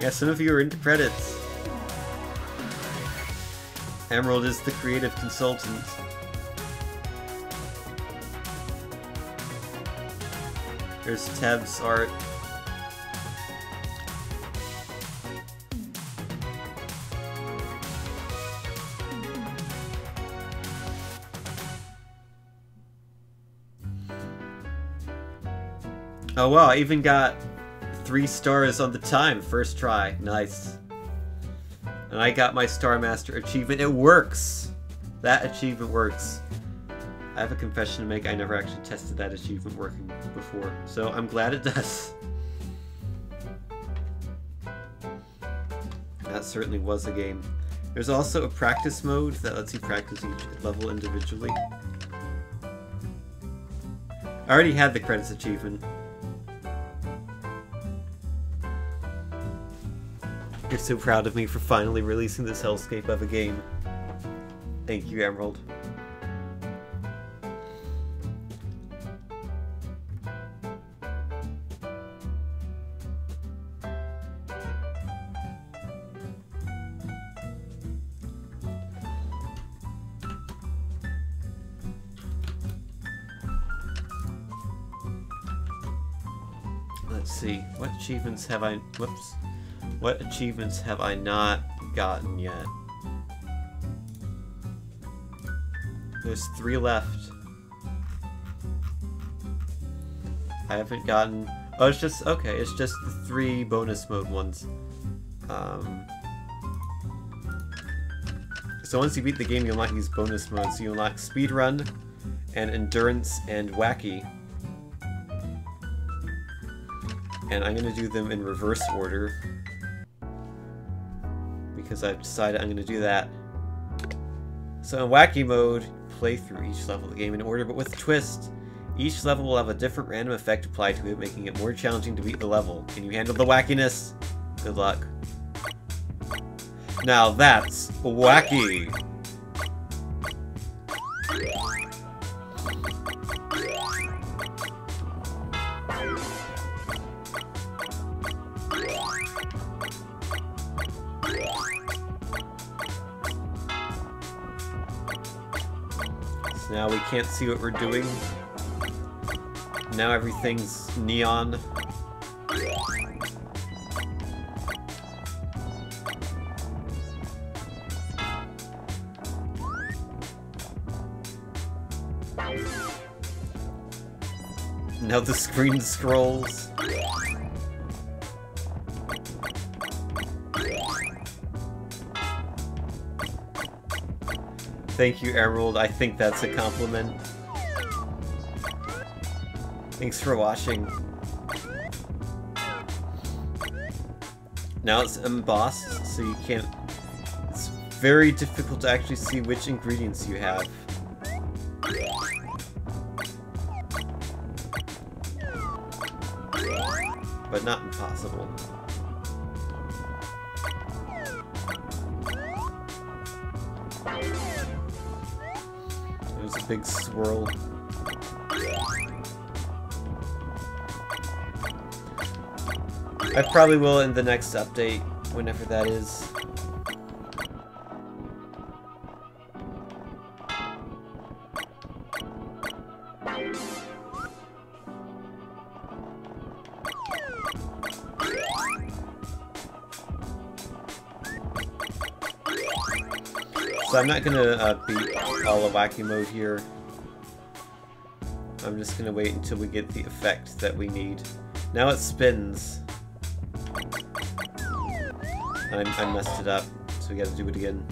Speaker 1: Yeah, some of you are into credits. Emerald is the creative consultant. There's Tev's art. Oh wow, I even got 3 stars on the time, first try. Nice. And I got my Star Master achievement. It works! That achievement works. I have a confession to make. I never actually tested that achievement working before, so I'm glad it does. That certainly was a game. There's also a practice mode that lets you practice each level individually. I already had the credits achievement. You're so proud of me for finally releasing this hellscape of a game. Thank you, Emerald. Let's see, what achievements have I... Whoops. What achievements have I not gotten yet? There's 3 left. I haven't gotten... Oh, it's just... Okay, it's just the 3 bonus mode ones. So once you beat the game, you unlock these bonus modes. So you unlock Speedrun, and Endurance, and Wacky. And I'm going to do them in reverse order. Because I've decided I'm going to do that. So in Wacky mode, play through each level of the game in order, but with a twist. Each level will have a different random effect applied to it, making it more challenging to beat the level. Can you handle the wackiness? Good luck. Now that's wacky! Now we can't see what we're doing. Now everything's neon. Now the screen scrolls. Thank you, Emerald. I think that's a compliment. Thanks for watching. Now it's embossed, so you can't... It's very difficult to actually see which ingredients you have. But not impossible. There's a big swirl. I probably will in the next update, whenever that is. So I'm not gonna beat all of Wacky Mode here. I'm just gonna wait until we get the effect that we need. Now it spins. I messed it up, so we gotta do it again.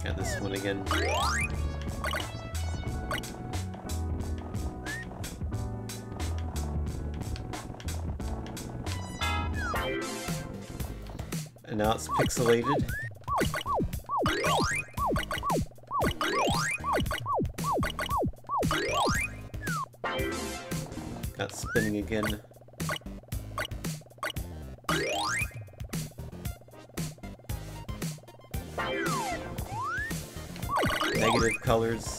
Speaker 1: Got this one again. And now it's pixelated. Got spinning again. Negative colors.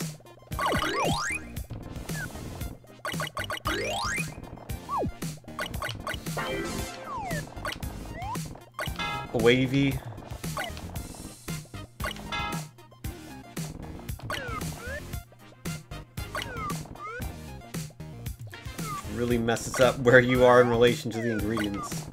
Speaker 1: Wavy. Really messes up where you are in relation to the ingredients.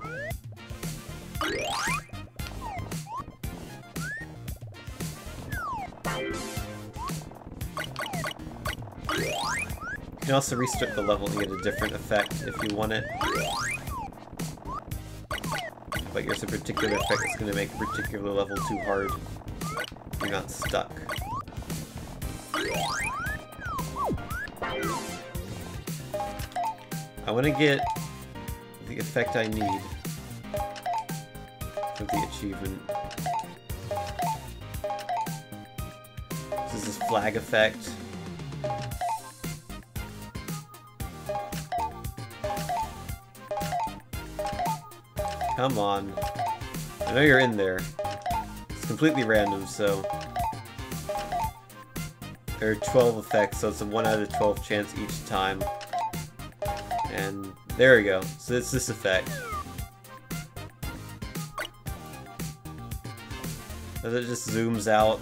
Speaker 1: You can also restart the level and get a different effect if you want it. But there's a particular effect that's going to make a particular level too hard. You're not stuck. I want to get the effect I need for the achievement. This is flag effect. Come on. I know you're in there. It's completely random, so... There are 12 effects, so it's a 1 out of 12 chance each time. And there we go. So it's this effect. And it just zooms out,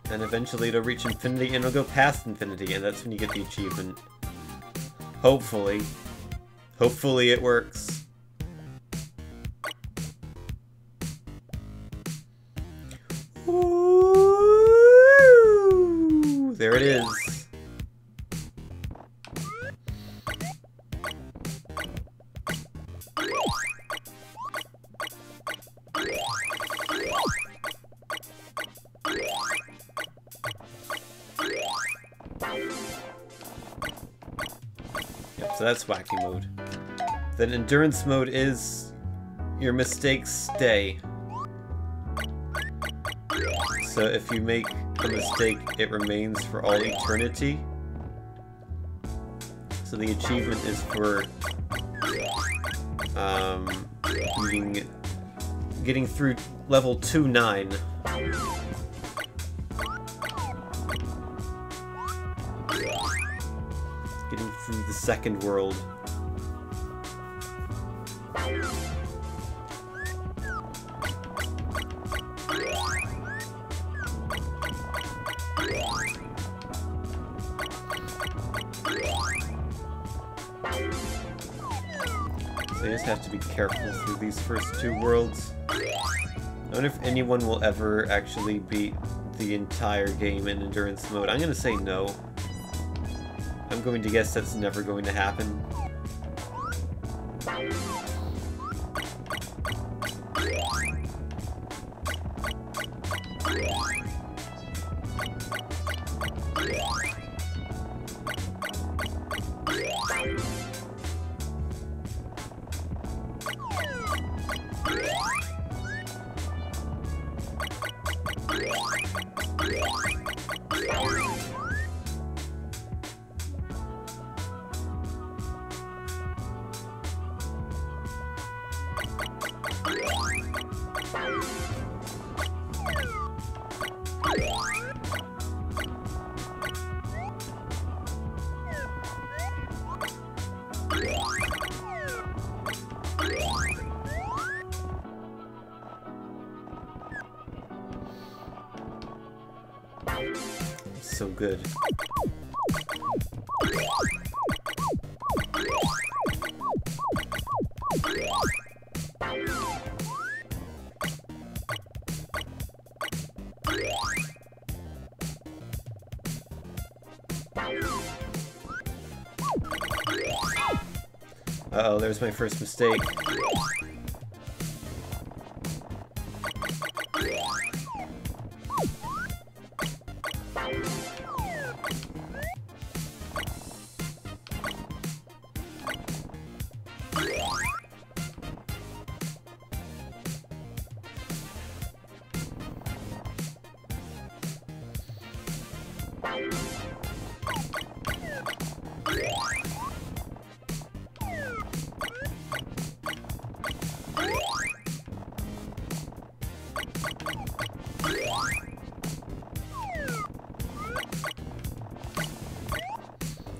Speaker 1: and eventually it'll reach infinity, and it'll go past infinity, and that's when you get the achievement. Hopefully. Hopefully it works. Ooh, there it is. Yep, so that's Wacky Mode. Then Endurance Mode is your mistakes stay. So if you make a mistake, it remains for all eternity. So the achievement is for getting through level 2-9. Getting through the second world. So you just have to be careful through these first two worlds. I wonder if anyone will ever actually beat the entire game in Endurance Mode. I'm gonna say no. I'm going to guess that's never going to happen. So good. Uh-oh, there's my first mistake.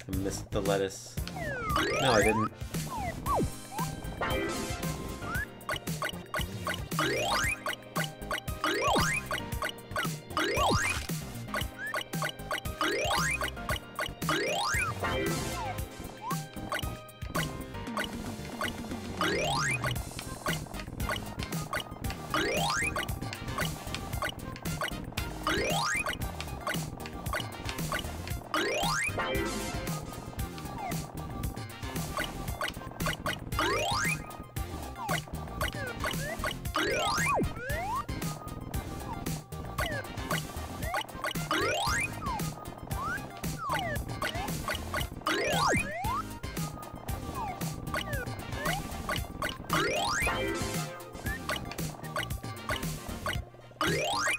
Speaker 1: I missed the lettuce. No, I didn't.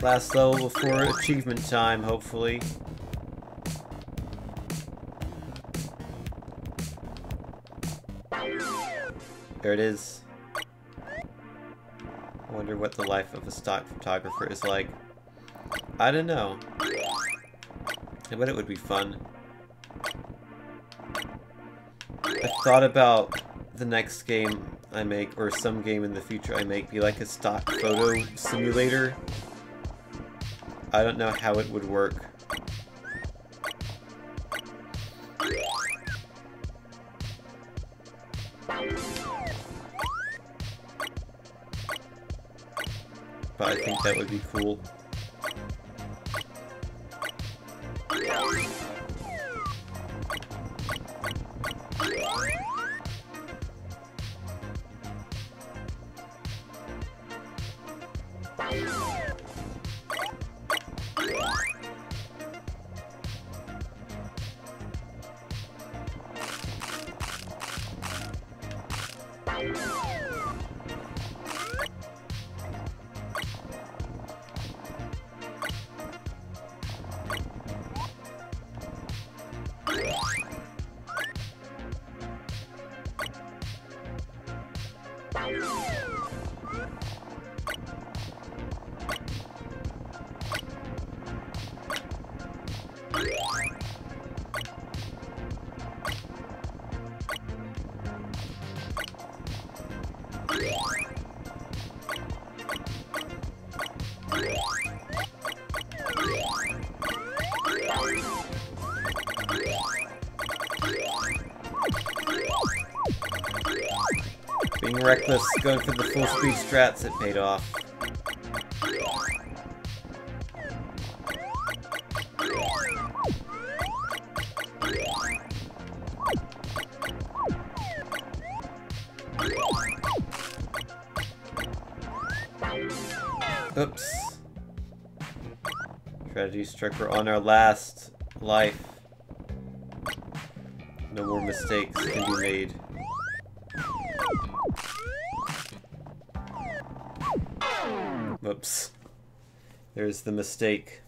Speaker 1: Last level before achievement time, hopefully. There it is. I wonder what the life of a stock photographer is like. I don't know. I bet it would be fun. I thought about the next game I make, or some game in the future I make, be like a stock photo simulator. I don't know how it would work. But I think that would be cool. Being reckless, going for the full speed strats, it paid off. Oops. Tragedy struck. We're on our last life. No more mistakes can be made. Whoops. There's the mistake.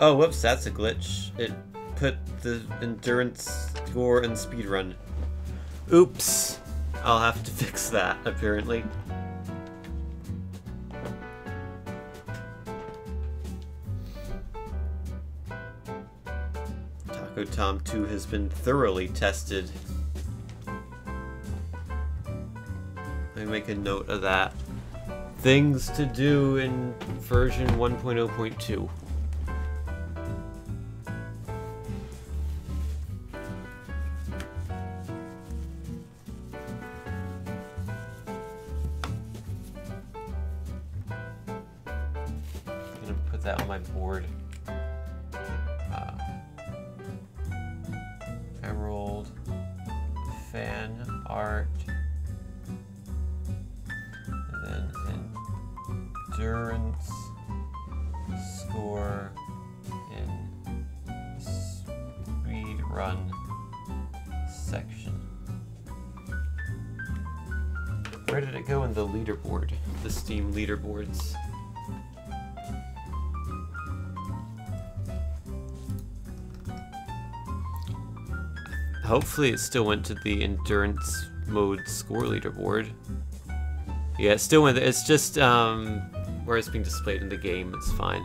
Speaker 1: Oh, whoops, that's a glitch. It put the endurance score in speedrun. Oops. I'll have to fix that, apparently. Taco Tom 2 has been thoroughly tested. Let me make a note of that. Things to do in version 1.0.2. I'm gonna put that on my board. Emerald, fan art, and then endurance score in speed run section. Where did it go in the leaderboard? The Steam leaderboards. Hopefully it still went to the endurance mode score leaderboard. Yeah, it still went there. It's just where it's being displayed in the game, it's fine.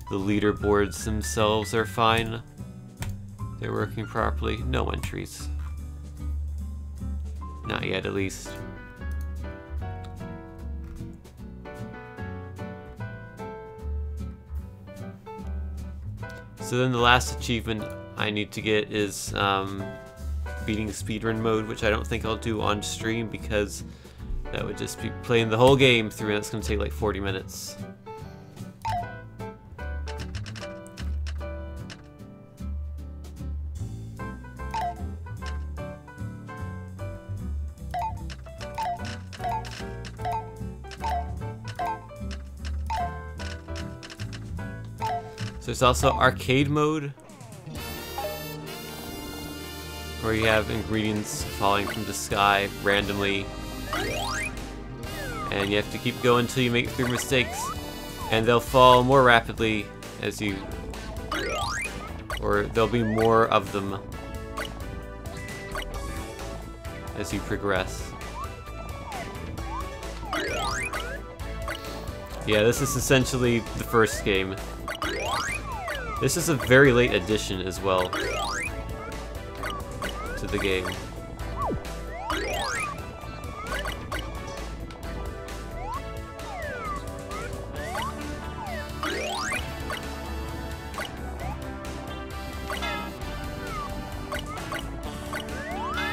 Speaker 1: The leaderboards themselves are fine. They're working properly. No entries. Not yet, at least. So then the last achievement I need to get is beating speedrun mode, which I don't think I'll do on stream because that would just be playing the whole game through and it's going to take like 40 minutes. So there's also arcade mode, where you have ingredients falling from the sky randomly, and you have to keep going until you make 3 mistakes, and they'll fall more rapidly as you, or there'll be more of them as you progress. Yeah, this is essentially the first game. This is a very late addition as well to the game.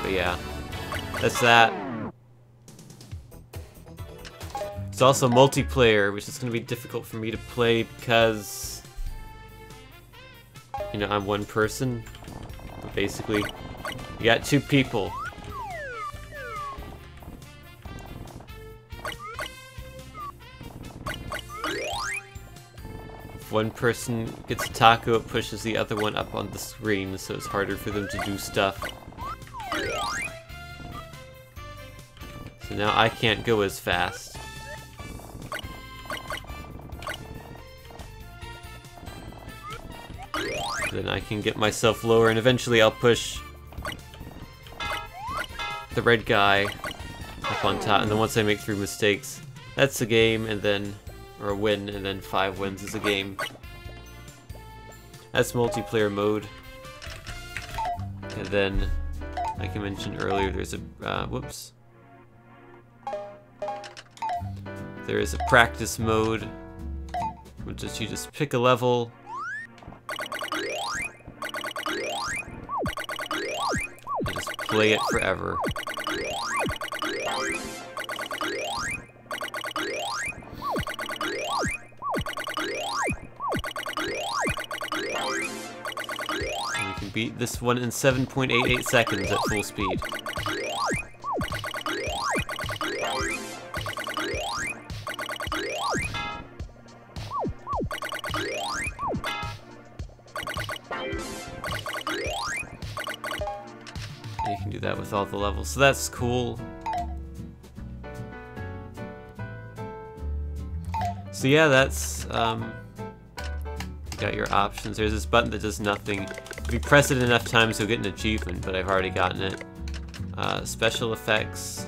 Speaker 1: But yeah, that's that. It's also multiplayer, which is going to be difficult for me to play because, you know, I'm one person. Basically, you got 2 people. If one person gets a taco, it pushes the other one up on the screen, so it's harder for them to do stuff. So now I can't go as fast. Then I can get myself lower, and eventually I'll push the red guy up on top, and then once I make 3 mistakes, that's a game, and then, or a win, and then 5 wins is a game. That's multiplayer mode. And then, like I mentioned earlier, there's a, whoops. There is a practice mode, which is you just pick a level, and just play it forever. And you can beat this one in 7.88 seconds at full speed. And you can do that with all the levels, so that's cool. So yeah, that's got your options. There's this button that does nothing. If you press it enough times, you'll get an achievement, but I've already gotten it. Special effects.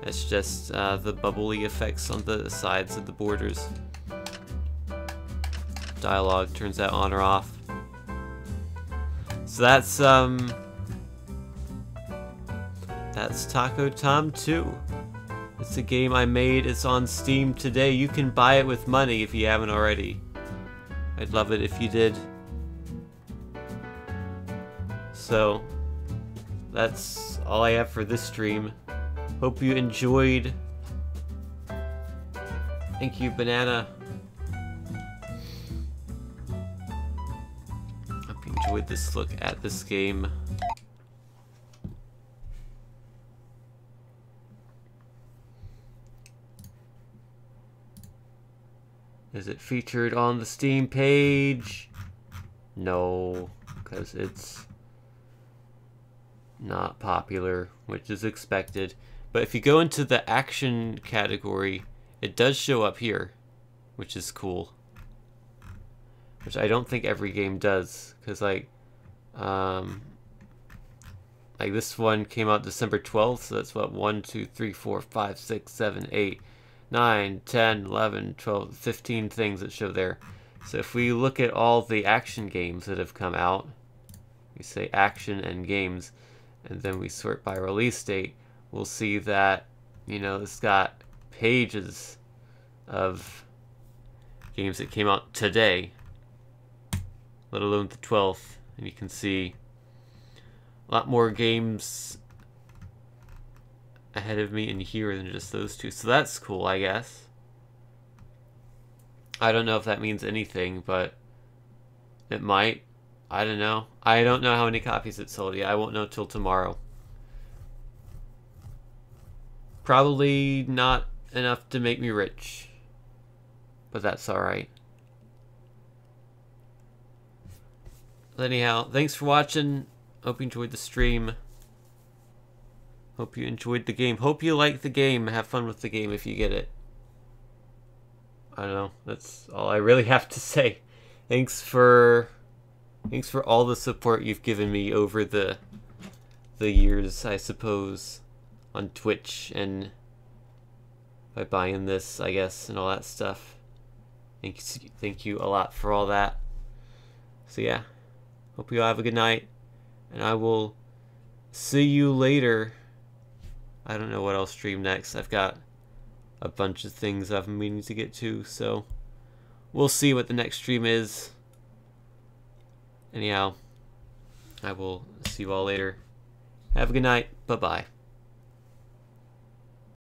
Speaker 1: It's just the bubbly effects on the sides of the borders. Dialogue turns that on or off. So that's Taco Tom 2. It's a game I made. It's on Steam today. You can buy it with money if you haven't already. I'd love it if you did. So that's all I have for this stream. Hope you enjoyed. Thank you, Banana. Hope you enjoyed this look at this game. Is it featured on the Steam page? No, because it's not popular, which is expected. But if you go into the action category, it does show up here, which is cool. Which I don't think every game does, because like this one came out December 12th, so that's what, 1, 2, 3, 4, 5, 6, 7, 8, 9, 10, 11, 12, 15 things that show there. So if we look at all the action games that have come out, we say action and games, and then we sort by release date, we'll see that, you know, it's got pages of games that came out today, let alone the 12th, and you can see a lot more games ahead of me in here than just those two. So that's cool, I guess. I don't know if that means anything, but it might. I don't know. I don't know how many copies it sold yet. I won't know till tomorrow. Probably not enough to make me rich, but that's alright. Anyhow, thanks for watching. Hope you enjoyed the stream. Hope you enjoyed the game. Hope you like the game. Have fun with the game if you get it. I don't know. That's all I really have to say. Thanks for all the support you've given me over the years, I suppose, on Twitch and by buying this, I guess, and all that stuff. Thank you a lot for all that. So yeah, hope you all have a good night, and I will see you later. I don't know what I'll stream next. I've got a bunch of things I've been meaning to get to, so we'll see what the next stream is. Anyhow, I will see you all later. Have a good night. Bye-bye.